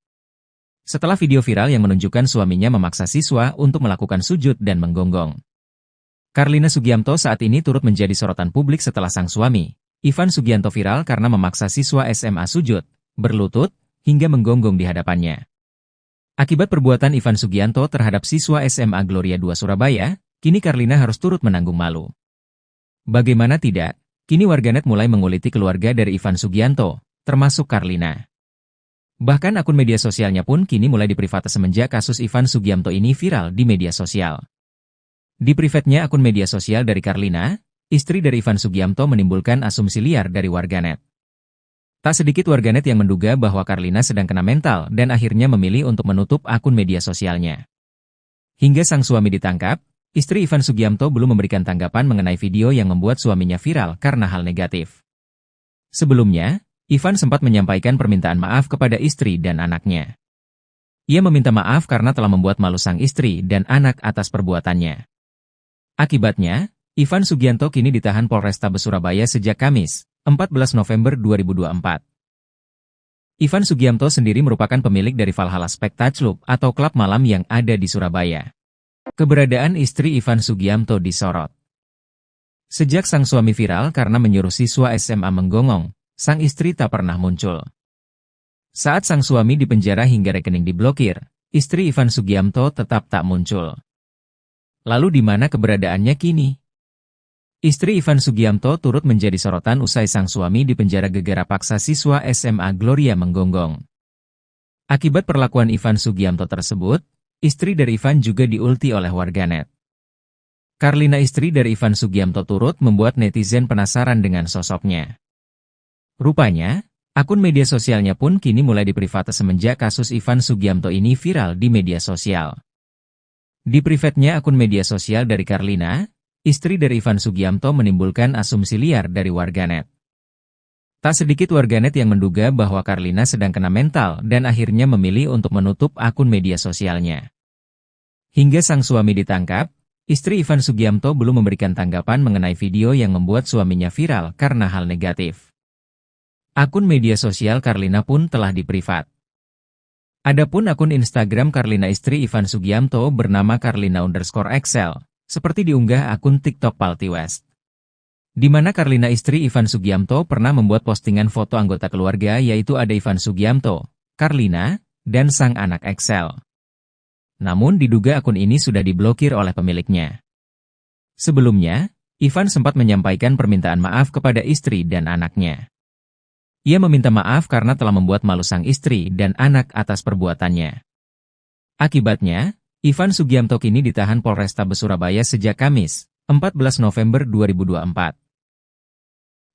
Setelah video viral yang menunjukkan suaminya memaksa siswa untuk melakukan sujud dan menggonggong. Karlina Sugiamto saat ini turut menjadi sorotan publik setelah sang suami, Ivan Sugiamto viral karena memaksa siswa SMA sujud, berlutut, hingga menggonggong di hadapannya. Akibat perbuatan Ivan Sugiamto terhadap siswa SMA Gloria II Surabaya, kini Karlina harus turut menanggung malu. Bagaimana tidak, kini warganet mulai menguliti keluarga dari Ivan Sugiamto, termasuk Karlina. Bahkan akun media sosialnya pun kini mulai diprivate semenjak kasus Ivan Sugiamto ini viral di media sosial. Di privatnya akun media sosial dari Karlina, istri dari Ivan Sugiamto menimbulkan asumsi liar dari warganet. Tak sedikit warganet yang menduga bahwa Karlina sedang kena mental dan akhirnya memilih untuk menutup akun media sosialnya. Hingga sang suami ditangkap, istri Ivan Sugiamto belum memberikan tanggapan mengenai video yang membuat suaminya viral karena hal negatif. Sebelumnya, Ivan sempat menyampaikan permintaan maaf kepada istri dan anaknya. Ia meminta maaf karena telah membuat malu sang istri dan anak atas perbuatannya. Akibatnya, Ivan Sugiamto kini ditahan Polrestabes Surabaya sejak Kamis, 14 November 2024. Ivan Sugiamto sendiri merupakan pemilik dari Valhalla Spectacle Club atau klub malam yang ada di Surabaya. Keberadaan istri Ivan Sugiamto disorot. Sejak sang suami viral karena menyuruh siswa SMA menggonggong, sang istri tak pernah muncul. Saat sang suami dipenjara hingga rekening diblokir, istri Ivan Sugiamto tetap tak muncul. Lalu di mana keberadaannya kini? Istri Ivan Sugiamto turut menjadi sorotan usai sang suami dipenjara gegara paksa siswa SMA Gloria menggonggong. Akibat perlakuan Ivan Sugiamto tersebut, istri dari Ivan juga diulti oleh warganet. Carlina, istri dari Ivan Sugiamto, turut membuat netizen penasaran dengan sosoknya. Rupanya, akun media sosialnya pun kini mulai diprivate semenjak kasus Ivan Sugiamto ini viral di media sosial. Di private-nya akun media sosial dari Carlina, istri dari Ivan Sugiamto, menimbulkan asumsi liar dari warganet. Tak sedikit warganet yang menduga bahwa Carlina sedang kena mental dan akhirnya memilih untuk menutup akun media sosialnya. Hingga sang suami ditangkap, istri Ivan Sugiamto belum memberikan tanggapan mengenai video yang membuat suaminya viral karena hal negatif. Akun media sosial Carlina pun telah diprivat. Adapun akun Instagram Carlina istri Ivan Sugiamto bernama Carlina_Excel, seperti diunggah akun TikTok Palti West. Di mana Carlina istri Ivan Sugiamto pernah membuat postingan foto anggota keluarga, yaitu ada Ivan Sugiamto, Carlina, dan sang anak Excel. Namun diduga akun ini sudah diblokir oleh pemiliknya. Sebelumnya, Ivan sempat menyampaikan permintaan maaf kepada istri dan anaknya. Ia meminta maaf karena telah membuat malu sang istri dan anak atas perbuatannya. Akibatnya, Ivan Sugiamto kini ditahan Polrestabes Surabaya sejak Kamis, 14 November 2024.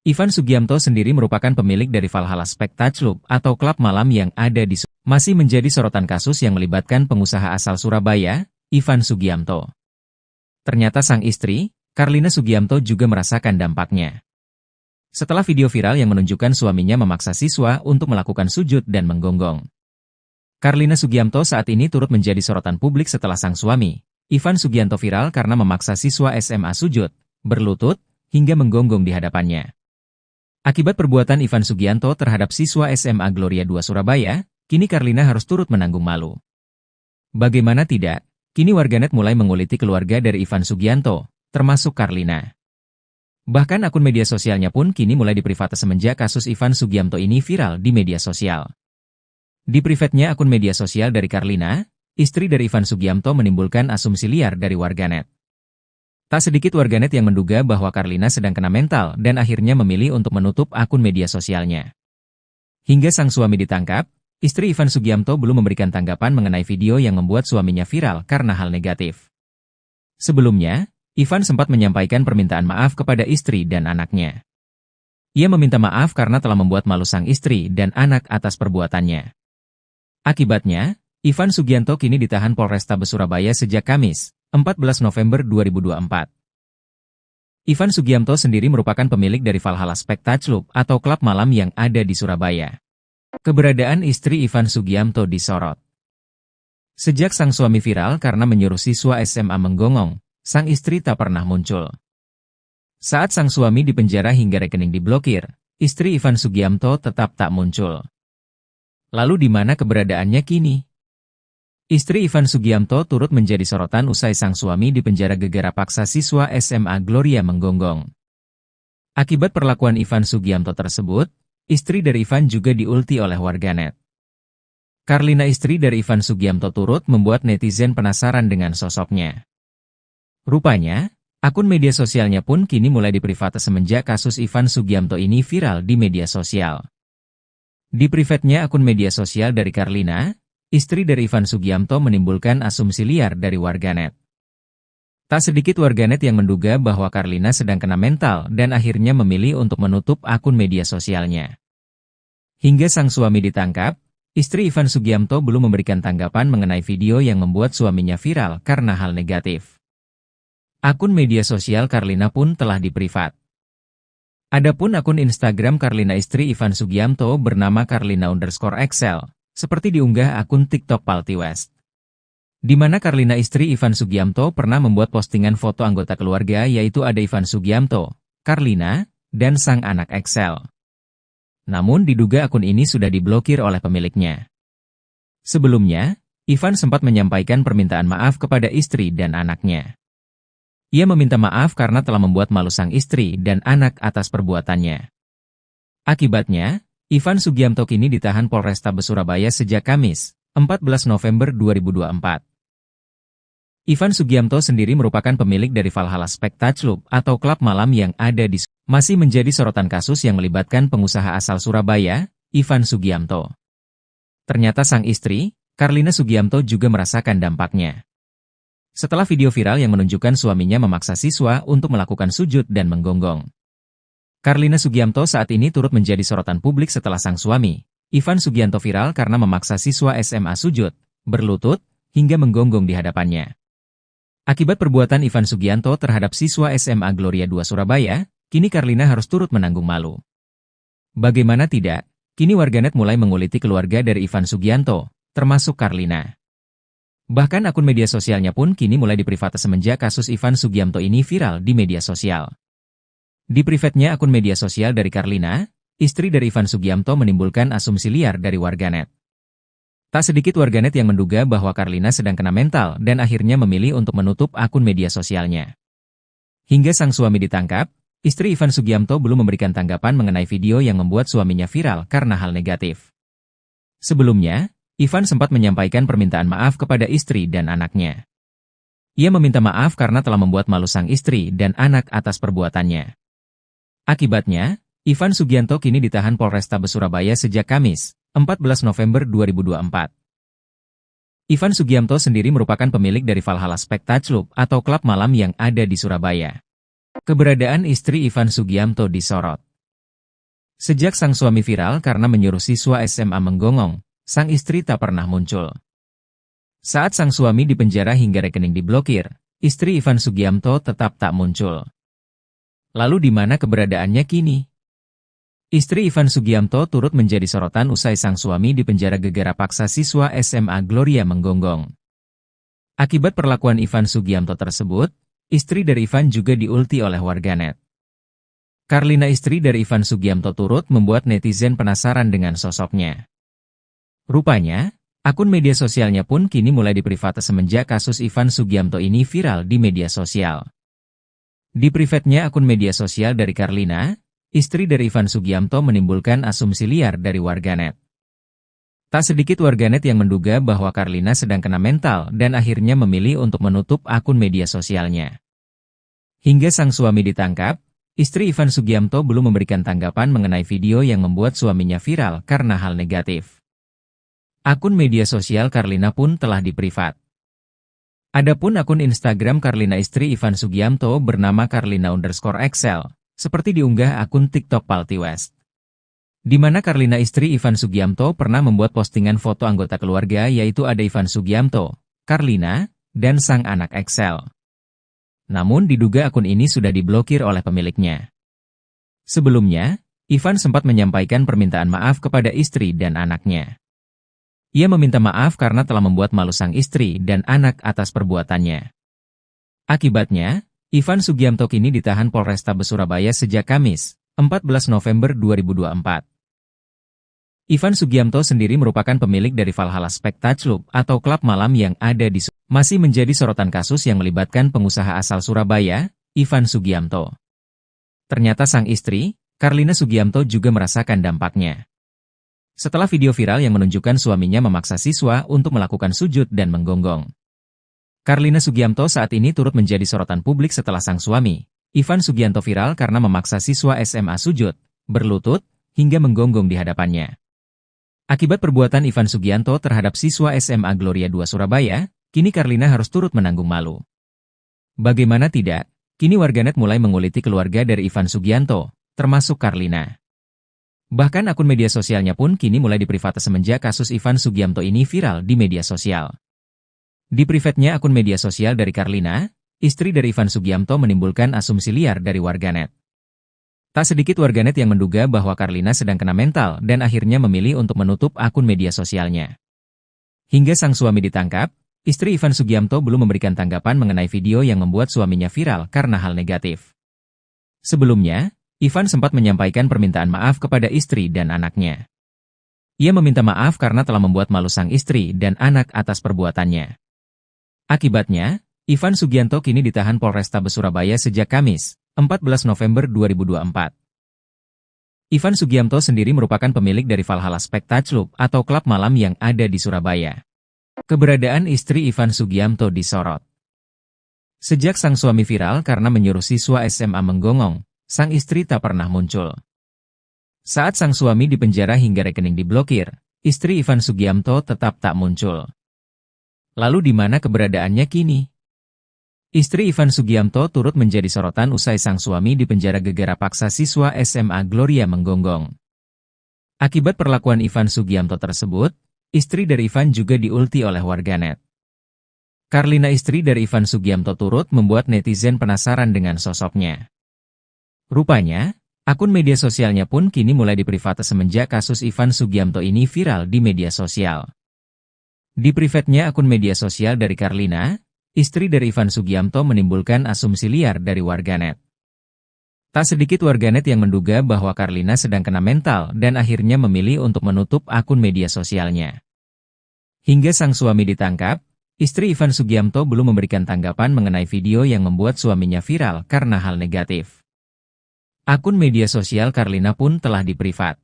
Ivan Sugiamto sendiri merupakan pemilik dari Valhalla Spectacle Club atau klub malam yang ada di Surabaya. Masih menjadi sorotan kasus yang melibatkan pengusaha asal Surabaya, Ivan Sugiamto. Ternyata sang istri, Carlina Sugiamto, juga merasakan dampaknya. Setelah video viral yang menunjukkan suaminya memaksa siswa untuk melakukan sujud dan menggonggong. Carlina Sugiamto saat ini turut menjadi sorotan publik setelah sang suami, Ivan Sugiamto, viral karena memaksa siswa SMA sujud, berlutut, hingga menggonggong di hadapannya. Akibat perbuatan Ivan Sugiamto terhadap siswa SMA Gloria 2 Surabaya, kini Carlina harus turut menanggung malu. Bagaimana tidak, kini warganet mulai menguliti keluarga dari Ivan Sugiamto, termasuk Carlina. Bahkan akun media sosialnya pun kini mulai diprivate semenjak kasus Ivan Sugiamto ini viral di media sosial. Di private-nya akun media sosial dari Carlina, istri dari Ivan Sugiamto, menimbulkan asumsi liar dari warganet. Tak sedikit warganet yang menduga bahwa Carlina sedang kena mental dan akhirnya memilih untuk menutup akun media sosialnya. Hingga sang suami ditangkap, istri Ivan Sugiamto belum memberikan tanggapan mengenai video yang membuat suaminya viral karena hal negatif. Sebelumnya, Ivan sempat menyampaikan permintaan maaf kepada istri dan anaknya. Ia meminta maaf karena telah membuat malu sang istri dan anak atas perbuatannya. Akibatnya, Ivan Sugiamto kini ditahan Polrestabes Surabaya sejak Kamis, 14 November 2024. Ivan Sugiamto sendiri merupakan pemilik dari Valhalla Spectacle Club atau klub malam yang ada di Surabaya. Keberadaan istri Ivan Sugiamto disorot. Sejak sang suami viral karena menyuruh siswa SMA menggonggong, sang istri tak pernah muncul. Saat sang suami dipenjara hingga rekening diblokir, istri Ivan Sugiamto tetap tak muncul. Lalu di mana keberadaannya kini? Istri Ivan Sugiamto turut menjadi sorotan usai sang suami dipenjara gegara paksa siswa SMA Gloria menggonggong. Akibat perlakuan Ivan Sugiamto tersebut, istri dari Ivan juga diulti oleh warganet. Carlina, istri dari Ivan Sugiamto, turut membuat netizen penasaran dengan sosoknya. Rupanya, akun media sosialnya pun kini mulai diprivate semenjak kasus Ivan Sugiamto ini viral di media sosial. Di private-nya akun media sosial dari Carlina, istri dari Ivan Sugiamto, menimbulkan asumsi liar dari warganet. Tak sedikit warganet yang menduga bahwa Carlina sedang kena mental dan akhirnya memilih untuk menutup akun media sosialnya. Hingga sang suami ditangkap, istri Ivan Sugiamto belum memberikan tanggapan mengenai video yang membuat suaminya viral karena hal negatif. Akun media sosial Carlina pun telah diprivat. Adapun akun Instagram Carlina istri Ivan Sugiamto bernama Carlina_Excel, seperti diunggah akun TikTok Palti West. Di mana Carlina istri Ivan Sugiamto pernah membuat postingan foto anggota keluarga yaitu ada Ivan Sugiamto, Carlina, dan sang anak Excel. Namun diduga akun ini sudah diblokir oleh pemiliknya. Sebelumnya, Ivan sempat menyampaikan permintaan maaf kepada istri dan anaknya. Ia meminta maaf karena telah membuat malu sang istri dan anak atas perbuatannya. Akibatnya, Ivan Sugiamto kini ditahan Polrestabes Surabaya sejak Kamis, 14 November 2024. Ivan Sugiamto sendiri merupakan pemilik dari Valhalla Spectacle atau klub malam yang ada di masih menjadi sorotan kasus yang melibatkan pengusaha asal Surabaya, Ivan Sugiamto. Ternyata sang istri, Carlina Sugiamto juga merasakan dampaknya. Setelah video viral yang menunjukkan suaminya memaksa siswa untuk melakukan sujud dan menggonggong. Carlina Sugiamto saat ini turut menjadi sorotan publik setelah sang suami, Ivan Sugiamto viral karena memaksa siswa SMA sujud, berlutut, hingga menggonggong di hadapannya. Akibat perbuatan Ivan Sugiamto terhadap siswa SMA Gloria II Surabaya, kini Carlina harus turut menanggung malu. Bagaimana tidak, kini warganet mulai menguliti keluarga dari Ivan Sugiamto, termasuk Carlina. Bahkan akun media sosialnya pun kini mulai diprivat semenjak kasus Ivan Sugiamto ini viral di media sosial. Di privatnya akun media sosial dari Carlina, istri dari Ivan Sugiamto menimbulkan asumsi liar dari warganet. Tak sedikit warganet yang menduga bahwa Carlina sedang kena mental dan akhirnya memilih untuk menutup akun media sosialnya. Hingga sang suami ditangkap, istri Ivan Sugiamto belum memberikan tanggapan mengenai video yang membuat suaminya viral karena hal negatif. Sebelumnya, Ivan sempat menyampaikan permintaan maaf kepada istri dan anaknya. Ia meminta maaf karena telah membuat malu sang istri dan anak atas perbuatannya. Akibatnya, Ivan Sugiamto kini ditahan Polrestabes Surabaya sejak Kamis, 14 November 2024. Ivan Sugiamto sendiri merupakan pemilik dari Valhalla Spectacle atau klub malam yang ada di Surabaya. Keberadaan istri Ivan Sugiamto disorot. Sejak sang suami viral karena menyuruh siswa SMA menggonggong, sang istri tak pernah muncul. Saat sang suami dipenjara hingga rekening diblokir, istri Ivan Sugiamto tetap tak muncul. Lalu di mana keberadaannya kini? Istri Ivan Sugiamto turut menjadi sorotan usai sang suami dipenjara gegara paksa siswa SMA Gloria menggonggong. Akibat perlakuan Ivan Sugiamto tersebut, istri dari Ivan juga diulti oleh warganet. Carlina istri dari Ivan Sugiamto turut membuat netizen penasaran dengan sosoknya. Rupanya, akun media sosialnya pun kini mulai diprivat semenjak kasus Ivan Sugiamto ini viral di media sosial. Di privatnya akun media sosial dari Carlina, istri dari Ivan Sugiamto menimbulkan asumsi liar dari warganet. Tak sedikit warganet yang menduga bahwa Carlina sedang kena mental dan akhirnya memilih untuk menutup akun media sosialnya. Hingga sang suami ditangkap, istri Ivan Sugiamto belum memberikan tanggapan mengenai video yang membuat suaminya viral karena hal negatif. Akun media sosial Carlina pun telah diprivat. Adapun akun Instagram Carlina istri Ivan Sugiamto bernama Carlina_Excel, seperti diunggah akun TikTok Palti West. Di mana Carlina istri Ivan Sugiamto pernah membuat postingan foto anggota keluarga yaitu ada Ivan Sugiamto, Carlina, dan sang anak Excel. Namun diduga akun ini sudah diblokir oleh pemiliknya. Sebelumnya, Ivan sempat menyampaikan permintaan maaf kepada istri dan anaknya. Ia meminta maaf karena telah membuat malu sang istri dan anak atas perbuatannya. Akibatnya, Ivan Sugiamto kini ditahan Polrestabes Surabaya sejak Kamis, 14 November 2024. Ivan Sugiamto sendiri merupakan pemilik dari Valhalla Spectacle atau klub malam yang ada di masih menjadi sorotan kasus yang melibatkan pengusaha asal Surabaya, Ivan Sugiamto. Ternyata sang istri, Carlina Sugiamto juga merasakan dampaknya. Setelah video viral yang menunjukkan suaminya memaksa siswa untuk melakukan sujud dan menggonggong. Carlina Sugiamto saat ini turut menjadi sorotan publik setelah sang suami, Ivan Sugiamto viral karena memaksa siswa SMA sujud, berlutut, hingga menggonggong di hadapannya. Akibat perbuatan Ivan Sugiamto terhadap siswa SMA Gloria II Surabaya, kini Carlina harus turut menanggung malu. Bagaimana tidak, kini warganet mulai menguliti keluarga dari Ivan Sugiamto, termasuk Carlina. Bahkan akun media sosialnya pun kini mulai diprivat semenjak kasus Ivan Sugiamto ini viral di media sosial. Di privatnya akun media sosial dari Carlina, istri dari Ivan Sugiamto menimbulkan asumsi liar dari warganet. Tak sedikit warganet yang menduga bahwa Carlina sedang kena mental dan akhirnya memilih untuk menutup akun media sosialnya. Hingga sang suami ditangkap, istri Ivan Sugiamto belum memberikan tanggapan mengenai video yang membuat suaminya viral karena hal negatif. Sebelumnya, Ivan sempat menyampaikan permintaan maaf kepada istri dan anaknya. Ia meminta maaf karena telah membuat malu sang istri dan anak atas perbuatannya. Akibatnya, Ivan Sugiamto kini ditahan Polrestabes Surabaya sejak Kamis, 14 November 2024. Ivan Sugiamto sendiri merupakan pemilik dari Valhalla Spectacular atau klub malam yang ada di Surabaya. Keberadaan istri Ivan Sugiamto disorot. Sejak sang suami viral karena menyuruh siswa SMA menggonggong, sang istri tak pernah muncul. Saat sang suami dipenjara hingga rekening diblokir, istri Ivan Sugiamto tetap tak muncul. Lalu di mana keberadaannya kini? Istri Ivan Sugiamto turut menjadi sorotan usai sang suami dipenjara gegara paksa siswa SMA Gloria menggonggong. Akibat perlakuan Ivan Sugiamto tersebut, istri dari Ivan juga diulti oleh warganet. Carlina, istri dari Ivan Sugiamto, turut membuat netizen penasaran dengan sosoknya. Rupanya, akun media sosialnya pun kini mulai diprivate semenjak kasus Ivan Sugiamto ini viral di media sosial. Di private-nya akun media sosial dari Carlina, istri dari Ivan Sugiamto menimbulkan asumsi liar dari warganet. Tak sedikit warganet yang menduga bahwa Carlina sedang kena mental dan akhirnya memilih untuk menutup akun media sosialnya. Hingga sang suami ditangkap, istri Ivan Sugiamto belum memberikan tanggapan mengenai video yang membuat suaminya viral karena hal negatif. Akun media sosial Carlina pun telah diprivat.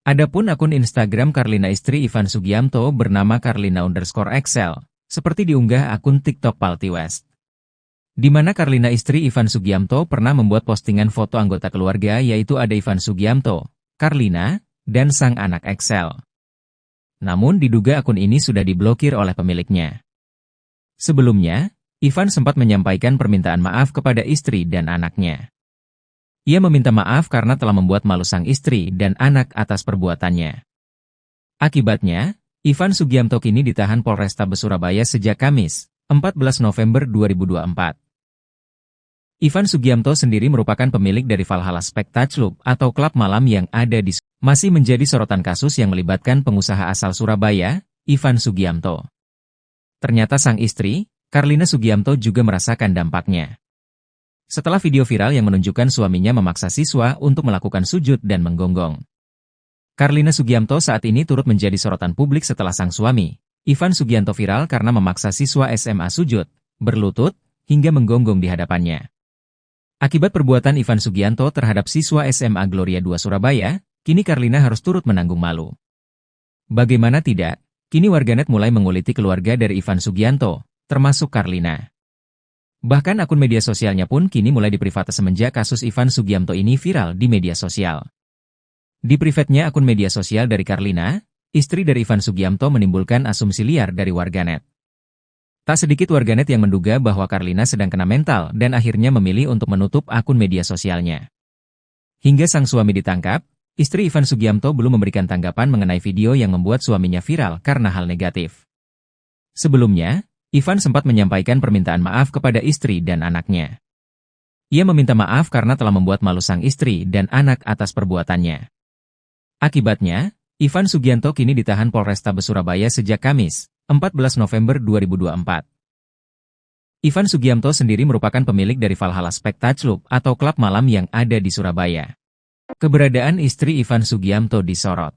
Adapun akun Instagram Carlina istri Ivan Sugiamto bernama Carlina_Excel. Seperti diunggah akun TikTok Palti West. Di mana Carlina istri Ivan Sugiamto pernah membuat postingan foto anggota keluarga yaitu ada Ivan Sugiamto, Carlina, dan sang anak Excel. Namun diduga akun ini sudah diblokir oleh pemiliknya. Sebelumnya, Ivan sempat menyampaikan permintaan maaf kepada istri dan anaknya. Ia meminta maaf karena telah membuat malu sang istri dan anak atas perbuatannya. Akibatnya, Ivan Sugiamto kini ditahan Polrestabes Surabaya sejak Kamis, 14 November 2024. Ivan Sugiamto sendiri merupakan pemilik dari Valhalla Spectacular atau klub malam yang ada di Surabaya. Masih menjadi sorotan kasus yang melibatkan pengusaha asal Surabaya, Ivan Sugiamto. Ternyata sang istri, Carlina Sugiamto, juga merasakan dampaknya. Setelah video viral yang menunjukkan suaminya memaksa siswa untuk melakukan sujud dan menggonggong. Carlina Sugiamto saat ini turut menjadi sorotan publik setelah sang suami, Ivan Sugiamto, viral karena memaksa siswa SMA sujud, berlutut, hingga menggonggong di hadapannya. Akibat perbuatan Ivan Sugiamto terhadap siswa SMA Gloria 2 Surabaya, kini Carlina harus turut menanggung malu. Bagaimana tidak, kini warganet mulai menguliti keluarga dari Ivan Sugiamto, termasuk Carlina. Bahkan akun media sosialnya pun kini mulai diprivate semenjak kasus Ivan Sugiamto ini viral di media sosial. Di private-nya akun media sosial dari Carlina, istri dari Ivan Sugiamto menimbulkan asumsi liar dari warganet. Tak sedikit warganet yang menduga bahwa Carlina sedang kena mental dan akhirnya memilih untuk menutup akun media sosialnya. Hingga sang suami ditangkap, istri Ivan Sugiamto belum memberikan tanggapan mengenai video yang membuat suaminya viral karena hal negatif. Sebelumnya, Ivan sempat menyampaikan permintaan maaf kepada istri dan anaknya. Ia meminta maaf karena telah membuat malu sang istri dan anak atas perbuatannya. Akibatnya, Ivan Sugiamto kini ditahan Polrestabes Surabaya sejak Kamis, 14 November 2024. Ivan Sugiamto sendiri merupakan pemilik dari Valhalla Spectacular atau klub malam yang ada di Surabaya. Keberadaan istri Ivan Sugiamto disorot.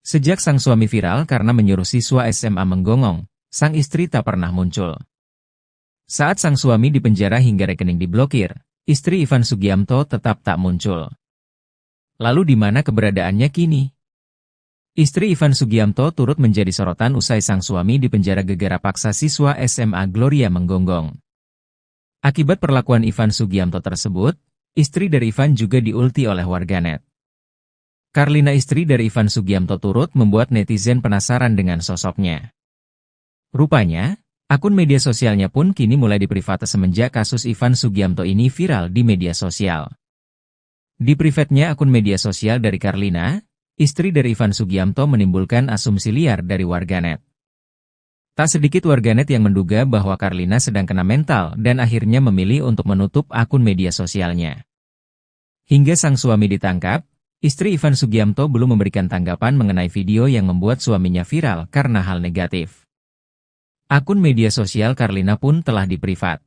Sejak sang suami viral karena menyuruh siswa SMA menggonggong, sang istri tak pernah muncul. Saat sang suami dipenjara hingga rekening diblokir, istri Ivan Sugiamto tetap tak muncul. Lalu di mana keberadaannya kini? Istri Ivan Sugiamto turut menjadi sorotan usai sang suami dipenjara gegara paksa siswa SMA Gloria menggonggong. Akibat perlakuan Ivan Sugiamto tersebut, istri dari Ivan juga diulti oleh warganet. Carlina, istri dari Ivan Sugiamto, turut membuat netizen penasaran dengan sosoknya. Rupanya, akun media sosialnya pun kini mulai diprivate semenjak kasus Ivan Sugiamto ini viral di media sosial. Di private-nya akun media sosial dari Carlina, istri dari Ivan Sugiamto menimbulkan asumsi liar dari warganet. Tak sedikit warganet yang menduga bahwa Carlina sedang kena mental dan akhirnya memilih untuk menutup akun media sosialnya. Hingga sang suami ditangkap, istri Ivan Sugiamto belum memberikan tanggapan mengenai video yang membuat suaminya viral karena hal negatif. Akun media sosial Carlina pun telah diprivat.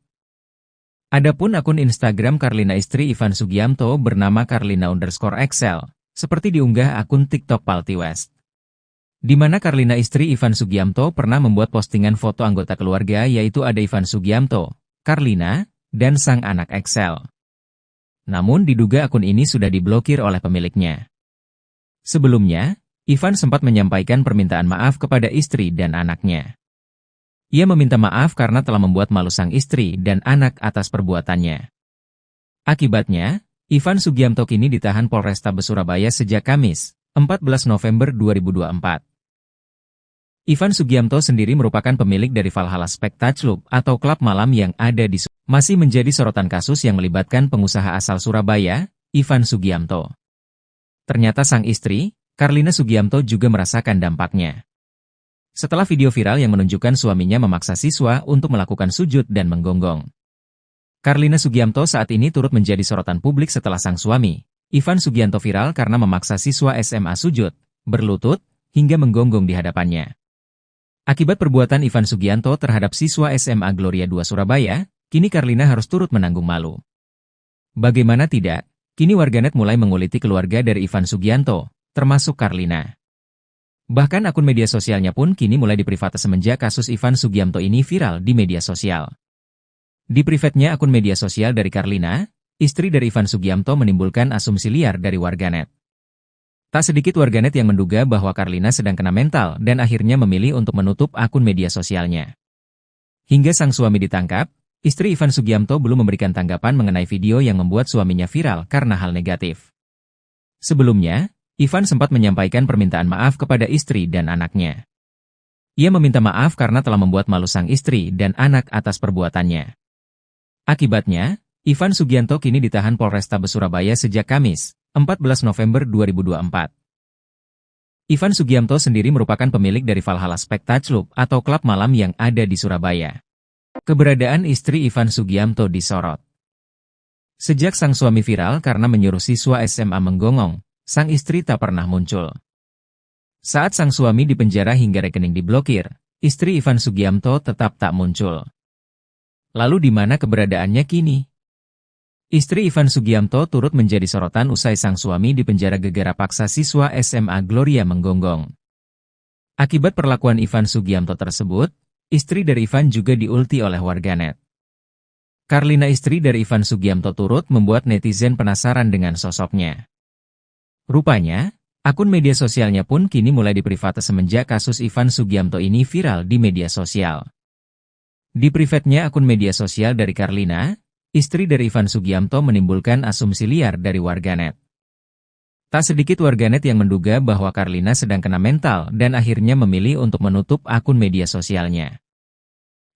Adapun akun Instagram Carlina istri Ivan Sugiamto bernama Carlina_Excel, seperti diunggah akun TikTok Palti West. Di mana Carlina istri Ivan Sugiamto pernah membuat postingan foto anggota keluarga yaitu ada Ivan Sugiamto, Carlina, dan sang anak Excel. Namun diduga akun ini sudah diblokir oleh pemiliknya. Sebelumnya, Ivan sempat menyampaikan permintaan maaf kepada istri dan anaknya. Ia meminta maaf karena telah membuat malu sang istri dan anak atas perbuatannya. Akibatnya, Ivan Sugiamto kini ditahan Polrestabes Surabaya sejak Kamis, 14 November 2024. Ivan Sugiamto sendiri merupakan pemilik dari Valhalla Spectacle atau klub malam yang ada di masih menjadi sorotan kasus yang melibatkan pengusaha asal Surabaya, Ivan Sugiamto. Ternyata sang istri, Carlina Sugiamto juga merasakan dampaknya. Setelah video viral yang menunjukkan suaminya memaksa siswa untuk melakukan sujud dan menggonggong. Carlina Sugiamto saat ini turut menjadi sorotan publik setelah sang suami, Ivan Sugianto viral karena memaksa siswa SMA sujud, berlutut, hingga menggonggong di hadapannya. Akibat perbuatan Ivan Sugianto terhadap siswa SMA Gloria II Surabaya, kini Carlina harus turut menanggung malu. Bagaimana tidak, kini warganet mulai menguliti keluarga dari Ivan Sugianto, termasuk Carlina. Bahkan akun media sosialnya pun kini mulai diprivat semenjak kasus Ivan Sugiamto ini viral di media sosial. Di privatnya akun media sosial dari Carlina, istri dari Ivan Sugiamto menimbulkan asumsi liar dari warganet. Tak sedikit warganet yang menduga bahwa Carlina sedang kena mental dan akhirnya memilih untuk menutup akun media sosialnya. Hingga sang suami ditangkap, istri Ivan Sugiamto belum memberikan tanggapan mengenai video yang membuat suaminya viral karena hal negatif. Sebelumnya, Ivan sempat menyampaikan permintaan maaf kepada istri dan anaknya. Ia meminta maaf karena telah membuat malu sang istri dan anak atas perbuatannya. Akibatnya, Ivan Sugianto kini ditahan Polrestabes Surabaya sejak Kamis, 14 November 2024. Ivan Sugiamto sendiri merupakan pemilik dari Valhalla Spectacle atau klub malam yang ada di Surabaya. Keberadaan istri Ivan Sugiamto disorot. Sejak sang suami viral karena menyuruh siswa SMA menggonggong, sang istri tak pernah muncul. Saat sang suami dipenjara hingga rekening diblokir, istri Ivan Sugiamto tetap tak muncul. Lalu di mana keberadaannya kini? Istri Ivan Sugiamto turut menjadi sorotan usai sang suami dipenjara gegara paksa siswa SMA Gloria menggonggong. Akibat perlakuan Ivan Sugiamto tersebut, istri dari Ivan juga diulti oleh warganet. Carlina istri dari Ivan Sugiamto turut membuat netizen penasaran dengan sosoknya. Rupanya, akun media sosialnya pun kini mulai diprivat semenjak kasus Ivan Sugiamto ini viral di media sosial. Di privatnya akun media sosial dari Carlina, istri dari Ivan Sugiamto menimbulkan asumsi liar dari warganet. Tak sedikit warganet yang menduga bahwa Carlina sedang kena mental dan akhirnya memilih untuk menutup akun media sosialnya.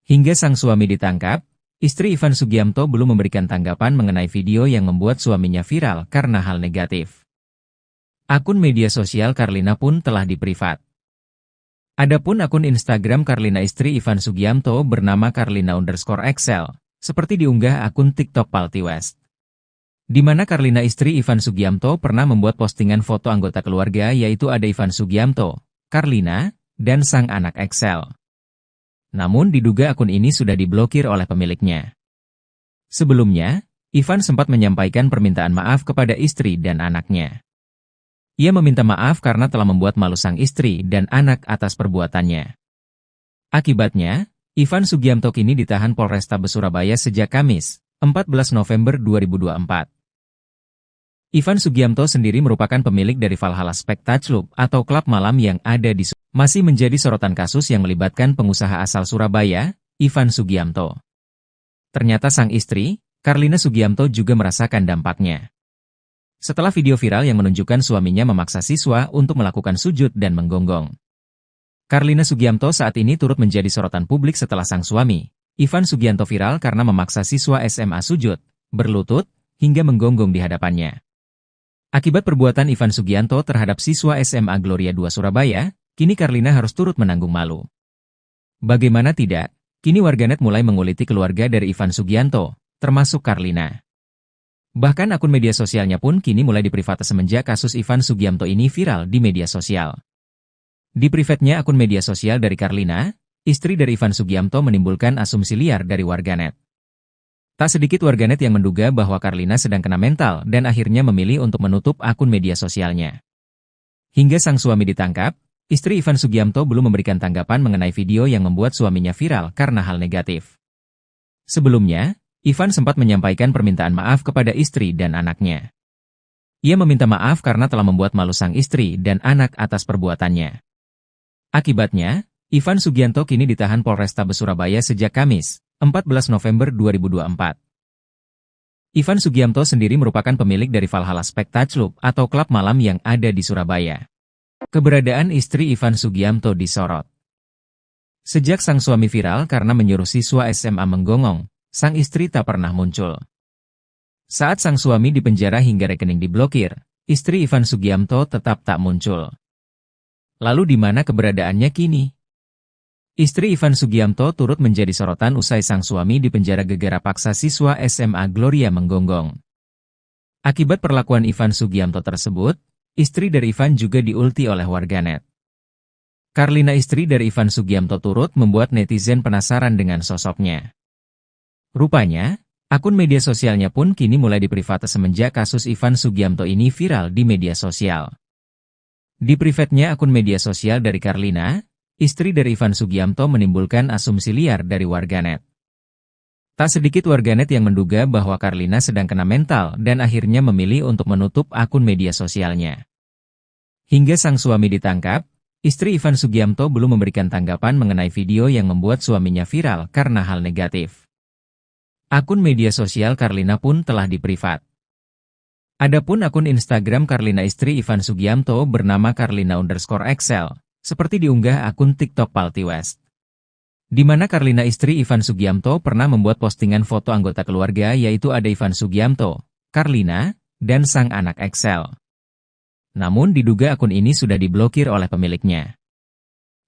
Hingga sang suami ditangkap, istri Ivan Sugiamto belum memberikan tanggapan mengenai video yang membuat suaminya viral karena hal negatif. Akun media sosial Carlina pun telah diprivat. Adapun akun Instagram Carlina istri Ivan Sugiamto bernama Carlina_Excel, seperti diunggah akun TikTok Palti West. Di mana Carlina istri Ivan Sugiamto pernah membuat postingan foto anggota keluarga yaitu ada Ivan Sugiamto, Carlina, dan sang anak Excel. Namun diduga akun ini sudah diblokir oleh pemiliknya. Sebelumnya, Ivan sempat menyampaikan permintaan maaf kepada istri dan anaknya. Ia meminta maaf karena telah membuat malu sang istri dan anak atas perbuatannya. Akibatnya, Ivan Sugiamto kini ditahan Polrestabes Surabaya sejak Kamis, 14 November 2024. Ivan Sugiamto sendiri merupakan pemilik dari Valhalla Spectacle atau klub malam yang ada di masih menjadi sorotan kasus yang melibatkan pengusaha asal Surabaya, Ivan Sugiamto. Ternyata sang istri, Carlina Sugiamto juga merasakan dampaknya. Setelah video viral yang menunjukkan suaminya memaksa siswa untuk melakukan sujud dan menggonggong. Carlina Sugiamto saat ini turut menjadi sorotan publik setelah sang suami, Ivan Sugianto viral karena memaksa siswa SMA sujud, berlutut, hingga menggonggong di hadapannya. Akibat perbuatan Ivan Sugianto terhadap siswa SMA Gloria II Surabaya, kini Carlina harus turut menanggung malu. Bagaimana tidak, kini warganet mulai menguliti keluarga dari Ivan Sugianto, termasuk Carlina. Bahkan akun media sosialnya pun kini mulai diprivate semenjak kasus Ivan Sugianto ini viral di media sosial. Di private-nya akun media sosial dari Carlina, istri dari Ivan Sugianto menimbulkan asumsi liar dari warganet. Tak sedikit warganet yang menduga bahwa Carlina sedang kena mental dan akhirnya memilih untuk menutup akun media sosialnya. Hingga sang suami ditangkap, istri Ivan Sugianto belum memberikan tanggapan mengenai video yang membuat suaminya viral karena hal negatif. Sebelumnya, Ivan sempat menyampaikan permintaan maaf kepada istri dan anaknya. Ia meminta maaf karena telah membuat malu sang istri dan anak atas perbuatannya. Akibatnya, Ivan Sugianto kini ditahan Polrestabes Surabaya sejak Kamis, 14 November 2024. Ivan Sugianto sendiri merupakan pemilik dari Valhalla Spectacle Club atau klub malam yang ada di Surabaya. Keberadaan istri Ivan Sugianto disorot. Sejak sang suami viral karena menyuruh siswa SMA menggonggong, sang istri tak pernah muncul. Saat sang suami dipenjara hingga rekening diblokir, istri Ivan Sugianto tetap tak muncul. Lalu di mana keberadaannya kini? Istri Ivan Sugianto turut menjadi sorotan usai sang suami dipenjara gegara paksa siswa SMA Gloria menggonggong. Akibat perlakuan Ivan Sugianto tersebut, istri dari Ivan juga diulti oleh warganet. Carlina, istri dari Ivan Sugianto, turut membuat netizen penasaran dengan sosoknya. Rupanya, akun media sosialnya pun kini mulai diprivate semenjak kasus Ivan Sugianto ini viral di media sosial. Di private-nya akun media sosial dari Carlina, istri dari Ivan Sugianto menimbulkan asumsi liar dari warganet. Tak sedikit warganet yang menduga bahwa Carlina sedang kena mental dan akhirnya memilih untuk menutup akun media sosialnya. Hingga sang suami ditangkap, istri Ivan Sugianto belum memberikan tanggapan mengenai video yang membuat suaminya viral karena hal negatif. Akun media sosial Carlina pun telah diprivat. Adapun akun Instagram Carlina istri Ivan Sugianto bernama Carlina_Excel, seperti diunggah akun TikTok Palti West. Di mana Carlina istri Ivan Sugianto pernah membuat postingan foto anggota keluarga yaitu ada Ivan Sugianto, Carlina, dan sang anak Excel. Namun diduga akun ini sudah diblokir oleh pemiliknya.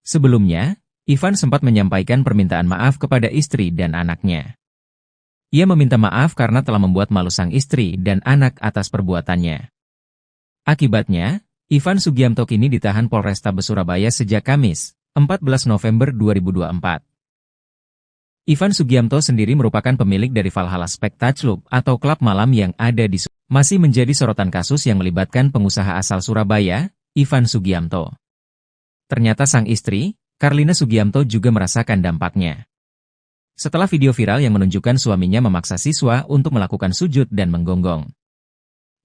Sebelumnya, Ivan sempat menyampaikan permintaan maaf kepada istri dan anaknya. Ia meminta maaf karena telah membuat malu sang istri dan anak atas perbuatannya. Akibatnya, Ivan Sugianto kini ditahan Polrestabes Surabaya sejak Kamis, 14 November 2024. Ivan Sugianto sendiri merupakan pemilik dari Valhalla Spectacle Club atau klub malam yang ada di Surabaya. Masih menjadi sorotan kasus yang melibatkan pengusaha asal Surabaya, Ivan Sugianto. Ternyata sang istri, Carlina Sugianto, juga merasakan dampaknya. Setelah video viral yang menunjukkan suaminya memaksa siswa untuk melakukan sujud dan menggonggong.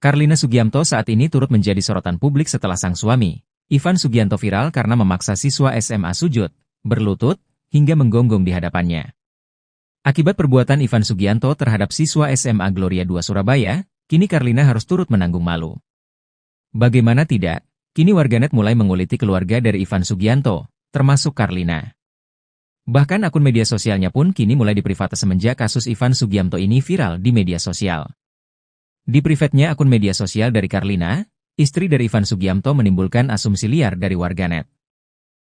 Carlina Sugianto saat ini turut menjadi sorotan publik setelah sang suami, Ivan Sugianto, viral karena memaksa siswa SMA sujud, berlutut, hingga menggonggong di hadapannya. Akibat perbuatan Ivan Sugianto terhadap siswa SMA Gloria 2 Surabaya, kini Carlina harus turut menanggung malu. Bagaimana tidak, kini warganet mulai menguliti keluarga dari Ivan Sugianto, termasuk Carlina. Bahkan akun media sosialnya pun kini mulai diprivate semenjak kasus Ivan Sugianto ini viral di media sosial. Di private-nya akun media sosial dari Carlina, istri dari Ivan Sugianto menimbulkan asumsi liar dari warganet.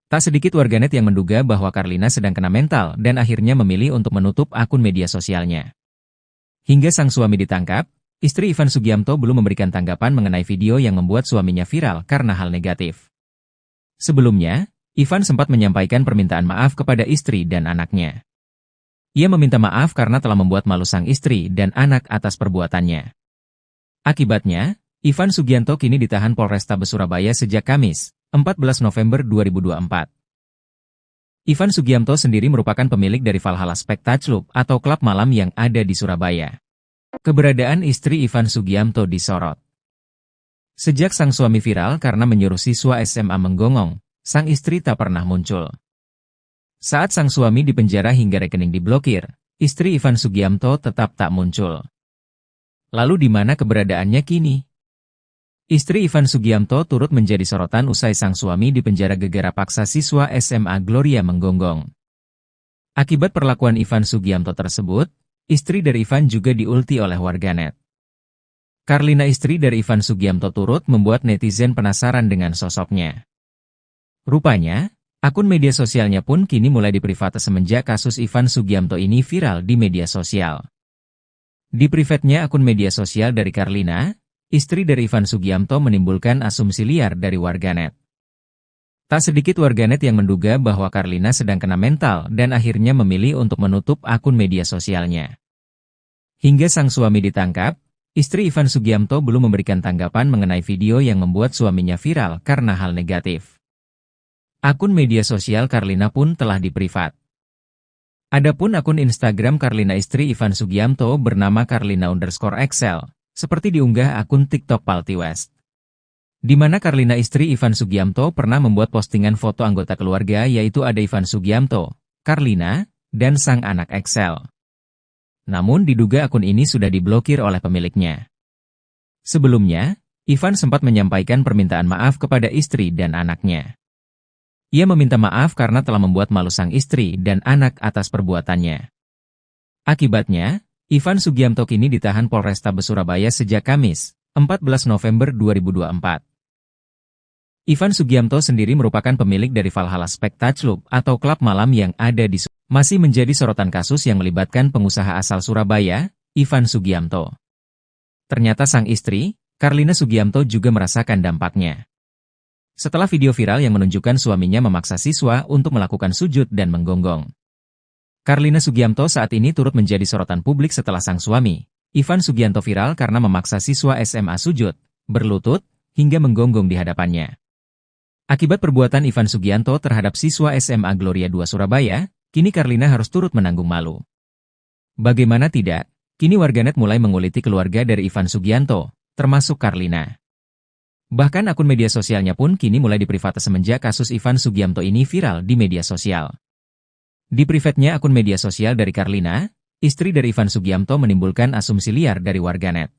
Tak sedikit warganet yang menduga bahwa Carlina sedang kena mental dan akhirnya memilih untuk menutup akun media sosialnya. Hingga sang suami ditangkap, istri Ivan Sugianto belum memberikan tanggapan mengenai video yang membuat suaminya viral karena hal negatif. Sebelumnya, Ivan sempat menyampaikan permintaan maaf kepada istri dan anaknya. Ia meminta maaf karena telah membuat malu sang istri dan anak atas perbuatannya. Akibatnya, Ivan Sugianto kini ditahan Polrestabes Surabaya sejak Kamis, 14 November 2024. Ivan Sugianto sendiri merupakan pemilik dari Valhalla Spectacle Club atau klub malam yang ada di Surabaya. Keberadaan istri Ivan Sugianto disorot. Sejak sang suami viral karena menyuruh siswa SMA menggonggong, sang istri tak pernah muncul. Saat sang suami dipenjara hingga rekening diblokir, istri Ivan Sugianto tetap tak muncul. Lalu di mana keberadaannya kini? Istri Ivan Sugianto turut menjadi sorotan usai sang suami dipenjara gegara paksa siswa SMA Gloria menggonggong. Akibat perlakuan Ivan Sugianto tersebut, istri dari Ivan juga diulti oleh warganet. Carlina, istri dari Ivan Sugianto, turut membuat netizen penasaran dengan sosoknya. Rupanya, Akun media sosialnya pun kini mulai diprivate semenjak kasus Ivan Sugiamto ini viral di media sosial. Di privatnya akun media sosial dari Carlina, istri dari Ivan Sugiamto, menimbulkan asumsi liar dari warganet. Tak sedikit warganet yang menduga bahwa Carlina sedang kena mental dan akhirnya memilih untuk menutup akun media sosialnya. Hingga sang suami ditangkap, istri Ivan Sugiamto belum memberikan tanggapan mengenai video yang membuat suaminya viral karena hal negatif. Akun media sosial Carlina pun telah diprivat. Adapun akun Instagram Carlina istri Ivan Sugiamto bernama Carlina_Excel, seperti diunggah akun TikTok Palti West. Di mana Carlina istri Ivan Sugiamto pernah membuat postingan foto anggota keluarga, yaitu ada Ivan Sugiamto, Carlina, dan sang anak Excel. Namun diduga akun ini sudah diblokir oleh pemiliknya. Sebelumnya, Ivan sempat menyampaikan permintaan maaf kepada istri dan anaknya. Ia meminta maaf karena telah membuat malu sang istri dan anak atas perbuatannya. Akibatnya, Ivan Sugiamto kini ditahan Polrestabes Surabaya sejak Kamis, 14 November 2024. Ivan Sugiamto sendiri merupakan pemilik dari Valhalla Spectacle atau klub malam yang ada di masih menjadi sorotan kasus yang melibatkan pengusaha asal Surabaya, Ivan Sugiamto. Ternyata sang istri, Carlina Sugiamto, juga merasakan dampaknya. Setelah video viral yang menunjukkan suaminya memaksa siswa untuk melakukan sujud dan menggonggong. Carlina Sugiamto saat ini turut menjadi sorotan publik setelah sang suami, Ivan Sugiamto, viral karena memaksa siswa SMA sujud, berlutut, hingga menggonggong di hadapannya. Akibat perbuatan Ivan Sugiamto terhadap siswa SMA Gloria 2 Surabaya, kini Carlina harus turut menanggung malu. Bagaimana tidak, kini warganet mulai menguliti keluarga dari Ivan Sugiamto, termasuk Carlina. Bahkan akun media sosialnya pun kini mulai diprivate semenjak kasus Ivan Sugiamto ini viral di media sosial. Di privatnya akun media sosial dari Carlina, istri dari Ivan Sugiamto, menimbulkan asumsi liar dari warganet.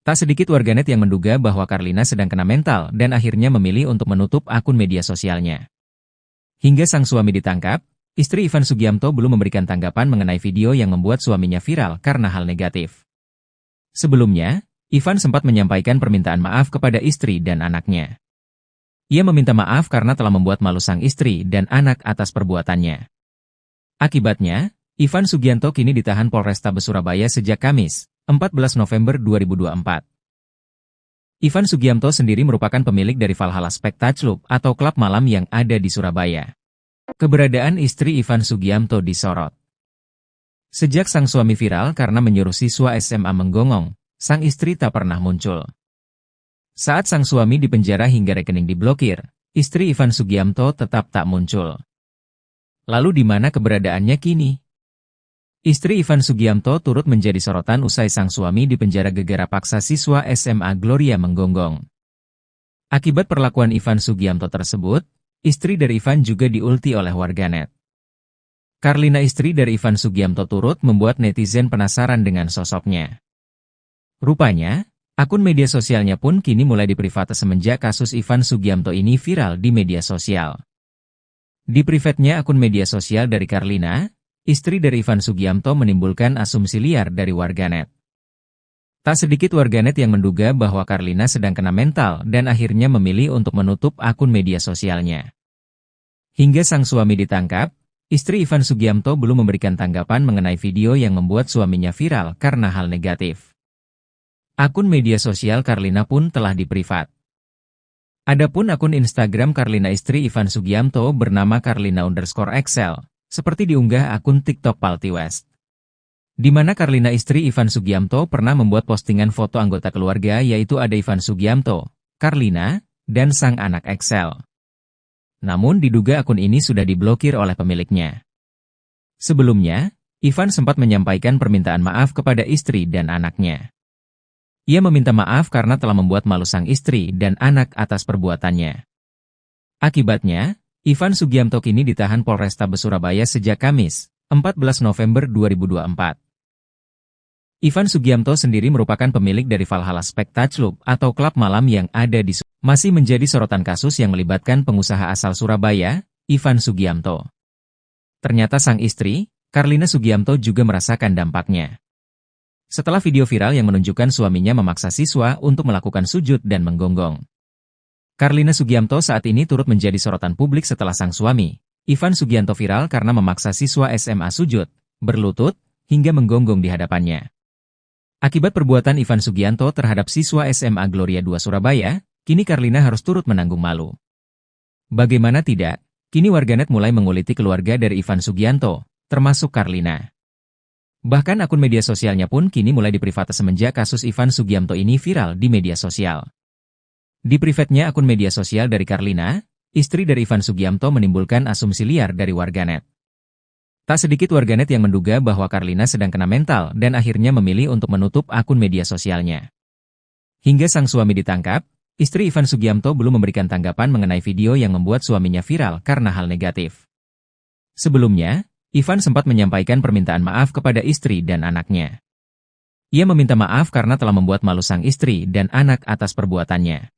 Tak sedikit warganet yang menduga bahwa Carlina sedang kena mental dan akhirnya memilih untuk menutup akun media sosialnya. Hingga sang suami ditangkap, istri Ivan Sugiamto belum memberikan tanggapan mengenai video yang membuat suaminya viral karena hal negatif. Sebelumnya, Ivan sempat menyampaikan permintaan maaf kepada istri dan anaknya. Ia meminta maaf karena telah membuat malu sang istri dan anak atas perbuatannya. Akibatnya, Ivan Sugiamto kini ditahan Polrestabes Surabaya sejak Kamis, 14 November 2024. Ivan Sugiamto sendiri merupakan pemilik dari Valhalla Spectacle atau klub malam yang ada di Surabaya. Keberadaan istri Ivan Sugiamto disorot. Sejak sang suami viral karena menyuruh siswa SMA menggonggong, sang istri tak pernah muncul. Saat sang suami dipenjara hingga rekening diblokir, istri Ivan Sugiamto tetap tak muncul. Lalu di mana keberadaannya kini? Istri Ivan Sugiamto turut menjadi sorotan usai sang suami dipenjara gegara paksa siswa SMA Gloria menggonggong. Akibat perlakuan Ivan Sugiamto tersebut, istri dari Ivan juga diulti oleh warganet. Carlina, istri dari Ivan Sugiamto, turut membuat netizen penasaran dengan sosoknya. Rupanya, akun media sosialnya pun kini mulai diprivate semenjak kasus Ivan Sugiamto ini viral di media sosial. Di privatnya akun media sosial dari Carlina, istri dari Ivan Sugiamto, menimbulkan asumsi liar dari warganet. Tak sedikit warganet yang menduga bahwa Carlina sedang kena mental dan akhirnya memilih untuk menutup akun media sosialnya. Hingga sang suami ditangkap, istri Ivan Sugiamto belum memberikan tanggapan mengenai video yang membuat suaminya viral karena hal negatif. Akun media sosial Carlina pun telah diprivat. Adapun akun Instagram Carlina istri Ivan Sugiamto bernama Carlina_Excel, seperti diunggah akun TikTok Palti West. Di mana Carlina istri Ivan Sugiamto pernah membuat postingan foto anggota keluarga, yaitu ada Ivan Sugiamto, Carlina, dan sang anak Excel. Namun diduga akun ini sudah diblokir oleh pemiliknya. Sebelumnya, Ivan sempat menyampaikan permintaan maaf kepada istri dan anaknya. Ia meminta maaf karena telah membuat malu sang istri dan anak atas perbuatannya. Akibatnya, Ivan Sugiamto kini ditahan Polrestabes Surabaya sejak Kamis, 14 November 2024. Ivan Sugiamto sendiri merupakan pemilik dari Valhalla Spectacle atau klub malam yang ada di masih menjadi sorotan kasus yang melibatkan pengusaha asal Surabaya, Ivan Sugiamto. Ternyata sang istri, Carlina Sugiamto, juga merasakan dampaknya. Setelah video viral yang menunjukkan suaminya memaksa siswa untuk melakukan sujud dan menggonggong. Carlina Sugiamto saat ini turut menjadi sorotan publik setelah sang suami, Ivan Sugianto viral karena memaksa siswa SMA sujud, berlutut, hingga menggonggong di hadapannya. Akibat perbuatan Ivan Sugianto terhadap siswa SMA Gloria II Surabaya, kini Carlina harus turut menanggung malu. Bagaimana tidak, kini warganet mulai menguliti keluarga dari Ivan Sugianto, termasuk Carlina. Bahkan akun media sosialnya pun kini mulai diprivate semenjak kasus Ivan Sugiamto ini viral di media sosial. Di private-nya akun media sosial dari Carlina, istri dari Ivan Sugiamto menimbulkan asumsi liar dari warganet. Tak sedikit warganet yang menduga bahwa Carlina sedang kena mental dan akhirnya memilih untuk menutup akun media sosialnya. Hingga sang suami ditangkap, istri Ivan Sugiamto belum memberikan tanggapan mengenai video yang membuat suaminya viral karena hal negatif. Sebelumnya, Ivan sempat menyampaikan permintaan maaf kepada istri dan anaknya. Ia meminta maaf karena telah membuat malu sang istri dan anak atas perbuatannya.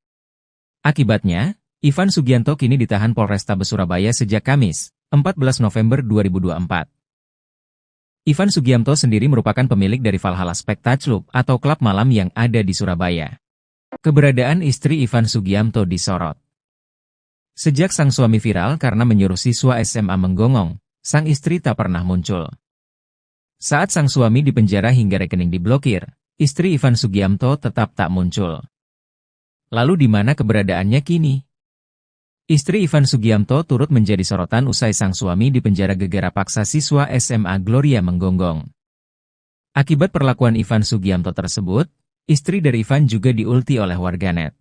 Akibatnya, Ivan Sugianto kini ditahan Polrestabes Surabaya sejak Kamis, 14 November 2024. Ivan Sugiamto sendiri merupakan pemilik dari Valhalla Spectacle Club atau klub malam yang ada di Surabaya. Keberadaan istri Ivan Sugiamto disorot. Sejak sang suami viral karena menyuruh siswa SMA menggonggong, sang istri tak pernah muncul. Saat sang suami dipenjara hingga rekening diblokir, istri Ivan Sugiamto tetap tak muncul. Lalu di mana keberadaannya kini? Istri Ivan Sugiamto turut menjadi sorotan usai sang suami dipenjara gegara paksa siswa SMA Gloria menggonggong. Akibat perlakuan Ivan Sugiamto tersebut, istri dari Ivan juga diulti oleh warganet.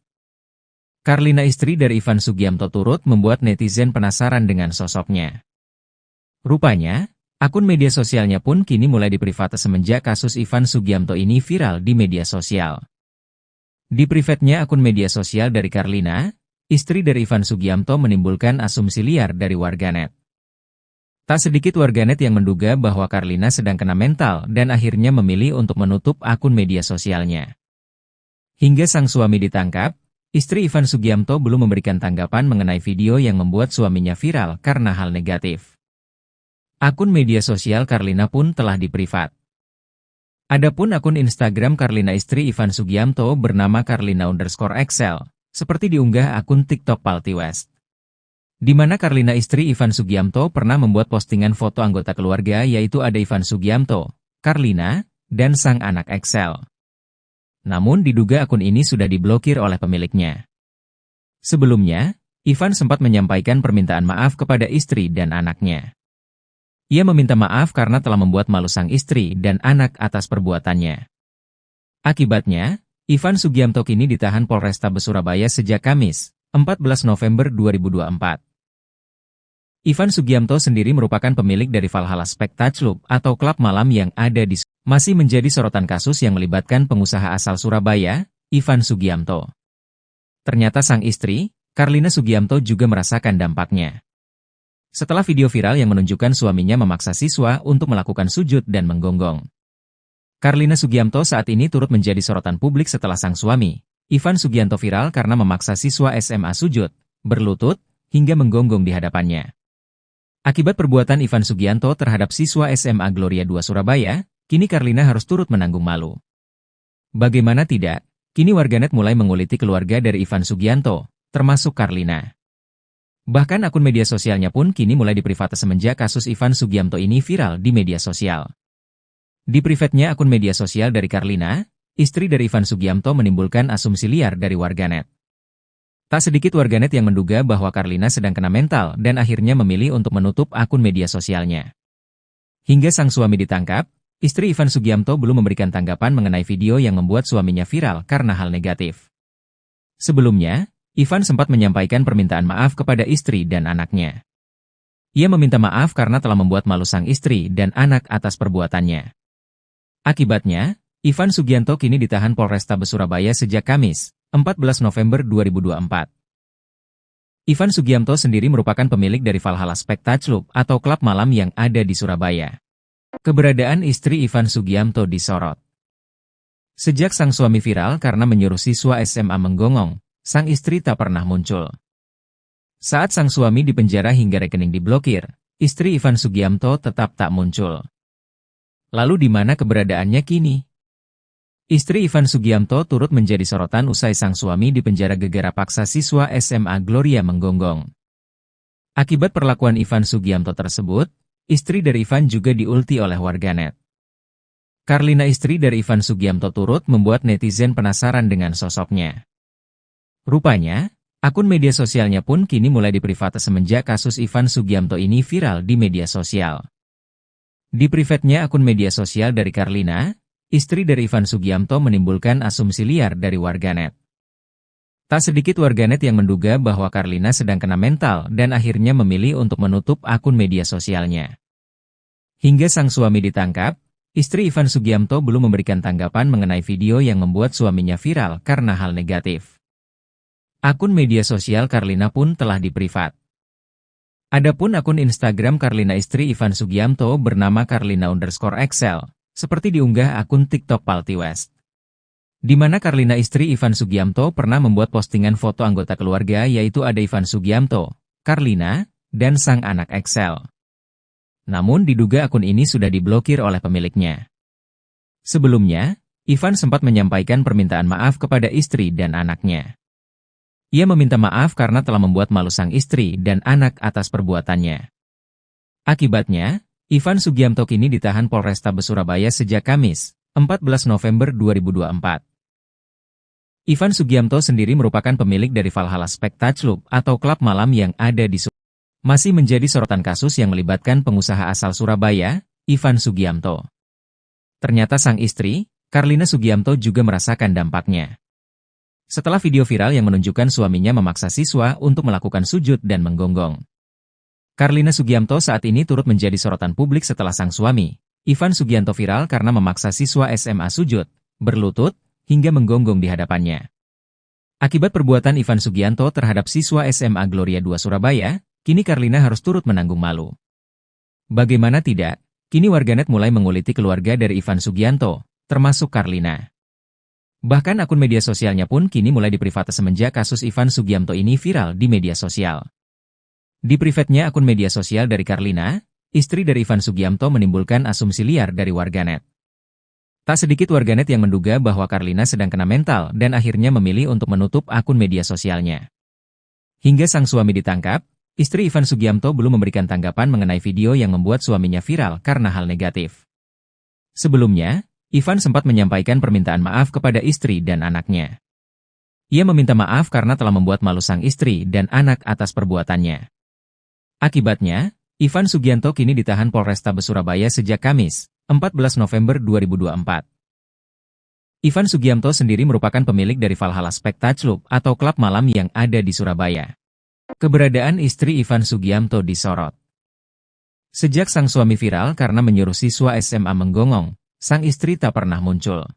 Carlina, istri dari Ivan Sugiamto, turut membuat netizen penasaran dengan sosoknya. Rupanya, akun media sosialnya pun kini mulai diprivate semenjak kasus Ivan Sugiamto ini viral di media sosial. Di private-nya akun media sosial dari Carlina, istri dari Ivan Sugiamto menimbulkan asumsi liar dari warganet. Tak sedikit warganet yang menduga bahwa Carlina sedang kena mental dan akhirnya memilih untuk menutup akun media sosialnya. Hingga sang suami ditangkap, istri Ivan Sugiamto belum memberikan tanggapan mengenai video yang membuat suaminya viral karena hal negatif. Akun media sosial Carlina pun telah diprivat. Adapun akun Instagram Carlina istri Ivan Sugiamto bernama Carlina_Excel, seperti diunggah akun TikTok Palti West. Di mana Carlina istri Ivan Sugiamto pernah membuat postingan foto anggota keluarga yaitu ada Ivan Sugiamto, Carlina, dan sang anak Excel. Namun diduga akun ini sudah diblokir oleh pemiliknya. Sebelumnya, Ivan sempat menyampaikan permintaan maaf kepada istri dan anaknya. Ia meminta maaf karena telah membuat malu sang istri dan anak atas perbuatannya. Akibatnya, Ivan Sugiamto kini ditahan Polrestabes Surabaya sejak Kamis, 14 November 2024. Ivan Sugiamto sendiri merupakan pemilik dari Valhalla Spectacle Club atau klub malam yang ada di masih menjadi sorotan kasus yang melibatkan pengusaha asal Surabaya, Ivan Sugiamto. Ternyata sang istri, Carlina Sugiamto, juga merasakan dampaknya. Setelah video viral yang menunjukkan suaminya memaksa siswa untuk melakukan sujud dan menggonggong. Carlina Sugiamto saat ini turut menjadi sorotan publik setelah sang suami, Ivan Sugianto, viral karena memaksa siswa SMA sujud, berlutut, hingga menggonggong di hadapannya. Akibat perbuatan Ivan Sugianto terhadap siswa SMA Gloria II Surabaya, kini Carlina harus turut menanggung malu. Bagaimana tidak, kini warganet mulai menguliti keluarga dari Ivan Sugianto, termasuk Carlina. Bahkan akun media sosialnya pun kini mulai diprivate semenjak kasus Ivan Sugiamto ini viral di media sosial. Di private-nya akun media sosial dari Carlina, istri dari Ivan Sugiamto menimbulkan asumsi liar dari warganet. Tak sedikit warganet yang menduga bahwa Carlina sedang kena mental dan akhirnya memilih untuk menutup akun media sosialnya. Hingga sang suami ditangkap, istri Ivan Sugiamto belum memberikan tanggapan mengenai video yang membuat suaminya viral karena hal negatif. Sebelumnya, Ivan sempat menyampaikan permintaan maaf kepada istri dan anaknya. Ia meminta maaf karena telah membuat malu sang istri dan anak atas perbuatannya. Akibatnya, Ivan Sugianto kini ditahan Polrestabes Surabaya sejak Kamis, 14 November 2024. Ivan Sugiamto sendiri merupakan pemilik dari Valhalla Spectacle Club atau klub malam yang ada di Surabaya. Keberadaan istri Ivan Sugiamto disorot. Sejak sang suami viral karena menyuruh siswa SMA menggonggong, sang istri tak pernah muncul. Saat sang suami dipenjara hingga rekening diblokir, istri Ivan Sugiamto tetap tak muncul. Lalu di mana keberadaannya kini? Istri Ivan Sugiamto turut menjadi sorotan usai sang suami dipenjara gegara paksa siswa SMA Gloria menggonggong. Akibat perlakuan Ivan Sugiamto tersebut, istri dari Ivan juga diulti oleh warganet. Karlina, istri dari Ivan Sugiamto, turut membuat netizen penasaran dengan sosoknya. Rupanya, akun media sosialnya pun kini mulai diprivat semenjak kasus Ivan Sugiamto ini viral di media sosial. Di privatnya akun media sosial dari Karlina, istri dari Ivan Sugiamto, menimbulkan asumsi liar dari warganet. Tak sedikit warganet yang menduga bahwa Karlina sedang kena mental dan akhirnya memilih untuk menutup akun media sosialnya. Hingga sang suami ditangkap, istri Ivan Sugiamto belum memberikan tanggapan mengenai video yang membuat suaminya viral karena hal negatif. Akun media sosial Karlina pun telah diprivat. Adapun akun Instagram Karlina, istri Ivan Sugiamto, bernama Karlina_Excel, seperti diunggah akun TikTok Palti West, di mana Karlina, istri Ivan Sugiamto, pernah membuat postingan foto anggota keluarga, yaitu ada Ivan Sugiamto, Karlina, dan sang anak Excel. Namun diduga akun ini sudah diblokir oleh pemiliknya. Sebelumnya, Ivan sempat menyampaikan permintaan maaf kepada istri dan anaknya. Ia meminta maaf karena telah membuat malu sang istri dan anak atas perbuatannya. Akibatnya, Ivan Sugiamto kini ditahan Polrestabes Surabaya sejak Kamis, 14 November 2024. Ivan Sugiamto sendiri merupakan pemilik dari Valhalla Spectacle atau klub malam yang ada di Surabaya. Masih menjadi sorotan kasus yang melibatkan pengusaha asal Surabaya, Ivan Sugiamto. Ternyata sang istri, Karlina Sugiamto, juga merasakan dampaknya. Setelah video viral yang menunjukkan suaminya memaksa siswa untuk melakukan sujud dan menggonggong. Karlina Sugiamto saat ini turut menjadi sorotan publik setelah sang suami, Ivan Sugiamto, viral karena memaksa siswa SMA sujud, berlutut, hingga menggonggong di hadapannya. Akibat perbuatan Ivan Sugiamto terhadap siswa SMA Gloria 2 Surabaya, kini Karlina harus turut menanggung malu. Bagaimana tidak, kini warganet mulai menguliti keluarga dari Ivan Sugiamto, termasuk Karlina. Bahkan akun media sosialnya pun kini mulai diprivat semenjak kasus Ivan Sugiamto ini viral di media sosial. Di privatnya akun media sosial dari Karlina, istri dari Ivan Sugiamto, menimbulkan asumsi liar dari warganet. Tak sedikit warganet yang menduga bahwa Karlina sedang kena mental dan akhirnya memilih untuk menutup akun media sosialnya. Hingga sang suami ditangkap, istri Ivan Sugiamto belum memberikan tanggapan mengenai video yang membuat suaminya viral karena hal negatif. Sebelumnya, Ivan sempat menyampaikan permintaan maaf kepada istri dan anaknya. Ia meminta maaf karena telah membuat malu sang istri dan anak atas perbuatannya. Akibatnya, Ivan Sugiamto kini ditahan Polrestabes Surabaya sejak Kamis, 14 November 2024. Ivan Sugiamto sendiri merupakan pemilik dari Valhalla Spectacle atau klub malam yang ada di Surabaya. Keberadaan istri Ivan Sugiamto disorot. Sejak sang suami viral karena menyuruh siswa SMA menggonggong, sang istri tak pernah muncul.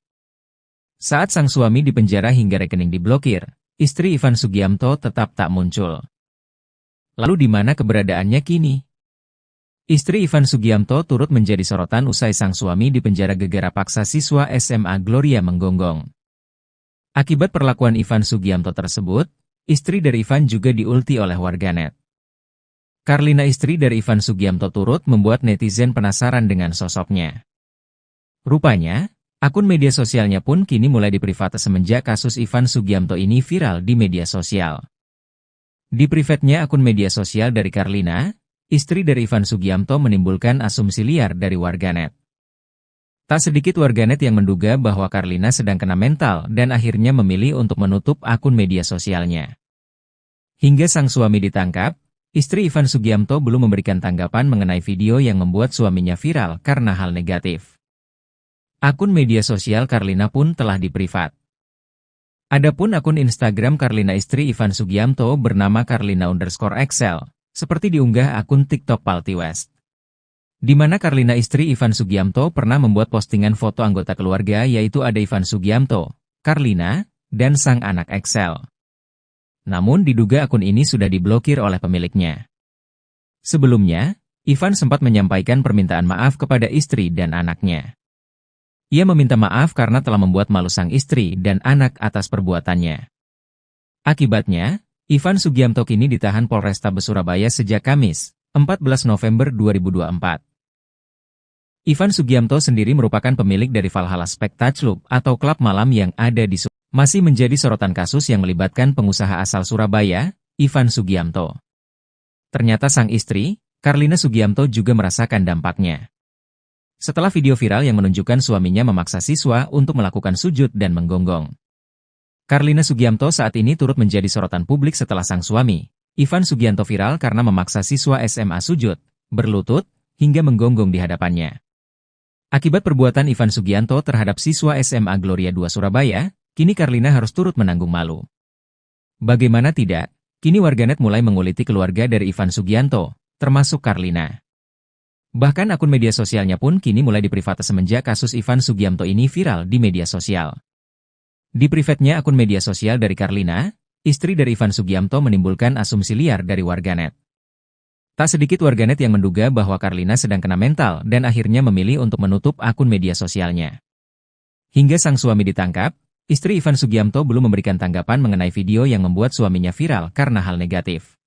Saat sang suami dipenjara hingga rekening diblokir, istri Ivan Sugiamto tetap tak muncul. Lalu di mana keberadaannya kini? Istri Ivan Sugiamto turut menjadi sorotan usai sang suami dipenjara gegara paksa siswa SMA Gloria menggonggong. Akibat perlakuan Ivan Sugiamto tersebut, istri dari Ivan juga diulti oleh warganet. Karlina, istri dari Ivan Sugiamto, turut membuat netizen penasaran dengan sosoknya. Rupanya, akun media sosialnya pun kini mulai diprivat semenjak kasus Ivan Sugiamto ini viral di media sosial. Di privatnya akun media sosial dari Karlina, istri dari Ivan Sugiamto, menimbulkan asumsi liar dari warganet. Tak sedikit warganet yang menduga bahwa Karlina sedang kena mental dan akhirnya memilih untuk menutup akun media sosialnya. Hingga sang suami ditangkap, istri Ivan Sugiamto belum memberikan tanggapan mengenai video yang membuat suaminya viral karena hal negatif. Akun media sosial Karlina pun telah diprivat. Adapun akun Instagram Karlina, istri Ivan Sugiamto, bernama Karlina_Excel, seperti diunggah akun TikTok Palti West, di mana Karlina, istri Ivan Sugiamto, pernah membuat postingan foto anggota keluarga, yaitu ada Ivan Sugiamto, Karlina, dan sang anak Excel. Namun diduga akun ini sudah diblokir oleh pemiliknya. Sebelumnya, Ivan sempat menyampaikan permintaan maaf kepada istri dan anaknya. Ia meminta maaf karena telah membuat malu sang istri dan anak atas perbuatannya. Akibatnya, Ivan Sugiamto kini ditahan Polrestabes Surabaya sejak Kamis, 14 November 2024. Ivan Sugiamto sendiri merupakan pemilik dari Valhalla Spectacle atau klub malam yang ada di Surabaya. Masih menjadi sorotan kasus yang melibatkan pengusaha asal Surabaya, Ivan Sugiamto. Ternyata sang istri, Carlina Sugiamto juga merasakan dampaknya. Setelah video viral yang menunjukkan suaminya memaksa siswa untuk melakukan sujud dan menggonggong. Carlina Sugiamto saat ini turut menjadi sorotan publik setelah sang suami, Ivan Sugianto viral karena memaksa siswa SMA sujud, berlutut, hingga menggonggong di hadapannya. Akibat perbuatan Ivan Sugianto terhadap siswa SMA Gloria II Surabaya, kini Carlina harus turut menanggung malu. Bagaimana tidak, kini warganet mulai menguliti keluarga dari Ivan Sugianto, termasuk Carlina. Bahkan akun media sosialnya pun kini mulai diprivate semenjak kasus Ivan Sugiamto ini viral di media sosial. Di privatnya akun media sosial dari Carlina, istri dari Ivan Sugiamto menimbulkan asumsi liar dari warganet. Tak sedikit warganet yang menduga bahwa Carlina sedang kena mental dan akhirnya memilih untuk menutup akun media sosialnya. Hingga sang suami ditangkap, istri Ivan Sugiamto belum memberikan tanggapan mengenai video yang membuat suaminya viral karena hal negatif.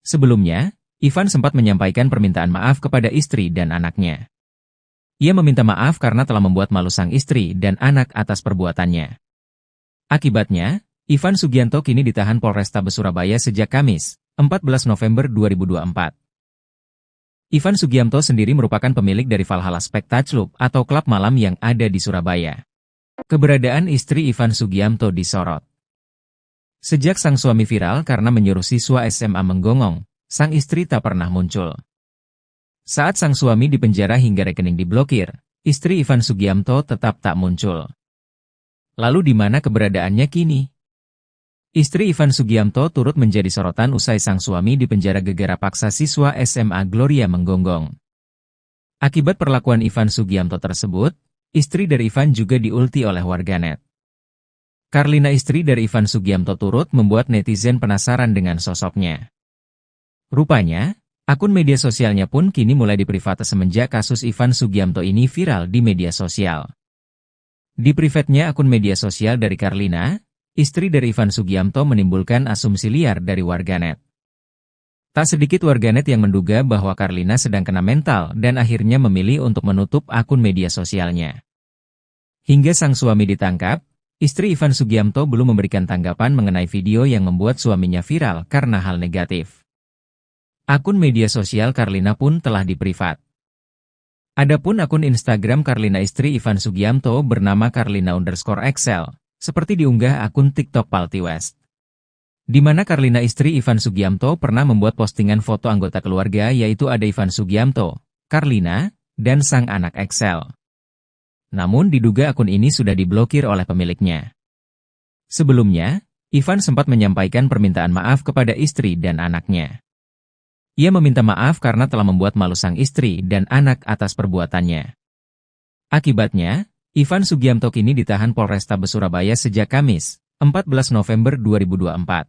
Sebelumnya, Ivan sempat menyampaikan permintaan maaf kepada istri dan anaknya. Ia meminta maaf karena telah membuat malu sang istri dan anak atas perbuatannya. Akibatnya, Ivan Sugianto kini ditahan Polrestabes Surabaya sejak Kamis, 14 November 2024. Ivan Sugiamto sendiri merupakan pemilik dari Valhalla Spectacle atau klub malam yang ada di Surabaya. Keberadaan istri Ivan Sugiamto disorot. Sejak sang suami viral karena menyuruh siswa SMA menggonggong, sang istri tak pernah muncul. Saat sang suami dipenjara hingga rekening diblokir, istri Ivan Sugiamto tetap tak muncul. Lalu di mana keberadaannya kini? Istri Ivan Sugiamto turut menjadi sorotan usai sang suami dipenjara gegara paksa siswa SMA Gloria menggonggong. Akibat perlakuan Ivan Sugiamto tersebut, istri dari Ivan juga diulti oleh warganet. Carlina, istri dari Ivan Sugiamto, turut membuat netizen penasaran dengan sosoknya. Rupanya, akun media sosialnya pun kini mulai diprivate semenjak kasus Ivan Sugiamto ini viral di media sosial. Di privatnya akun media sosial dari Carlina, istri dari Ivan Sugiamto menimbulkan asumsi liar dari warganet. Tak sedikit warganet yang menduga bahwa Carlina sedang kena mental dan akhirnya memilih untuk menutup akun media sosialnya. Hingga sang suami ditangkap, istri Ivan Sugiamto belum memberikan tanggapan mengenai video yang membuat suaminya viral karena hal negatif. Akun media sosial Carlina pun telah diprivat. Adapun akun Instagram Carlina istri Ivan Sugiamto bernama Carlina_Excel. Seperti diunggah akun TikTok Palti West. Di mana Carlina istri Ivan Sugiamto pernah membuat postingan foto anggota keluarga yaitu ada Ivan Sugiamto, Carlina, dan sang anak Excel. Namun diduga akun ini sudah diblokir oleh pemiliknya. Sebelumnya, Ivan sempat menyampaikan permintaan maaf kepada istri dan anaknya. Ia meminta maaf karena telah membuat malu sang istri dan anak atas perbuatannya. Akibatnya, Ivan Sugiamto kini ditahan Polrestabes Surabaya sejak Kamis, 14 November 2024.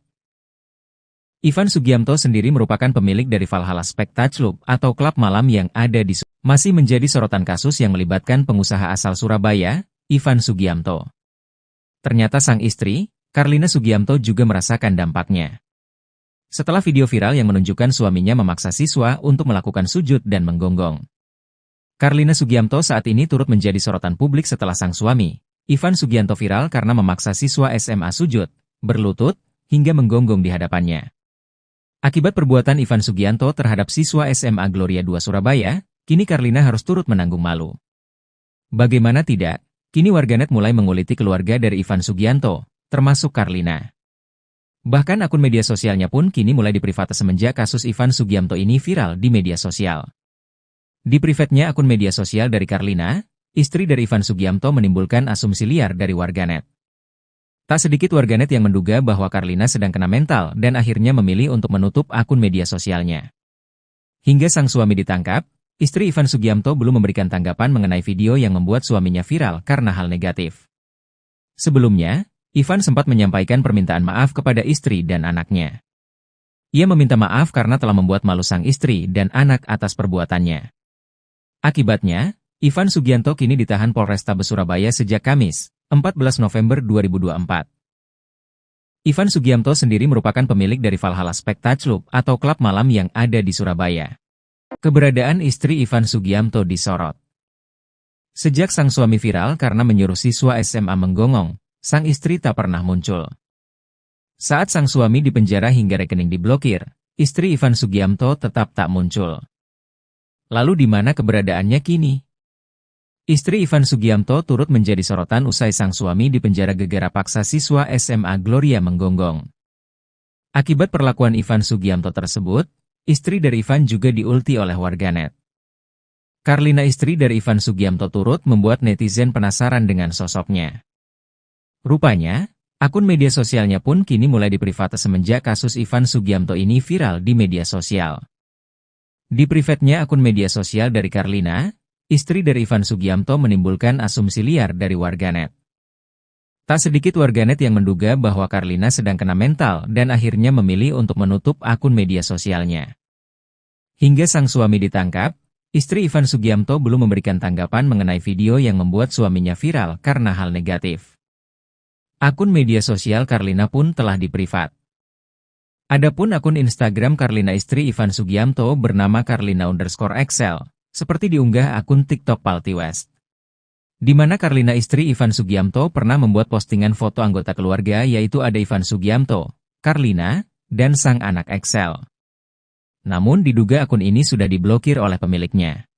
Ivan Sugiamto sendiri merupakan pemilik dari Valhalla Spectacle atau klub malam yang ada di Surabaya. Masih menjadi sorotan kasus yang melibatkan pengusaha asal Surabaya, Ivan Sugiamto. Ternyata sang istri, Carlina Sugiamto juga merasakan dampaknya. Setelah video viral yang menunjukkan suaminya memaksa siswa untuk melakukan sujud dan menggonggong. Carlina Sugiamto saat ini turut menjadi sorotan publik setelah sang suami, Ivan Sugianto, viral karena memaksa siswa SMA sujud, berlutut, hingga menggonggong di hadapannya. Akibat perbuatan Ivan Sugianto terhadap siswa SMA Gloria II Surabaya, kini Carlina harus turut menanggung malu. Bagaimana tidak, kini warganet mulai menguliti keluarga dari Ivan Sugianto, termasuk Carlina. Bahkan akun media sosialnya pun kini mulai diprivate semenjak kasus Ivan Sugiamto ini viral di media sosial. Di privatnya akun media sosial dari Carlina, istri dari Ivan Sugiamto menimbulkan asumsi liar dari warganet. Tak sedikit warganet yang menduga bahwa Carlina sedang kena mental dan akhirnya memilih untuk menutup akun media sosialnya. Hingga sang suami ditangkap, istri Ivan Sugiamto belum memberikan tanggapan mengenai video yang membuat suaminya viral karena hal negatif. Sebelumnya, Ivan sempat menyampaikan permintaan maaf kepada istri dan anaknya. Ia meminta maaf karena telah membuat malu sang istri dan anak atas perbuatannya. Akibatnya, Ivan Sugianto kini ditahan Polrestabes Surabaya sejak Kamis, 14 November 2024. Ivan Sugiamto sendiri merupakan pemilik dari Valhalla Spectacle atau klub malam yang ada di Surabaya. Keberadaan istri Ivan Sugiamto disorot. Sejak sang suami viral karena menyuruh siswa SMA menggonggong, sang istri tak pernah muncul. Saat sang suami dipenjara hingga rekening diblokir, istri Ivan Sugiamto tetap tak muncul. Lalu di mana keberadaannya kini? Istri Ivan Sugiamto turut menjadi sorotan usai sang suami dipenjara gegara paksa siswa SMA Gloria menggonggong. Akibat perlakuan Ivan Sugiamto tersebut, istri dari Ivan juga diulti oleh warganet. Carlina, istri dari Ivan Sugiamto, turut membuat netizen penasaran dengan sosoknya. Rupanya, akun media sosialnya pun kini mulai diprivate semenjak kasus Ivan Sugiamto ini viral di media sosial. Di private-nya akun media sosial dari Carlina, istri dari Ivan Sugiamto, menimbulkan asumsi liar dari warganet. Tak sedikit warganet yang menduga bahwa Carlina sedang kena mental dan akhirnya memilih untuk menutup akun media sosialnya. Hingga sang suami ditangkap, istri Ivan Sugiamto belum memberikan tanggapan mengenai video yang membuat suaminya viral karena hal negatif. Akun media sosial Carlina pun telah diprivat. Adapun akun Instagram Carlina istri Ivan Sugiamto bernama Carlina_Excel, seperti diunggah akun TikTok Palti West. Di mana Carlina istri Ivan Sugiamto pernah membuat postingan foto anggota keluarga, yaitu ada Ivan Sugiamto, Carlina, dan sang anak Excel. Namun diduga akun ini sudah diblokir oleh pemiliknya.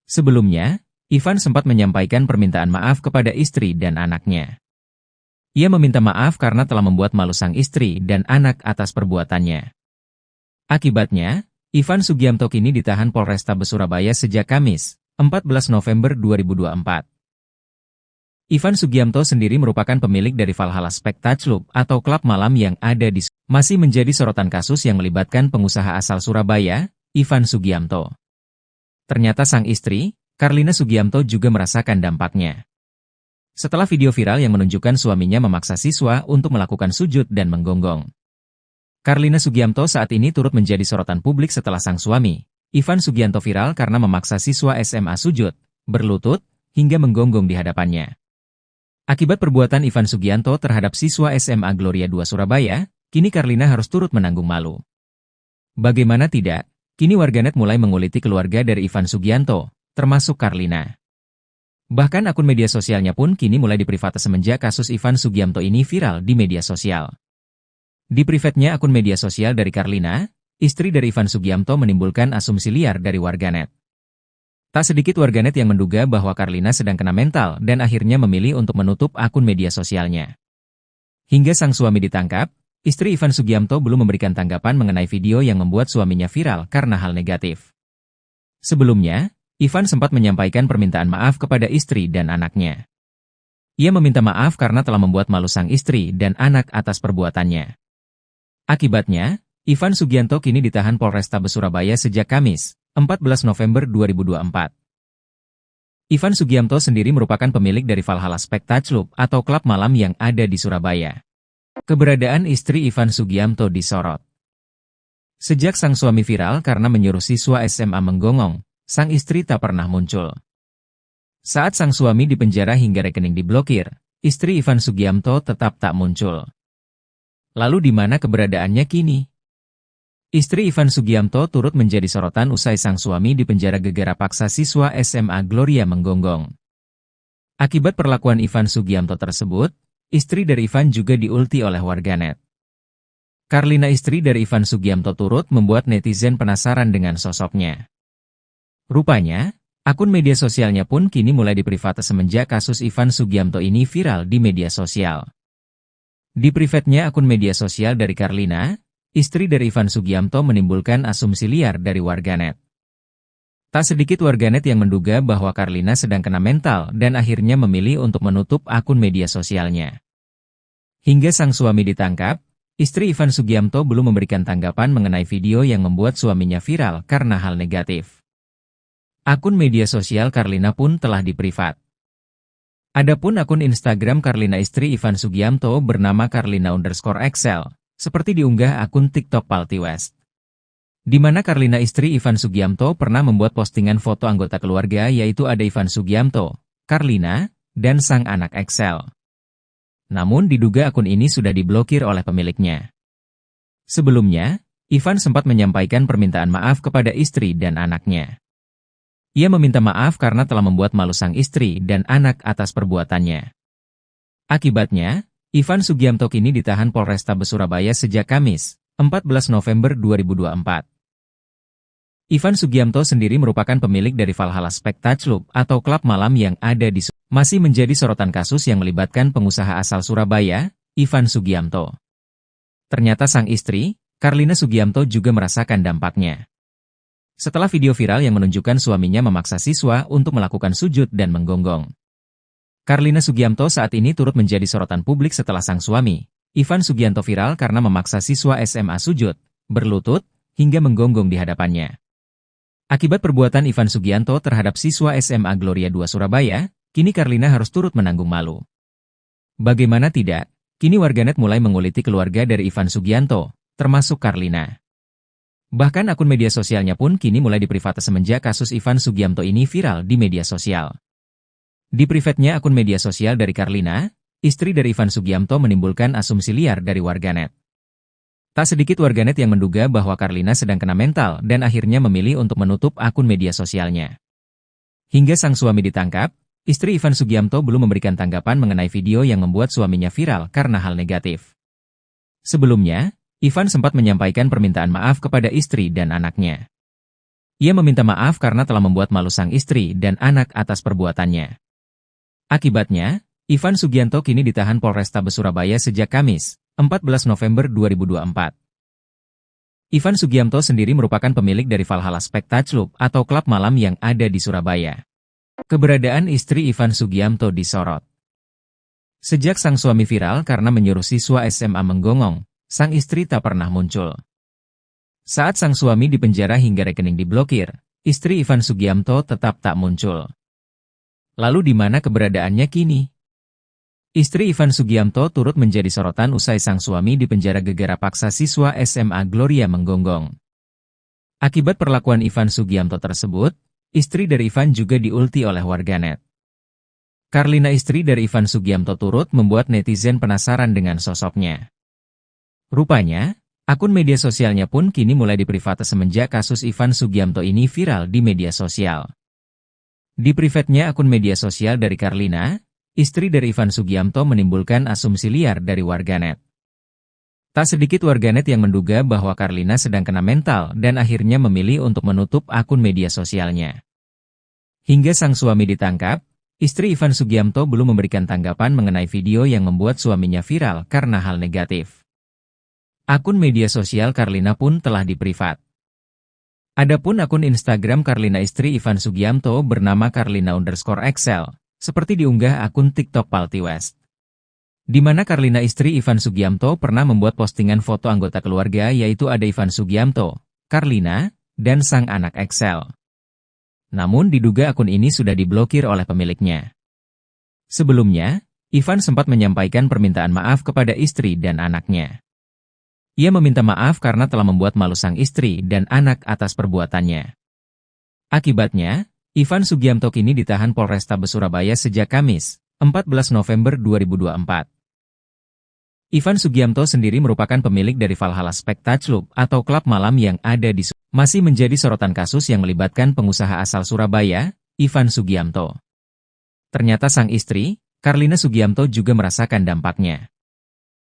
Sebelumnya, Ivan sempat menyampaikan permintaan maaf kepada istri dan anaknya. Ia meminta maaf karena telah membuat malu sang istri dan anak atas perbuatannya. Akibatnya, Ivan Sugiamto kini ditahan Polrestabes Surabaya sejak Kamis, 14 November 2024. Ivan Sugiamto sendiri merupakan pemilik dari Valhalla Spectacle atau klub malam yang ada di masih menjadi sorotan kasus yang melibatkan pengusaha asal Surabaya, Ivan Sugiamto. Ternyata sang istri, Carlina Sugiamto, juga merasakan dampaknya. Setelah video viral yang menunjukkan suaminya memaksa siswa untuk melakukan sujud dan menggonggong. Carlina Sugiamto saat ini turut menjadi sorotan publik setelah sang suami, Ivan Sugiamto, viral karena memaksa siswa SMA sujud, berlutut, hingga menggonggong di hadapannya. Akibat perbuatan Ivan Sugiamto terhadap siswa SMA Gloria 2 Surabaya, kini Carlina harus turut menanggung malu. Bagaimana tidak, kini warganet mulai menguliti keluarga dari Ivan Sugiamto, termasuk Carlina. Bahkan akun media sosialnya pun kini mulai diprivate semenjak kasus Ivan Sugiamto ini viral di media sosial. Di private-nya akun media sosial dari Carlina, istri dari Ivan Sugiamto, menimbulkan asumsi liar dari warganet. Tak sedikit warganet yang menduga bahwa Carlina sedang kena mental dan akhirnya memilih untuk menutup akun media sosialnya. Hingga sang suami ditangkap, istri Ivan Sugiamto belum memberikan tanggapan mengenai video yang membuat suaminya viral karena hal negatif. Sebelumnya, Ivan sempat menyampaikan permintaan maaf kepada istri dan anaknya. Ia meminta maaf karena telah membuat malu sang istri dan anak atas perbuatannya. Akibatnya, Ivan Sugiamto kini ditahan Polrestabes Surabaya sejak Kamis, 14 November 2024. Ivan Sugiamto sendiri merupakan pemilik dari Valhalla Spectacle atau klub malam yang ada di Surabaya. Keberadaan istri Ivan Sugiamto disorot. Sejak sang suami viral karena menyuruh siswa SMA menggonggong, sang istri tak pernah muncul. Saat sang suami dipenjara hingga rekening diblokir, istri Ivan Sugiamto tetap tak muncul. Lalu di mana keberadaannya kini? Istri Ivan Sugiamto turut menjadi sorotan usai sang suami dipenjara gegara paksa siswa SMA Gloria menggonggong. Akibat perlakuan Ivan Sugiamto tersebut, istri dari Ivan juga diulti oleh warganet. Carlina, istri dari Ivan Sugiamto, turut membuat netizen penasaran dengan sosoknya. Rupanya, akun media sosialnya pun kini mulai diprivate semenjak kasus Ivan Sugiamto ini viral di media sosial. Di private-nya akun media sosial dari Carlina, istri dari Ivan Sugiamto, menimbulkan asumsi liar dari warganet. Tak sedikit warganet yang menduga bahwa Carlina sedang kena mental dan akhirnya memilih untuk menutup akun media sosialnya. Hingga sang suami ditangkap, istri Ivan Sugiamto belum memberikan tanggapan mengenai video yang membuat suaminya viral karena hal negatif. Akun media sosial Carlina pun telah diprivat. Adapun akun Instagram Carlina istri Ivan Sugiamto bernama Carlina_Excel, seperti diunggah akun TikTok Palti West. Di mana Carlina istri Ivan Sugiamto pernah membuat postingan foto anggota keluarga, yaitu ada Ivan Sugiamto, Carlina, dan sang anak Excel. Namun diduga akun ini sudah diblokir oleh pemiliknya. Sebelumnya, Ivan sempat menyampaikan permintaan maaf kepada istri dan anaknya. Ia meminta maaf karena telah membuat malu sang istri dan anak atas perbuatannya. Akibatnya, Ivan Sugiamto kini ditahan Polrestabes Surabaya sejak Kamis, 14 November 2024. Ivan Sugiamto sendiri merupakan pemilik dari Valhalla Spectacle atau klub malam yang ada di masih menjadi sorotan kasus yang melibatkan pengusaha asal Surabaya, Ivan Sugiamto. Ternyata sang istri, Carlina Sugiamto juga merasakan dampaknya. Setelah video viral yang menunjukkan suaminya memaksa siswa untuk melakukan sujud dan menggonggong. Carlina Sugiamto saat ini turut menjadi sorotan publik setelah sang suami, Ivan Sugianto viral karena memaksa siswa SMA sujud, berlutut, hingga menggonggong di hadapannya. Akibat perbuatan Ivan Sugianto terhadap siswa SMA Gloria II Surabaya, kini Carlina harus turut menanggung malu. Bagaimana tidak, kini warganet mulai menguliti keluarga dari Ivan Sugianto, termasuk Carlina. Bahkan akun media sosialnya pun kini mulai diprivate semenjak kasus Ivan Sugiamto ini viral di media sosial. Di private-nya akun media sosial dari Carlina, istri dari Ivan Sugiamto menimbulkan asumsi liar dari warganet. Tak sedikit warganet yang menduga bahwa Carlina sedang kena mental dan akhirnya memilih untuk menutup akun media sosialnya. Hingga sang suami ditangkap, istri Ivan Sugiamto belum memberikan tanggapan mengenai video yang membuat suaminya viral karena hal negatif. Sebelumnya, Ivan sempat menyampaikan permintaan maaf kepada istri dan anaknya. Ia meminta maaf karena telah membuat malu sang istri dan anak atas perbuatannya. Akibatnya, Ivan Sugianto kini ditahan Polrestabes Surabaya sejak Kamis, 14 November 2024. Ivan Sugiamto sendiri merupakan pemilik dari Valhalla Spectacle atau klub malam yang ada di Surabaya. Keberadaan istri Ivan Sugiamto disorot. Sejak sang suami viral karena menyuruh siswa SMA menggonggong, sang istri tak pernah muncul. Saat sang suami dipenjara hingga rekening diblokir, istri Ivan Sugiamto tetap tak muncul. Lalu di mana keberadaannya kini? Istri Ivan Sugiamto turut menjadi sorotan usai sang suami dipenjara gegara paksa siswa SMA Gloria menggonggong. Akibat perlakuan Ivan Sugiamto tersebut, istri dari Ivan juga diulti oleh warganet. Carlina, istri dari Ivan Sugiamto, turut membuat netizen penasaran dengan sosoknya. Rupanya, akun media sosialnya pun kini mulai diprivate semenjak kasus Ivan Sugiamto ini viral di media sosial. Di private-nya akun media sosial dari Carlina, istri dari Ivan Sugiamto menimbulkan asumsi liar dari warganet. Tak sedikit warganet yang menduga bahwa Carlina sedang kena mental dan akhirnya memilih untuk menutup akun media sosialnya. Hingga sang suami ditangkap, istri Ivan Sugiamto belum memberikan tanggapan mengenai video yang membuat suaminya viral karena hal negatif. Akun media sosial Carlina pun telah diprivat. Adapun akun Instagram Carlina istri Ivan Sugiamto bernama Carlina_Excel. Seperti diunggah akun TikTok Palti West. Di mana Carlina istri Ivan Sugiamto pernah membuat postingan foto anggota keluarga yaitu ada Ivan Sugiamto, Carlina, dan sang anak Excel. Namun diduga akun ini sudah diblokir oleh pemiliknya. Sebelumnya, Ivan sempat menyampaikan permintaan maaf kepada istri dan anaknya. Ia meminta maaf karena telah membuat malu sang istri dan anak atas perbuatannya. Akibatnya, Ivan Sugiamto kini ditahan Polrestabes Surabaya sejak Kamis, 14 November 2024. Ivan Sugiamto sendiri merupakan pemilik dari Valhalla Spectacle atau klub malam yang ada di masih menjadi sorotan kasus yang melibatkan pengusaha asal Surabaya, Ivan Sugiamto. Ternyata sang istri, Carlina Sugiamto juga merasakan dampaknya.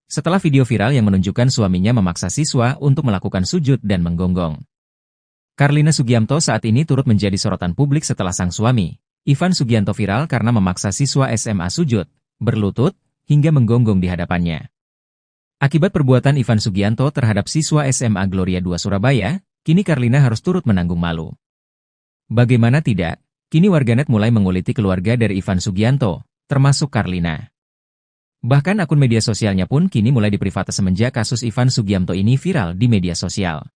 Setelah video viral yang menunjukkan suaminya memaksa siswa untuk melakukan sujud dan menggonggong. Carlina Sugiamto saat ini turut menjadi sorotan publik setelah sang suami, Ivan Sugianto, viral karena memaksa siswa SMA sujud, berlutut, hingga menggonggong di hadapannya. Akibat perbuatan Ivan Sugianto terhadap siswa SMA Gloria II Surabaya, kini Carlina harus turut menanggung malu. Bagaimana tidak, kini warganet mulai menguliti keluarga dari Ivan Sugianto, termasuk Carlina. Bahkan akun media sosialnya pun kini mulai diprivate semenjak kasus Ivan Sugiamto ini viral di media sosial.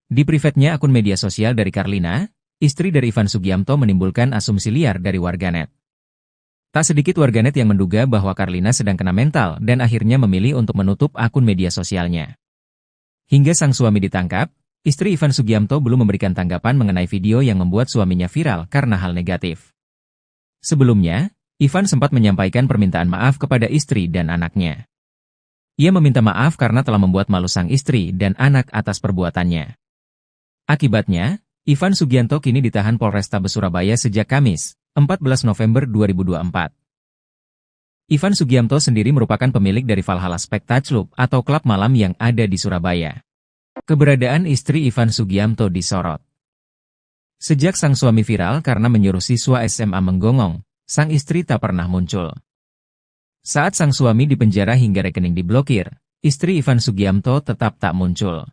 Di private-nya akun media sosial dari Carlina, istri dari Ivan Sugiamto menimbulkan asumsi liar dari warganet. Tak sedikit warganet yang menduga bahwa Carlina sedang kena mental dan akhirnya memilih untuk menutup akun media sosialnya. Hingga sang suami ditangkap, istri Ivan Sugiamto belum memberikan tanggapan mengenai video yang membuat suaminya viral karena hal negatif. Sebelumnya, Ivan sempat menyampaikan permintaan maaf kepada istri dan anaknya. Ia meminta maaf karena telah membuat malu sang istri dan anak atas perbuatannya. Akibatnya, Ivan Sugianto kini ditahan Polrestabes Surabaya sejak Kamis, 14 November 2024. Ivan Sugianto sendiri merupakan pemilik dari Valhalla Spectacle atau klub malam yang ada di Surabaya. Keberadaan istri Ivan Sugianto disorot. Sejak sang suami viral karena menyuruh siswa SMA menggonggong, sang istri tak pernah muncul. Saat sang suami dipenjara hingga rekening diblokir, istri Ivan Sugianto tetap tak muncul.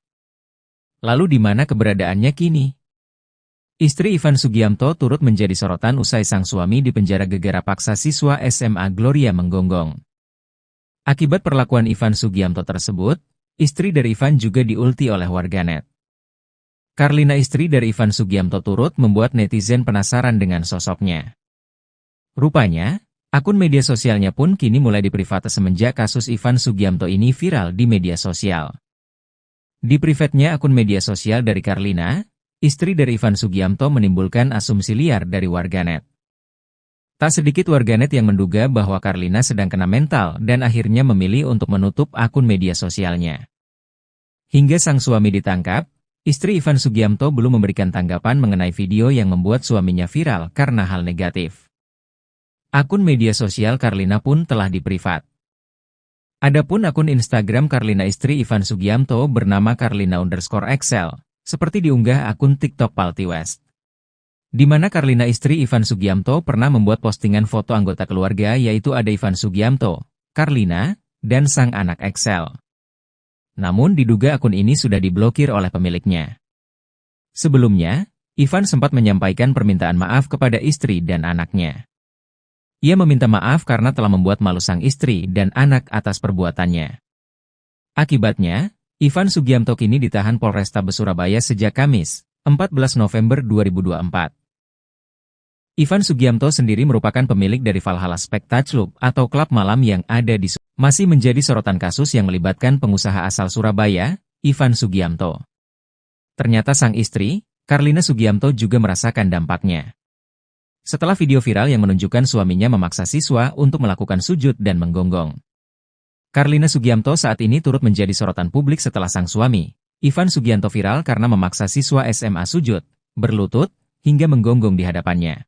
Lalu di mana keberadaannya kini? Istri Ivan Sugianto turut menjadi sorotan usai sang suami dipenjara gegara paksa siswa SMA Gloria menggonggong. Akibat perlakuan Ivan Sugianto tersebut, istri dari Ivan juga diulti oleh warganet. Carlina, istri dari Ivan Sugianto, turut membuat netizen penasaran dengan sosoknya. Rupanya, akun media sosialnya pun kini mulai diprivate semenjak kasus Ivan Sugianto ini viral di media sosial. Di private-nya akun media sosial dari Carlina, istri dari Ivan Sugianto, menimbulkan asumsi liar dari warganet. Tak sedikit warganet yang menduga bahwa Carlina sedang kena mental dan akhirnya memilih untuk menutup akun media sosialnya. Hingga sang suami ditangkap, istri Ivan Sugianto belum memberikan tanggapan mengenai video yang membuat suaminya viral karena hal negatif. Akun media sosial Carlina pun telah diprivat. Adapun akun Instagram Carlina istri Ivan Sugianto bernama Carlina_Excel, seperti diunggah akun TikTok Palti West. Di mana Carlina istri Ivan Sugianto pernah membuat postingan foto anggota keluarga, yaitu ada Ivan Sugianto, Carlina, dan sang anak Excel. Namun diduga akun ini sudah diblokir oleh pemiliknya. Sebelumnya, Ivan sempat menyampaikan permintaan maaf kepada istri dan anaknya. Ia meminta maaf karena telah membuat malu sang istri dan anak atas perbuatannya. Akibatnya, Ivan Sugianto kini ditahan Polrestabes Surabaya sejak Kamis, 14 November 2024. Ivan Sugianto sendiri merupakan pemilik dari Valhalla Spectacle atau klub malam yang ada di Surabaya. Masih menjadi sorotan kasus yang melibatkan pengusaha asal Surabaya, Ivan Sugianto. Ternyata sang istri, Carlina Sugianto, juga merasakan dampaknya. Setelah video viral yang menunjukkan suaminya memaksa siswa untuk melakukan sujud dan menggonggong. Carlina Sugianto saat ini turut menjadi sorotan publik setelah sang suami, Ivan Sugianto, viral karena memaksa siswa SMA sujud, berlutut, hingga menggonggong di hadapannya.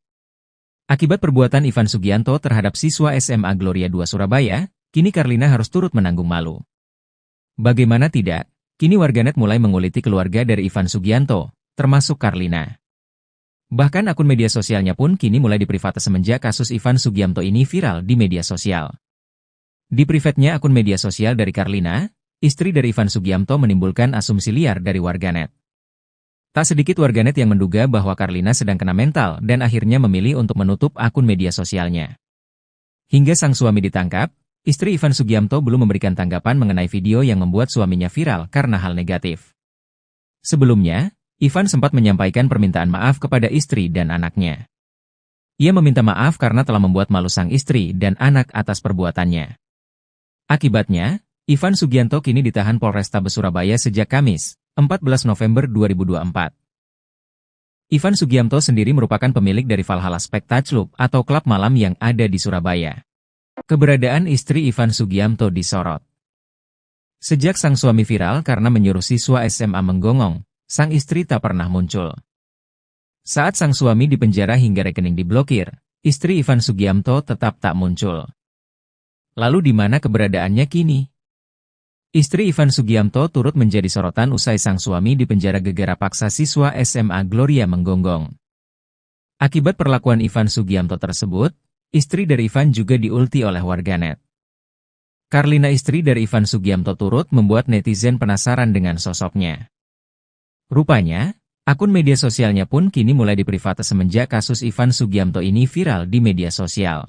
Akibat perbuatan Ivan Sugianto terhadap siswa SMA Gloria 2 Surabaya, kini Carlina harus turut menanggung malu. Bagaimana tidak, kini warganet mulai menguliti keluarga dari Ivan Sugianto, termasuk Carlina. Bahkan akun media sosialnya pun kini mulai diprivate semenjak kasus Ivan Sugianto ini viral di media sosial. Di private-nya akun media sosial dari Carlina, istri dari Ivan Sugianto, menimbulkan asumsi liar dari warganet. Tak sedikit warganet yang menduga bahwa Carlina sedang kena mental dan akhirnya memilih untuk menutup akun media sosialnya. Hingga sang suami ditangkap, istri Ivan Sugianto belum memberikan tanggapan mengenai video yang membuat suaminya viral karena hal negatif. Sebelumnya, Ivan sempat menyampaikan permintaan maaf kepada istri dan anaknya. Ia meminta maaf karena telah membuat malu sang istri dan anak atas perbuatannya. Akibatnya, Ivan Sugianto kini ditahan Polrestabes Surabaya sejak Kamis, 14 November 2024. Ivan Sugianto sendiri merupakan pemilik dari Valhalla Spectacle atau klub malam yang ada di Surabaya. Keberadaan istri Ivan Sugianto disorot. Sejak sang suami viral karena menyuruh siswa SMA menggonggong, sang istri tak pernah muncul. Saat sang suami dipenjara hingga rekening diblokir, istri Ivan Sugianto tetap tak muncul. Lalu di mana keberadaannya kini? Istri Ivan Sugianto turut menjadi sorotan usai sang suami dipenjara gegara paksa siswa SMA Gloria menggonggong. Akibat perlakuan Ivan Sugianto tersebut, istri dari Ivan juga diulti oleh warganet. Carlina, istri dari Ivan Sugianto, turut membuat netizen penasaran dengan sosoknya. Rupanya, akun media sosialnya pun kini mulai diprivate semenjak kasus Ivan Sugianto ini viral di media sosial.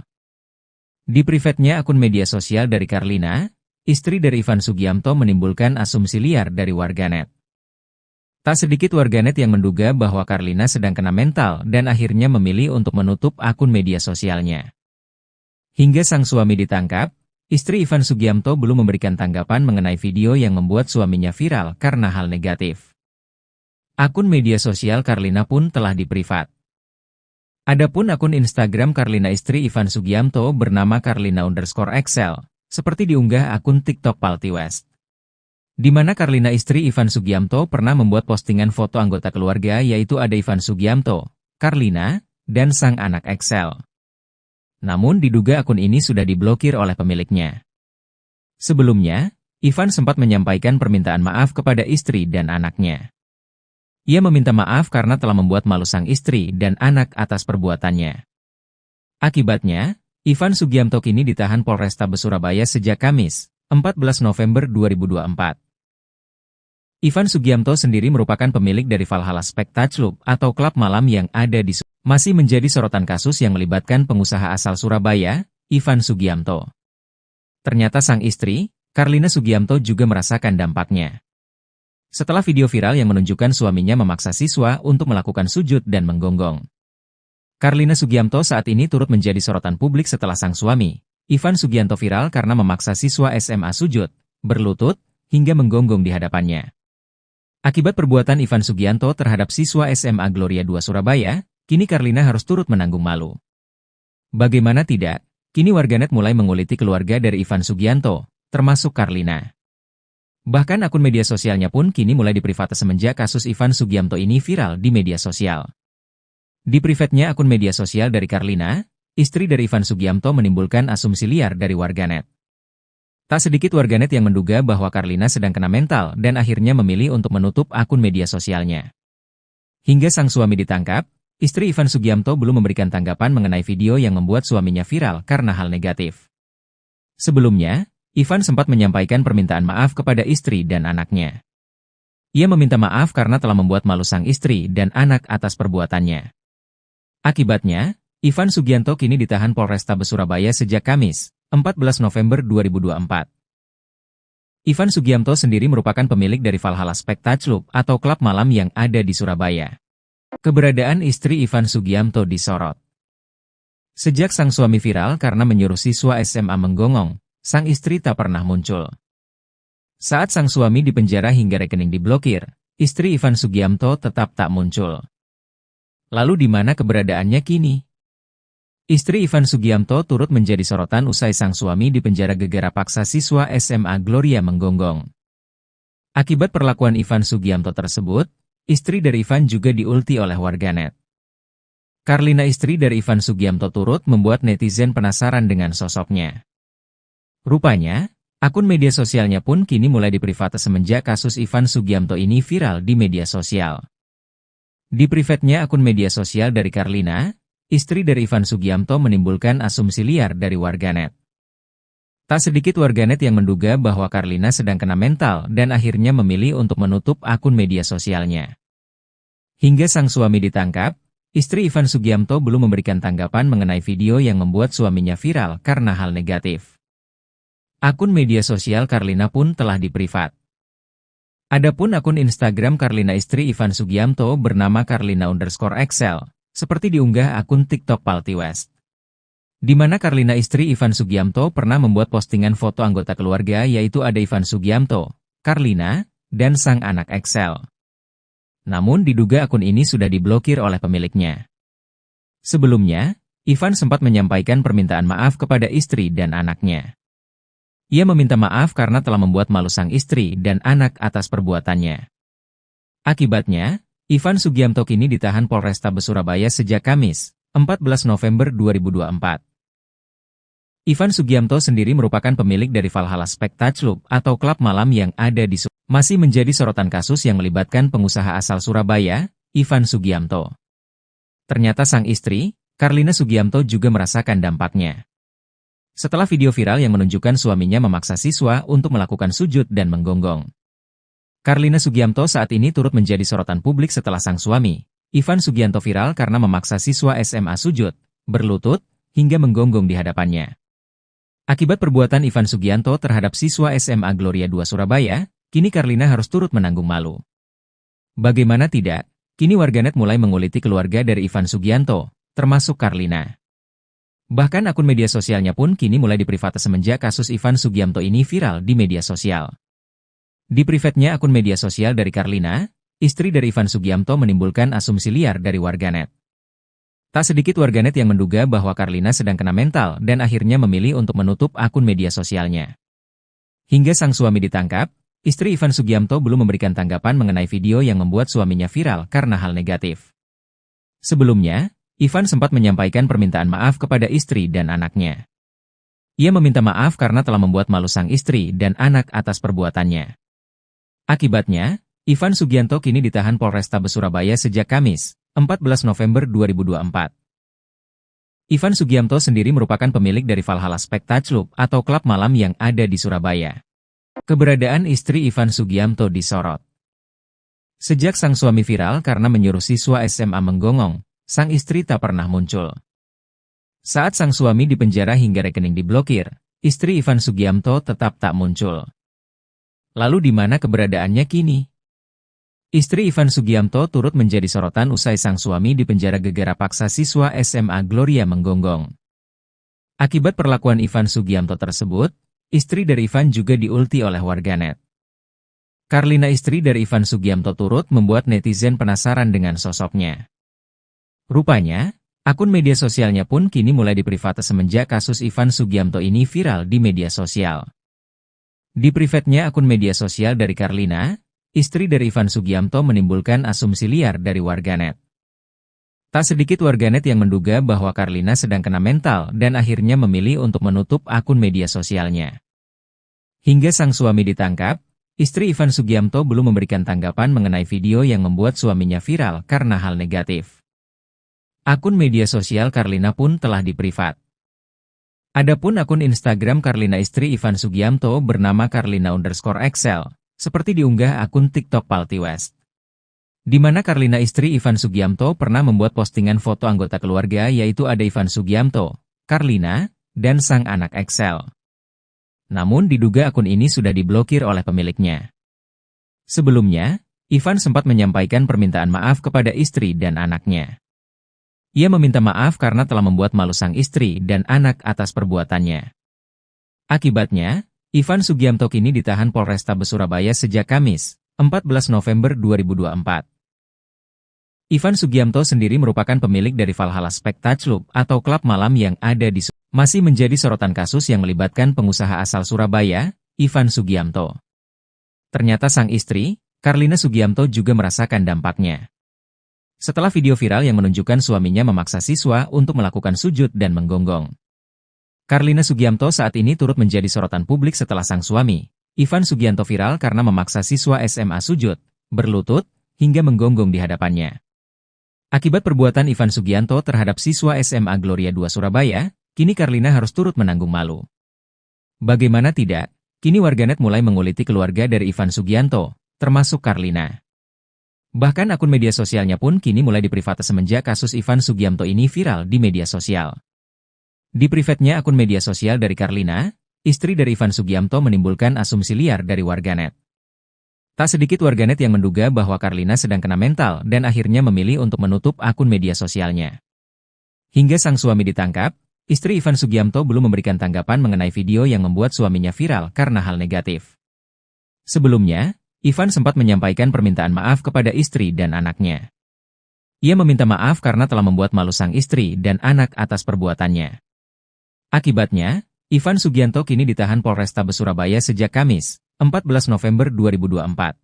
Di private-nya akun media sosial dari Carlina, istri dari Ivan Sugianto, menimbulkan asumsi liar dari warganet. Tak sedikit warganet yang menduga bahwa Carlina sedang kena mental dan akhirnya memilih untuk menutup akun media sosialnya. Hingga sang suami ditangkap, istri Ivan Sugianto belum memberikan tanggapan mengenai video yang membuat suaminya viral karena hal negatif. Akun media sosial Carlina pun telah diprivat. Adapun akun Instagram Carlina istri Ivan Sugianto bernama Carlina_Excel, seperti diunggah akun TikTok Palti West. di mana Carlina istri Ivan Sugiamto pernah membuat postingan foto anggota keluarga yaitu ada Ivan Sugiamto, Carlina, dan sang anak Excel. Namun diduga akun ini sudah diblokir oleh pemiliknya. Sebelumnya, Ivan sempat menyampaikan permintaan maaf kepada istri dan anaknya. Ia meminta maaf karena telah membuat malu sang istri dan anak atas perbuatannya. Akibatnya, Ivan Sugiamto kini ditahan Polrestabes Surabaya sejak Kamis, 14 November 2024. Ivan Sugiamto sendiri merupakan pemilik dari Valhalla Spectacle atau klub malam yang ada di masih menjadi sorotan kasus yang melibatkan pengusaha asal Surabaya, Ivan Sugiamto. Ternyata sang istri, Carlina Sugiamto juga merasakan dampaknya. Setelah video viral yang menunjukkan suaminya memaksa siswa untuk melakukan sujud dan menggonggong. Carlina Sugiamto saat ini turut menjadi sorotan publik setelah sang suami, Ivan Sugianto viral karena memaksa siswa SMA sujud, berlutut, hingga menggonggong di hadapannya. Akibat perbuatan Ivan Sugianto terhadap siswa SMA Gloria II Surabaya, kini Carlina harus turut menanggung malu. Bagaimana tidak, kini warganet mulai menguliti keluarga dari Ivan Sugianto, termasuk Carlina. Bahkan akun media sosialnya pun kini mulai diprivate semenjak kasus Ivan Sugiamto ini viral di media sosial. Di privatnya akun media sosial dari Carlina, istri dari Ivan Sugiamto menimbulkan asumsi liar dari warganet. Tak sedikit warganet yang menduga bahwa Carlina sedang kena mental dan akhirnya memilih untuk menutup akun media sosialnya. Hingga sang suami ditangkap, istri Ivan Sugiamto belum memberikan tanggapan mengenai video yang membuat suaminya viral karena hal negatif. Sebelumnya, Ivan sempat menyampaikan permintaan maaf kepada istri dan anaknya. Ia meminta maaf karena telah membuat malu sang istri dan anak atas perbuatannya. Akibatnya, Ivan Sugianto kini ditahan Polrestabes Surabaya sejak Kamis, 14 November 2024. Ivan Sugiamto sendiri merupakan pemilik dari Valhalla Spectacle atau klub malam yang ada di Surabaya. Keberadaan istri Ivan Sugiamto disorot. Sejak sang suami viral karena menyuruh siswa SMA menggonggong, sang istri tak pernah muncul. Saat sang suami dipenjara hingga rekening diblokir, istri Ivan Sugiamto tetap tak muncul. Lalu di mana keberadaannya kini? Istri Ivan Sugiamto turut menjadi sorotan usai sang suami dipenjara gegara paksa siswa SMA Gloria menggonggong. Akibat perlakuan Ivan Sugiamto tersebut, istri dari Ivan juga diulti oleh warganet. Carlina istri dari Ivan Sugiamto turut membuat netizen penasaran dengan sosoknya. Rupanya, akun media sosialnya pun kini mulai diprivate semenjak kasus Ivan Sugiamto ini viral di media sosial. Di privatnya akun media sosial dari Carlina, istri dari Ivan Sugiamto menimbulkan asumsi liar dari warganet. Tak sedikit warganet yang menduga bahwa Carlina sedang kena mental dan akhirnya memilih untuk menutup akun media sosialnya. Hingga sang suami ditangkap, istri Ivan Sugiamto belum memberikan tanggapan mengenai video yang membuat suaminya viral karena hal negatif. Akun media sosial Carlina pun telah diprivat. Adapun akun Instagram Carlina istri Ivan Sugiamto bernama Carlina_Excel, seperti diunggah akun TikTok Palti West. Di mana Carlina istri Ivan Sugiamto pernah membuat postingan foto anggota keluarga yaitu ada Ivan Sugiamto, Carlina, dan sang anak Excel. Namun diduga akun ini sudah diblokir oleh pemiliknya. Sebelumnya, Ivan sempat menyampaikan permintaan maaf kepada istri dan anaknya. Ia meminta maaf karena telah membuat malu sang istri dan anak atas perbuatannya. Akibatnya, Ivan Sugiamto kini ditahan Polrestabes Surabaya sejak Kamis, 14 November 2024. Ivan Sugiamto sendiri merupakan pemilik dari Valhalla Spectacle atau klub malam yang ada di Surabaya. Masih menjadi sorotan kasus yang melibatkan pengusaha asal Surabaya, Ivan Sugiamto. Ternyata sang istri, Carlina Sugiamto juga merasakan dampaknya. Setelah video viral yang menunjukkan suaminya memaksa siswa untuk melakukan sujud dan menggonggong. Carlina Sugiamto saat ini turut menjadi sorotan publik setelah sang suami, Ivan Sugianto viral karena memaksa siswa SMA sujud, berlutut, hingga menggonggong di hadapannya. Akibat perbuatan Ivan Sugianto terhadap siswa SMA Gloria II Surabaya, kini Carlina harus turut menanggung malu. Bagaimana tidak, kini warganet mulai menguliti keluarga dari Ivan Sugianto, termasuk Carlina. Bahkan akun media sosialnya pun kini mulai diprivate semenjak kasus Ivan Sugiamto ini viral di media sosial. Di privatnya akun media sosial dari Carlina, istri dari Ivan Sugiamto menimbulkan asumsi liar dari warganet. Tak sedikit warganet yang menduga bahwa Carlina sedang kena mental dan akhirnya memilih untuk menutup akun media sosialnya. Hingga sang suami ditangkap, istri Ivan Sugiamto belum memberikan tanggapan mengenai video yang membuat suaminya viral karena hal negatif. Sebelumnya, Ivan sempat menyampaikan permintaan maaf kepada istri dan anaknya. Ia meminta maaf karena telah membuat malu sang istri dan anak atas perbuatannya. Akibatnya, Ivan Sugianto kini ditahan Polrestabes Surabaya sejak Kamis, 14 November 2024. Ivan Sugiamto sendiri merupakan pemilik dari Valhalla Spectacle atau klub malam yang ada di Surabaya. Keberadaan istri Ivan Sugiamto disorot. Sejak sang suami viral karena menyuruh siswa SMA menggonggong, sang istri tak pernah muncul. Saat sang suami dipenjara hingga rekening diblokir, istri Ivan Sugiamto tetap tak muncul. Lalu di mana keberadaannya kini? Istri Ivan Sugiamto turut menjadi sorotan usai sang suami dipenjara gegara paksa siswa SMA Gloria menggonggong. Akibat perlakuan Ivan Sugiamto tersebut, istri dari Ivan juga diulti oleh warganet. Karlina, istri dari Ivan Sugiamto, turut membuat netizen penasaran dengan sosoknya. Rupanya, akun media sosialnya pun kini mulai diprivate semenjak kasus Ivan Sugiamto ini viral di media sosial. Di private-nya akun media sosial dari Karlina, istri dari Ivan Sugiamto, menimbulkan asumsi liar dari warganet. Tak sedikit warganet yang menduga bahwa Karlina sedang kena mental dan akhirnya memilih untuk menutup akun media sosialnya. Hingga sang suami ditangkap, istri Ivan Sugiamto belum memberikan tanggapan mengenai video yang membuat suaminya viral karena hal negatif. Akun media sosial Karlina pun telah diprivat. Adapun akun Instagram Karlina istri Ivan Sugiamto bernama Karlina_Excel, seperti diunggah akun TikTok Palti West. Di mana Karlina istri Ivan Sugiamto pernah membuat postingan foto anggota keluarga, yaitu ada Ivan Sugiamto, Karlina, dan sang anak Excel. Namun diduga akun ini sudah diblokir oleh pemiliknya. Sebelumnya, Ivan sempat menyampaikan permintaan maaf kepada istri dan anaknya. Ia meminta maaf karena telah membuat malu sang istri dan anak atas perbuatannya. Akibatnya, Ivan Sugiamto kini ditahan Polrestabes Surabaya sejak Kamis, 14 November 2024. Ivan Sugiamto sendiri merupakan pemilik dari Valhalla Spectacle atau klub malam yang ada di Surabaya. Masih menjadi sorotan kasus yang melibatkan pengusaha asal Surabaya, Ivan Sugiamto. Ternyata sang istri, Karlina Sugiamto, juga merasakan dampaknya. Setelah video viral yang menunjukkan suaminya memaksa siswa untuk melakukan sujud dan menggonggong. Karlina Sugiamto saat ini turut menjadi sorotan publik setelah sang suami, Ivan Sugianto, viral karena memaksa siswa SMA sujud, berlutut, hingga menggonggong di hadapannya. Akibat perbuatan Ivan Sugianto terhadap siswa SMA Gloria 2 Surabaya, kini Karlina harus turut menanggung malu. Bagaimana tidak, kini warganet mulai menguliti keluarga dari Ivan Sugianto, termasuk Karlina. Bahkan akun media sosialnya pun kini mulai diprivate semenjak kasus Ivan Sugiamto ini viral di media sosial. Di private-nya akun media sosial dari Karlina, istri dari Ivan Sugiamto, menimbulkan asumsi liar dari warganet. Tak sedikit warganet yang menduga bahwa Karlina sedang kena mental dan akhirnya memilih untuk menutup akun media sosialnya. Hingga sang suami ditangkap, istri Ivan Sugiamto belum memberikan tanggapan mengenai video yang membuat suaminya viral karena hal negatif. Sebelumnya, Ivan sempat menyampaikan permintaan maaf kepada istri dan anaknya. Ia meminta maaf karena telah membuat malu sang istri dan anak atas perbuatannya. Akibatnya, Ivan Sugianto kini ditahan Polrestabes Surabaya sejak Kamis, 14 November 2024.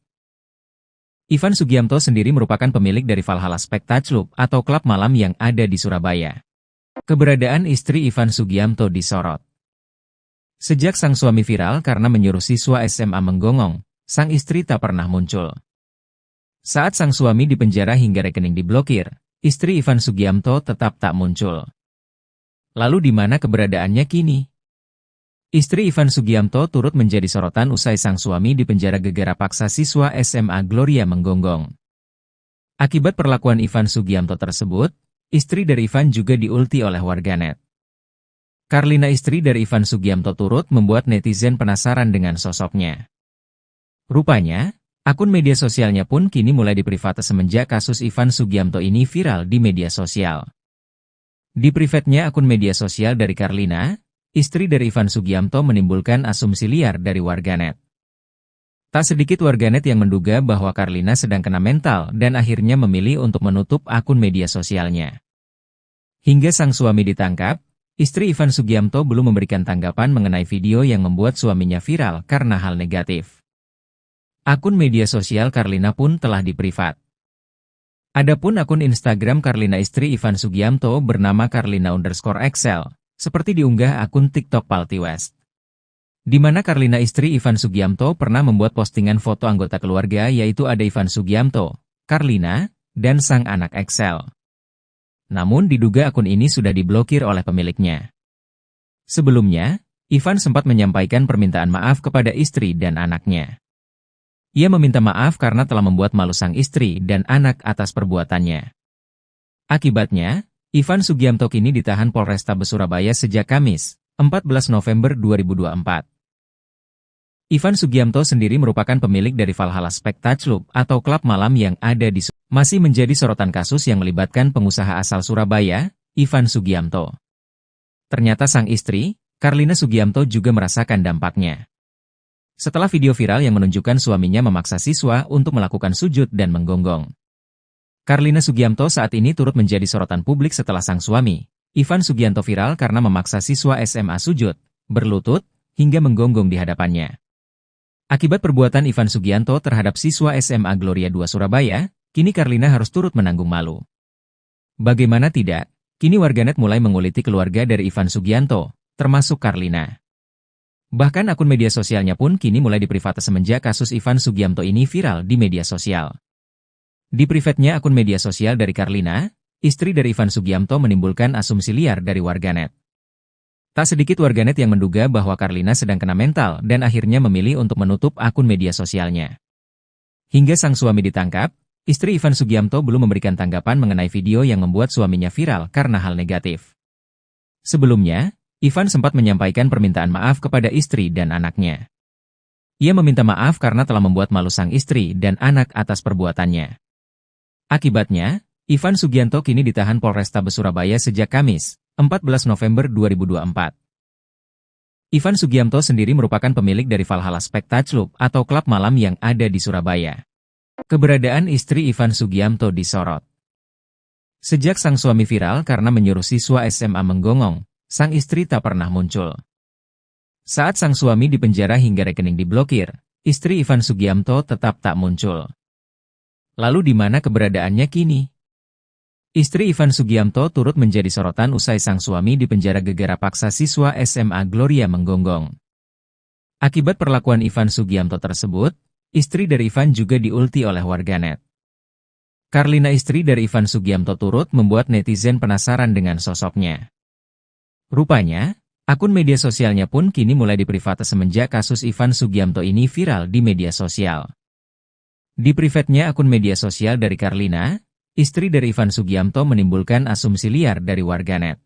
Ivan Sugiamto sendiri merupakan pemilik dari Valhalla Spectacle atau klub malam yang ada di Surabaya. Keberadaan istri Ivan Sugiamto disorot. Sejak sang suami viral karena menyuruh siswa SMA menggonggong, sang istri tak pernah muncul. Saat sang suami dipenjara hingga rekening diblokir, istri Ivan Sugiamto tetap tak muncul. Lalu di mana keberadaannya kini? Istri Ivan Sugiamto turut menjadi sorotan usai sang suami dipenjara gegara paksa siswa SMA Gloria menggonggong. Akibat perlakuan Ivan Sugiamto tersebut, istri dari Ivan juga diulti oleh warganet. Karlina, istri dari Ivan Sugiamto, turut membuat netizen penasaran dengan sosoknya. Rupanya, akun media sosialnya pun kini mulai diprivate semenjak kasus Ivan Sugiamto ini viral di media sosial. Di private-nya akun media sosial dari Karlina, istri dari Ivan Sugiamto, menimbulkan asumsi liar dari warganet. Tak sedikit warganet yang menduga bahwa Karlina sedang kena mental dan akhirnya memilih untuk menutup akun media sosialnya. Hingga sang suami ditangkap, istri Ivan Sugiamto belum memberikan tanggapan mengenai video yang membuat suaminya viral karena hal negatif. Akun media sosial Carlina pun telah diprivat. Adapun akun Instagram Carlina istri Ivan Sugiamto bernama Carlina_Excel, seperti diunggah akun TikTok Palti West. Di mana Carlina istri Ivan Sugiamto pernah membuat postingan foto anggota keluarga yaitu ada Ivan Sugiamto, Carlina, dan sang anak Excel. Namun diduga akun ini sudah diblokir oleh pemiliknya. Sebelumnya, Ivan sempat menyampaikan permintaan maaf kepada istri dan anaknya. Ia meminta maaf karena telah membuat malu sang istri dan anak atas perbuatannya. Akibatnya, Ivan Sugiamto kini ditahan Polrestabes Surabaya sejak Kamis, 14 November 2024. Ivan Sugiamto sendiri merupakan pemilik dari Valhalla Spectacle atau klub malam yang ada di masih menjadi sorotan kasus yang melibatkan pengusaha asal Surabaya, Ivan Sugiamto. Ternyata sang istri, Carlina Sugiamto juga merasakan dampaknya. Setelah video viral yang menunjukkan suaminya memaksa siswa untuk melakukan sujud dan menggonggong. Carlina Sugiamto saat ini turut menjadi sorotan publik setelah sang suami, Ivan Sugianto viral karena memaksa siswa SMA sujud, berlutut, hingga menggonggong di hadapannya. Akibat perbuatan Ivan Sugianto terhadap siswa SMA Gloria II Surabaya, kini Carlina harus turut menanggung malu. Bagaimana tidak, kini warganet mulai menguliti keluarga dari Ivan Sugianto, termasuk Carlina. Bahkan akun media sosialnya pun kini mulai diprivat semenjak kasus Ivan Sugiamto ini viral di media sosial. Di privatnya akun media sosial dari Carlina, istri dari Ivan Sugiamto menimbulkan asumsi liar dari warganet. Tak sedikit warganet yang menduga bahwa Carlina sedang kena mental dan akhirnya memilih untuk menutup akun media sosialnya. Hingga sang suami ditangkap, istri Ivan Sugiamto belum memberikan tanggapan mengenai video yang membuat suaminya viral karena hal negatif. Sebelumnya, Ivan sempat menyampaikan permintaan maaf kepada istri dan anaknya. Ia meminta maaf karena telah membuat malu sang istri dan anak atas perbuatannya. Akibatnya, Ivan Sugianto kini ditahan Polrestabes Surabaya sejak Kamis, 14 November 2024. Ivan Sugiamto sendiri merupakan pemilik dari Valhalla Spectacle atau klub malam yang ada di Surabaya. Keberadaan istri Ivan Sugiamto disorot. Sejak sang suami viral karena menyuruh siswa SMA menggonggong, sang istri tak pernah muncul. Saat sang suami dipenjara hingga rekening diblokir, istri Ivan Sugiamto tetap tak muncul. Lalu di mana keberadaannya kini? Istri Ivan Sugiamto turut menjadi sorotan usai sang suami dipenjara gegara paksa siswa SMA Gloria menggonggong. Akibat perlakuan Ivan Sugiamto tersebut, istri dari Ivan juga diulti oleh warganet. Carlina istri dari Ivan Sugiamto turut membuat netizen penasaran dengan sosoknya. Rupanya, akun media sosialnya pun kini mulai diprivat semenjak kasus Ivan Sugiamto ini viral di media sosial. Di privatnya akun media sosial dari Carlina, istri dari Ivan Sugiamto menimbulkan asumsi liar dari warganet.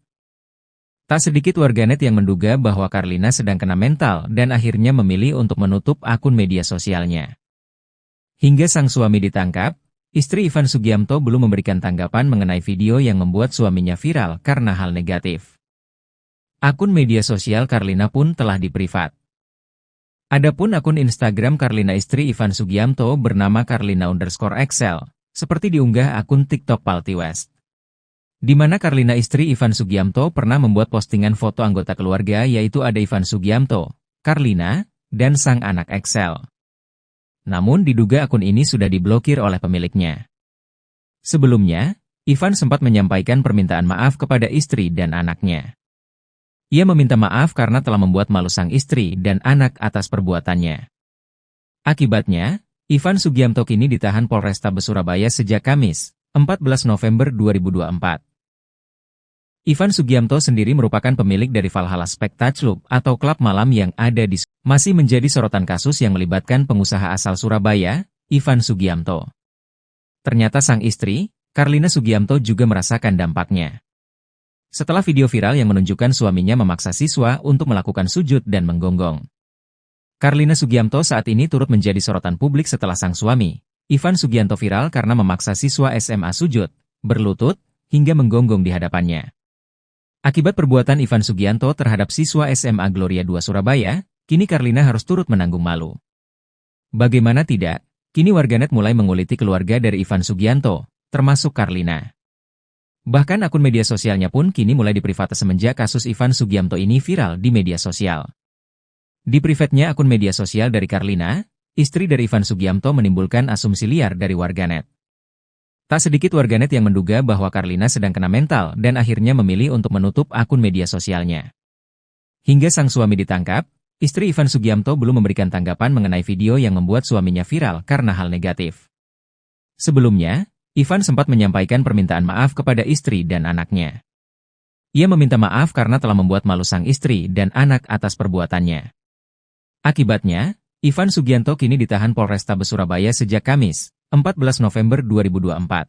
Tak sedikit warganet yang menduga bahwa Carlina sedang kena mental dan akhirnya memilih untuk menutup akun media sosialnya. Hingga sang suami ditangkap, istri Ivan Sugiamto belum memberikan tanggapan mengenai video yang membuat suaminya viral karena hal negatif. Akun media sosial Carlina pun telah diprivat. Adapun akun Instagram Carlina istri Ivan Sugiamto bernama Carlina_Excel, seperti diunggah akun TikTok Palti West. Di mana Carlina istri Ivan Sugiamto pernah membuat postingan foto anggota keluarga yaitu ada Ivan Sugiamto, Carlina, dan sang anak Excel. Namun diduga akun ini sudah diblokir oleh pemiliknya. Sebelumnya, Ivan sempat menyampaikan permintaan maaf kepada istri dan anaknya. Ia meminta maaf karena telah membuat malu sang istri dan anak atas perbuatannya. Akibatnya, Ivan Sugiamto kini ditahan Polrestabes Surabaya sejak Kamis, 14 November 2024. Ivan Sugiamto sendiri merupakan pemilik dari Valhalla Spectacle atau klub malam yang ada di masih menjadi sorotan kasus yang melibatkan pengusaha asal Surabaya, Ivan Sugiamto. Ternyata sang istri, Carlina Sugiamto juga merasakan dampaknya. Setelah video viral yang menunjukkan suaminya memaksa siswa untuk melakukan sujud dan menggonggong. Carlina Sugiamto saat ini turut menjadi sorotan publik setelah sang suami, Ivan Sugianto viral karena memaksa siswa SMA sujud, berlutut, hingga menggonggong di hadapannya. Akibat perbuatan Ivan Sugianto terhadap siswa SMA Gloria II Surabaya, kini Carlina harus turut menanggung malu. Bagaimana tidak, kini warganet mulai menguliti keluarga dari Ivan Sugianto, termasuk Carlina. Bahkan akun media sosialnya pun kini mulai diprivat semenjak kasus Ivan Sugiamto ini viral di media sosial. Di privatnya akun media sosial dari Carlina, istri dari Ivan Sugiamto menimbulkan asumsi liar dari warganet. Tak sedikit warganet yang menduga bahwa Carlina sedang kena mental dan akhirnya memilih untuk menutup akun media sosialnya. Hingga sang suami ditangkap, istri Ivan Sugiamto belum memberikan tanggapan mengenai video yang membuat suaminya viral karena hal negatif. Sebelumnya, Ivan sempat menyampaikan permintaan maaf kepada istri dan anaknya. Ia meminta maaf karena telah membuat malu sang istri dan anak atas perbuatannya. Akibatnya, Ivan Sugiamto kini ditahan Polrestabes Surabaya sejak Kamis, 14 November 2024.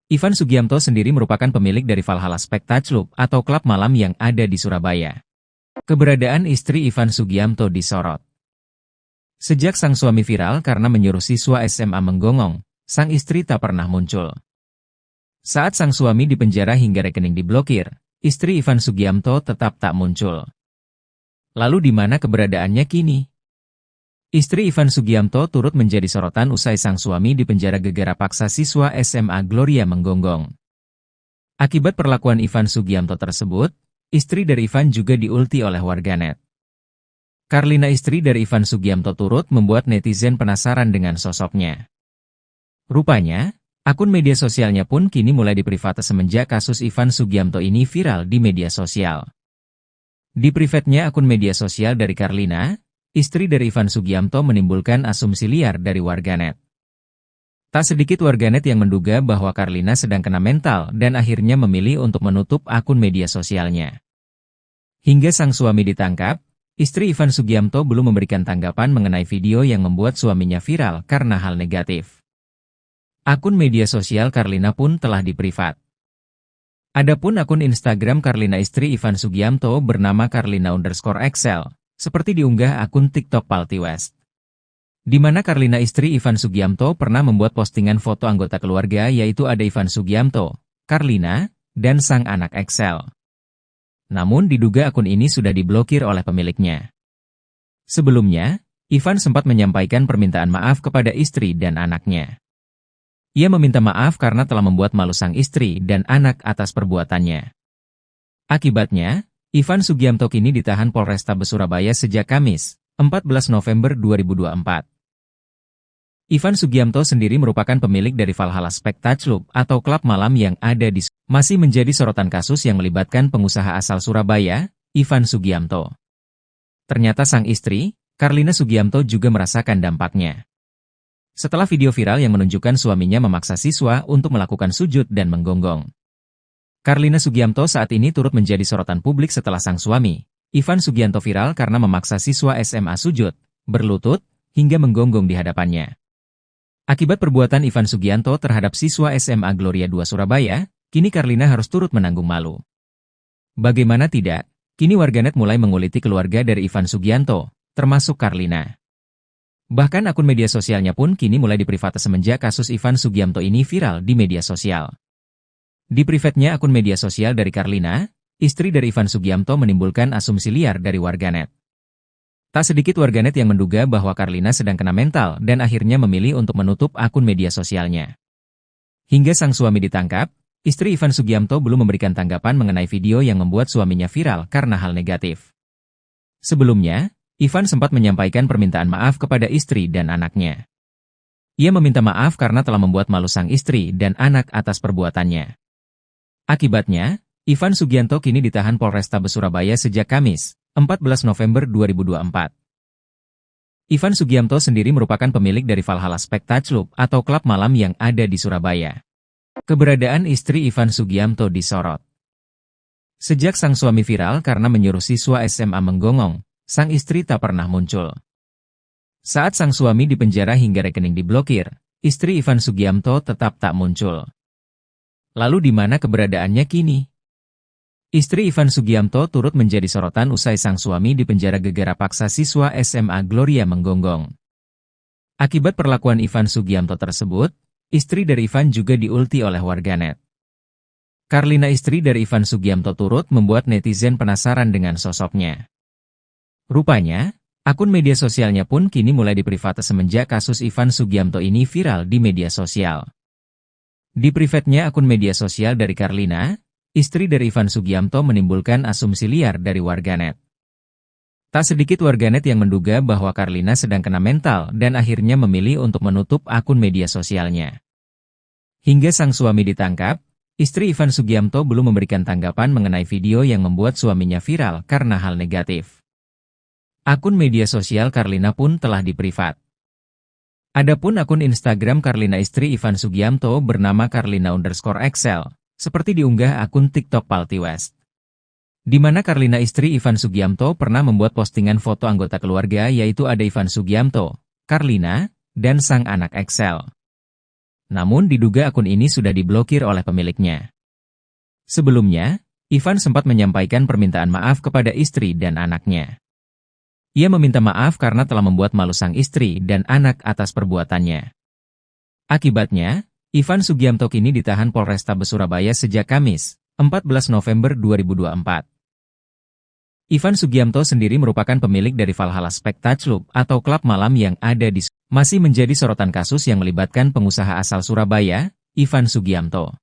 Ivan Sugiamto sendiri merupakan pemilik dari Valhalla Spectacle atau klub malam yang ada di Surabaya. Keberadaan istri Ivan Sugiamto disorot. Sejak sang suami viral karena menyuruh siswa SMA menggonggong, sang istri tak pernah muncul. Saat sang suami dipenjara hingga rekening diblokir, istri Ivan Sugiamto tetap tak muncul. Lalu di mana keberadaannya kini? Istri Ivan Sugiamto turut menjadi sorotan usai sang suami dipenjara gegara paksa siswa SMA Gloria menggonggong. Akibat perlakuan Ivan Sugiamto tersebut, istri dari Ivan juga diulti oleh warganet. Carlina, istri dari Ivan Sugiamto, turut membuat netizen penasaran dengan sosoknya. Rupanya, akun media sosialnya pun kini mulai diprivate semenjak kasus Ivan Sugiamto ini viral di media sosial. Di private-nya akun media sosial dari Carlina, istri dari Ivan Sugiamto menimbulkan asumsi liar dari warganet. Tak sedikit warganet yang menduga bahwa Carlina sedang kena mental dan akhirnya memilih untuk menutup akun media sosialnya. Hingga sang suami ditangkap, istri Ivan Sugiamto belum memberikan tanggapan mengenai video yang membuat suaminya viral karena hal negatif. Akun media sosial Carlina pun telah diprivat. Adapun akun Instagram Carlina istri Ivan Sugiamto bernama Carlina_Excel, seperti diunggah akun TikTok Palti West. Di mana Carlina istri Ivan Sugiamto pernah membuat postingan foto anggota keluarga, yaitu ada Ivan Sugiamto, Carlina, dan sang anak Excel. Namun diduga akun ini sudah diblokir oleh pemiliknya. Sebelumnya, Ivan sempat menyampaikan permintaan maaf kepada istri dan anaknya. Ia meminta maaf karena telah membuat malu sang istri dan anak atas perbuatannya. Akibatnya, Ivan Sugiamto kini ditahan Polrestabes Surabaya sejak Kamis, 14 November 2024. Ivan Sugiamto sendiri merupakan pemilik dari Valhalla Spectacle atau klub malam yang ada di masih menjadi sorotan kasus yang melibatkan pengusaha asal Surabaya, Ivan Sugiamto. Ternyata sang istri, Carlina Sugiamto, juga merasakan dampaknya. Setelah video viral yang menunjukkan suaminya memaksa siswa untuk melakukan sujud dan menggonggong. Carlina Sugiamto saat ini turut menjadi sorotan publik setelah sang suami, Ivan Sugiamto, viral karena memaksa siswa SMA sujud, berlutut, hingga menggonggong di hadapannya. Akibat perbuatan Ivan Sugiamto terhadap siswa SMA Gloria 2 Surabaya, kini Carlina harus turut menanggung malu. Bagaimana tidak, kini warganet mulai menguliti keluarga dari Ivan Sugiamto, termasuk Carlina. Bahkan akun media sosialnya pun kini mulai diprivate semenjak kasus Ivan Sugiamto ini viral di media sosial. Di private-nya akun media sosial dari Carlina, istri dari Ivan Sugiamto menimbulkan asumsi liar dari warganet. Tak sedikit warganet yang menduga bahwa Carlina sedang kena mental dan akhirnya memilih untuk menutup akun media sosialnya. Hingga sang suami ditangkap, istri Ivan Sugiamto belum memberikan tanggapan mengenai video yang membuat suaminya viral karena hal negatif. Sebelumnya, Ivan sempat menyampaikan permintaan maaf kepada istri dan anaknya. Ia meminta maaf karena telah membuat malu sang istri dan anak atas perbuatannya. Akibatnya, Ivan Sugiamto kini ditahan Polrestabes Surabaya sejak Kamis, 14 November 2024. Ivan Sugiamto sendiri merupakan pemilik dari Valhalla Spectacle atau klub malam yang ada di Surabaya. Keberadaan istri Ivan Sugiamto disorot. Sejak sang suami viral karena menyuruh siswa SMA menggonggong, sang istri tak pernah muncul. Saat sang suami dipenjara hingga rekening diblokir, istri Ivan Sugiamto tetap tak muncul. Lalu di mana keberadaannya kini? Istri Ivan Sugiamto turut menjadi sorotan usai sang suami dipenjara gegara paksa siswa SMA Gloria menggonggong. Akibat perlakuan Ivan Sugiamto tersebut, istri dari Ivan juga diulti oleh warganet. Carlina, istri dari Ivan Sugiamto, turut membuat netizen penasaran dengan sosoknya. Rupanya, akun media sosialnya pun kini mulai diprivate semenjak kasus Ivan Sugiamto ini viral di media sosial. Di private-nya akun media sosial dari Carlina, istri dari Ivan Sugiamto menimbulkan asumsi liar dari warganet. Tak sedikit warganet yang menduga bahwa Carlina sedang kena mental dan akhirnya memilih untuk menutup akun media sosialnya. Hingga sang suami ditangkap, istri Ivan Sugiamto belum memberikan tanggapan mengenai video yang membuat suaminya viral karena hal negatif. Akun media sosial Carlina pun telah diprivat. Adapun akun Instagram Carlina istri Ivan Sugiamto bernama Carlina_Excel, seperti diunggah akun TikTok Palti West. Di mana Carlina istri Ivan Sugiamto pernah membuat postingan foto anggota keluarga yaitu ada Ivan Sugiamto, Carlina, dan sang anak Excel. Namun diduga akun ini sudah diblokir oleh pemiliknya. Sebelumnya, Ivan sempat menyampaikan permintaan maaf kepada istri dan anaknya. Ia meminta maaf karena telah membuat malu sang istri dan anak atas perbuatannya. Akibatnya, Ivan Sugiamto kini ditahan Polrestabes Surabaya sejak Kamis, 14 November 2024. Ivan Sugiamto sendiri merupakan pemilik dari Valhalla Spectacle atau klub malam yang ada di masih menjadi sorotan kasus yang melibatkan pengusaha asal Surabaya, Ivan Sugiamto.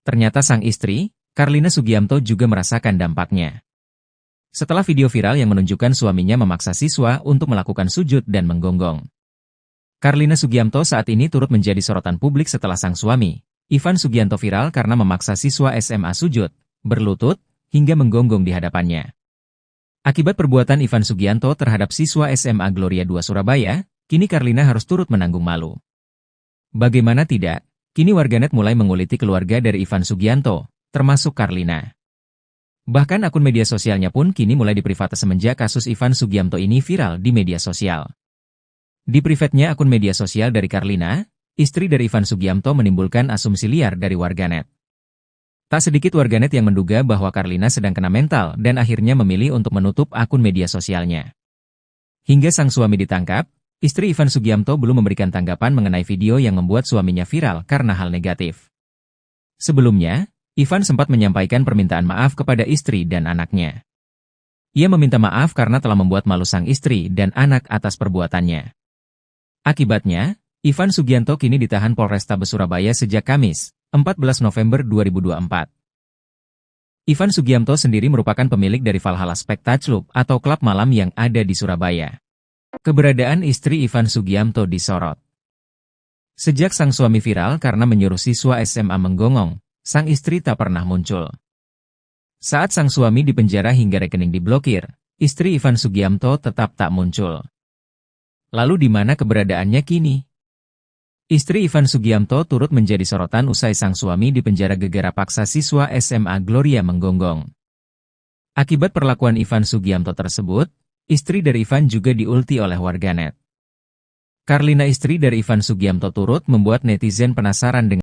Ternyata sang istri, Carlina Sugiamto juga merasakan dampaknya. Setelah video viral yang menunjukkan suaminya memaksa siswa untuk melakukan sujud dan menggonggong. Carlina Sugiamto saat ini turut menjadi sorotan publik setelah sang suami, Ivan Sugianto viral karena memaksa siswa SMA sujud, berlutut, hingga menggonggong di hadapannya. Akibat perbuatan Ivan Sugianto terhadap siswa SMA Gloria II Surabaya, kini Carlina harus turut menanggung malu. Bagaimana tidak, kini warganet mulai menguliti keluarga dari Ivan Sugianto, termasuk Carlina. Bahkan akun media sosialnya pun kini mulai diprivat semenjak kasus Ivan Sugiamto ini viral di media sosial. Di privatnya akun media sosial dari Carlina, istri dari Ivan Sugiamto menimbulkan asumsi liar dari warganet. Tak sedikit warganet yang menduga bahwa Carlina sedang kena mental dan akhirnya memilih untuk menutup akun media sosialnya. Hingga sang suami ditangkap, istri Ivan Sugiamto belum memberikan tanggapan mengenai video yang membuat suaminya viral karena hal negatif. Sebelumnya, Ivan sempat menyampaikan permintaan maaf kepada istri dan anaknya. Ia meminta maaf karena telah membuat malu sang istri dan anak atas perbuatannya. Akibatnya, Ivan Sugianto kini ditahan Polrestabes Surabaya sejak Kamis, 14 November 2024. Ivan Sugiamto sendiri merupakan pemilik dari Valhalla Spectacle atau klub malam yang ada di Surabaya. Keberadaan istri Ivan Sugiamto disorot. Sejak sang suami viral karena menyuruh siswa SMA menggonggong, sang istri tak pernah muncul. Saat sang suami dipenjara hingga rekening diblokir, istri Ivan Sugiamto tetap tak muncul. Lalu di mana keberadaannya kini? Istri Ivan Sugiamto turut menjadi sorotan usai sang suami dipenjara gegara paksa siswa SMA Gloria menggonggong. Akibat perlakuan Ivan Sugiamto tersebut, istri dari Ivan juga diulti oleh warganet. Carlina istri dari Ivan Sugiamto turut membuat netizen penasaran dengan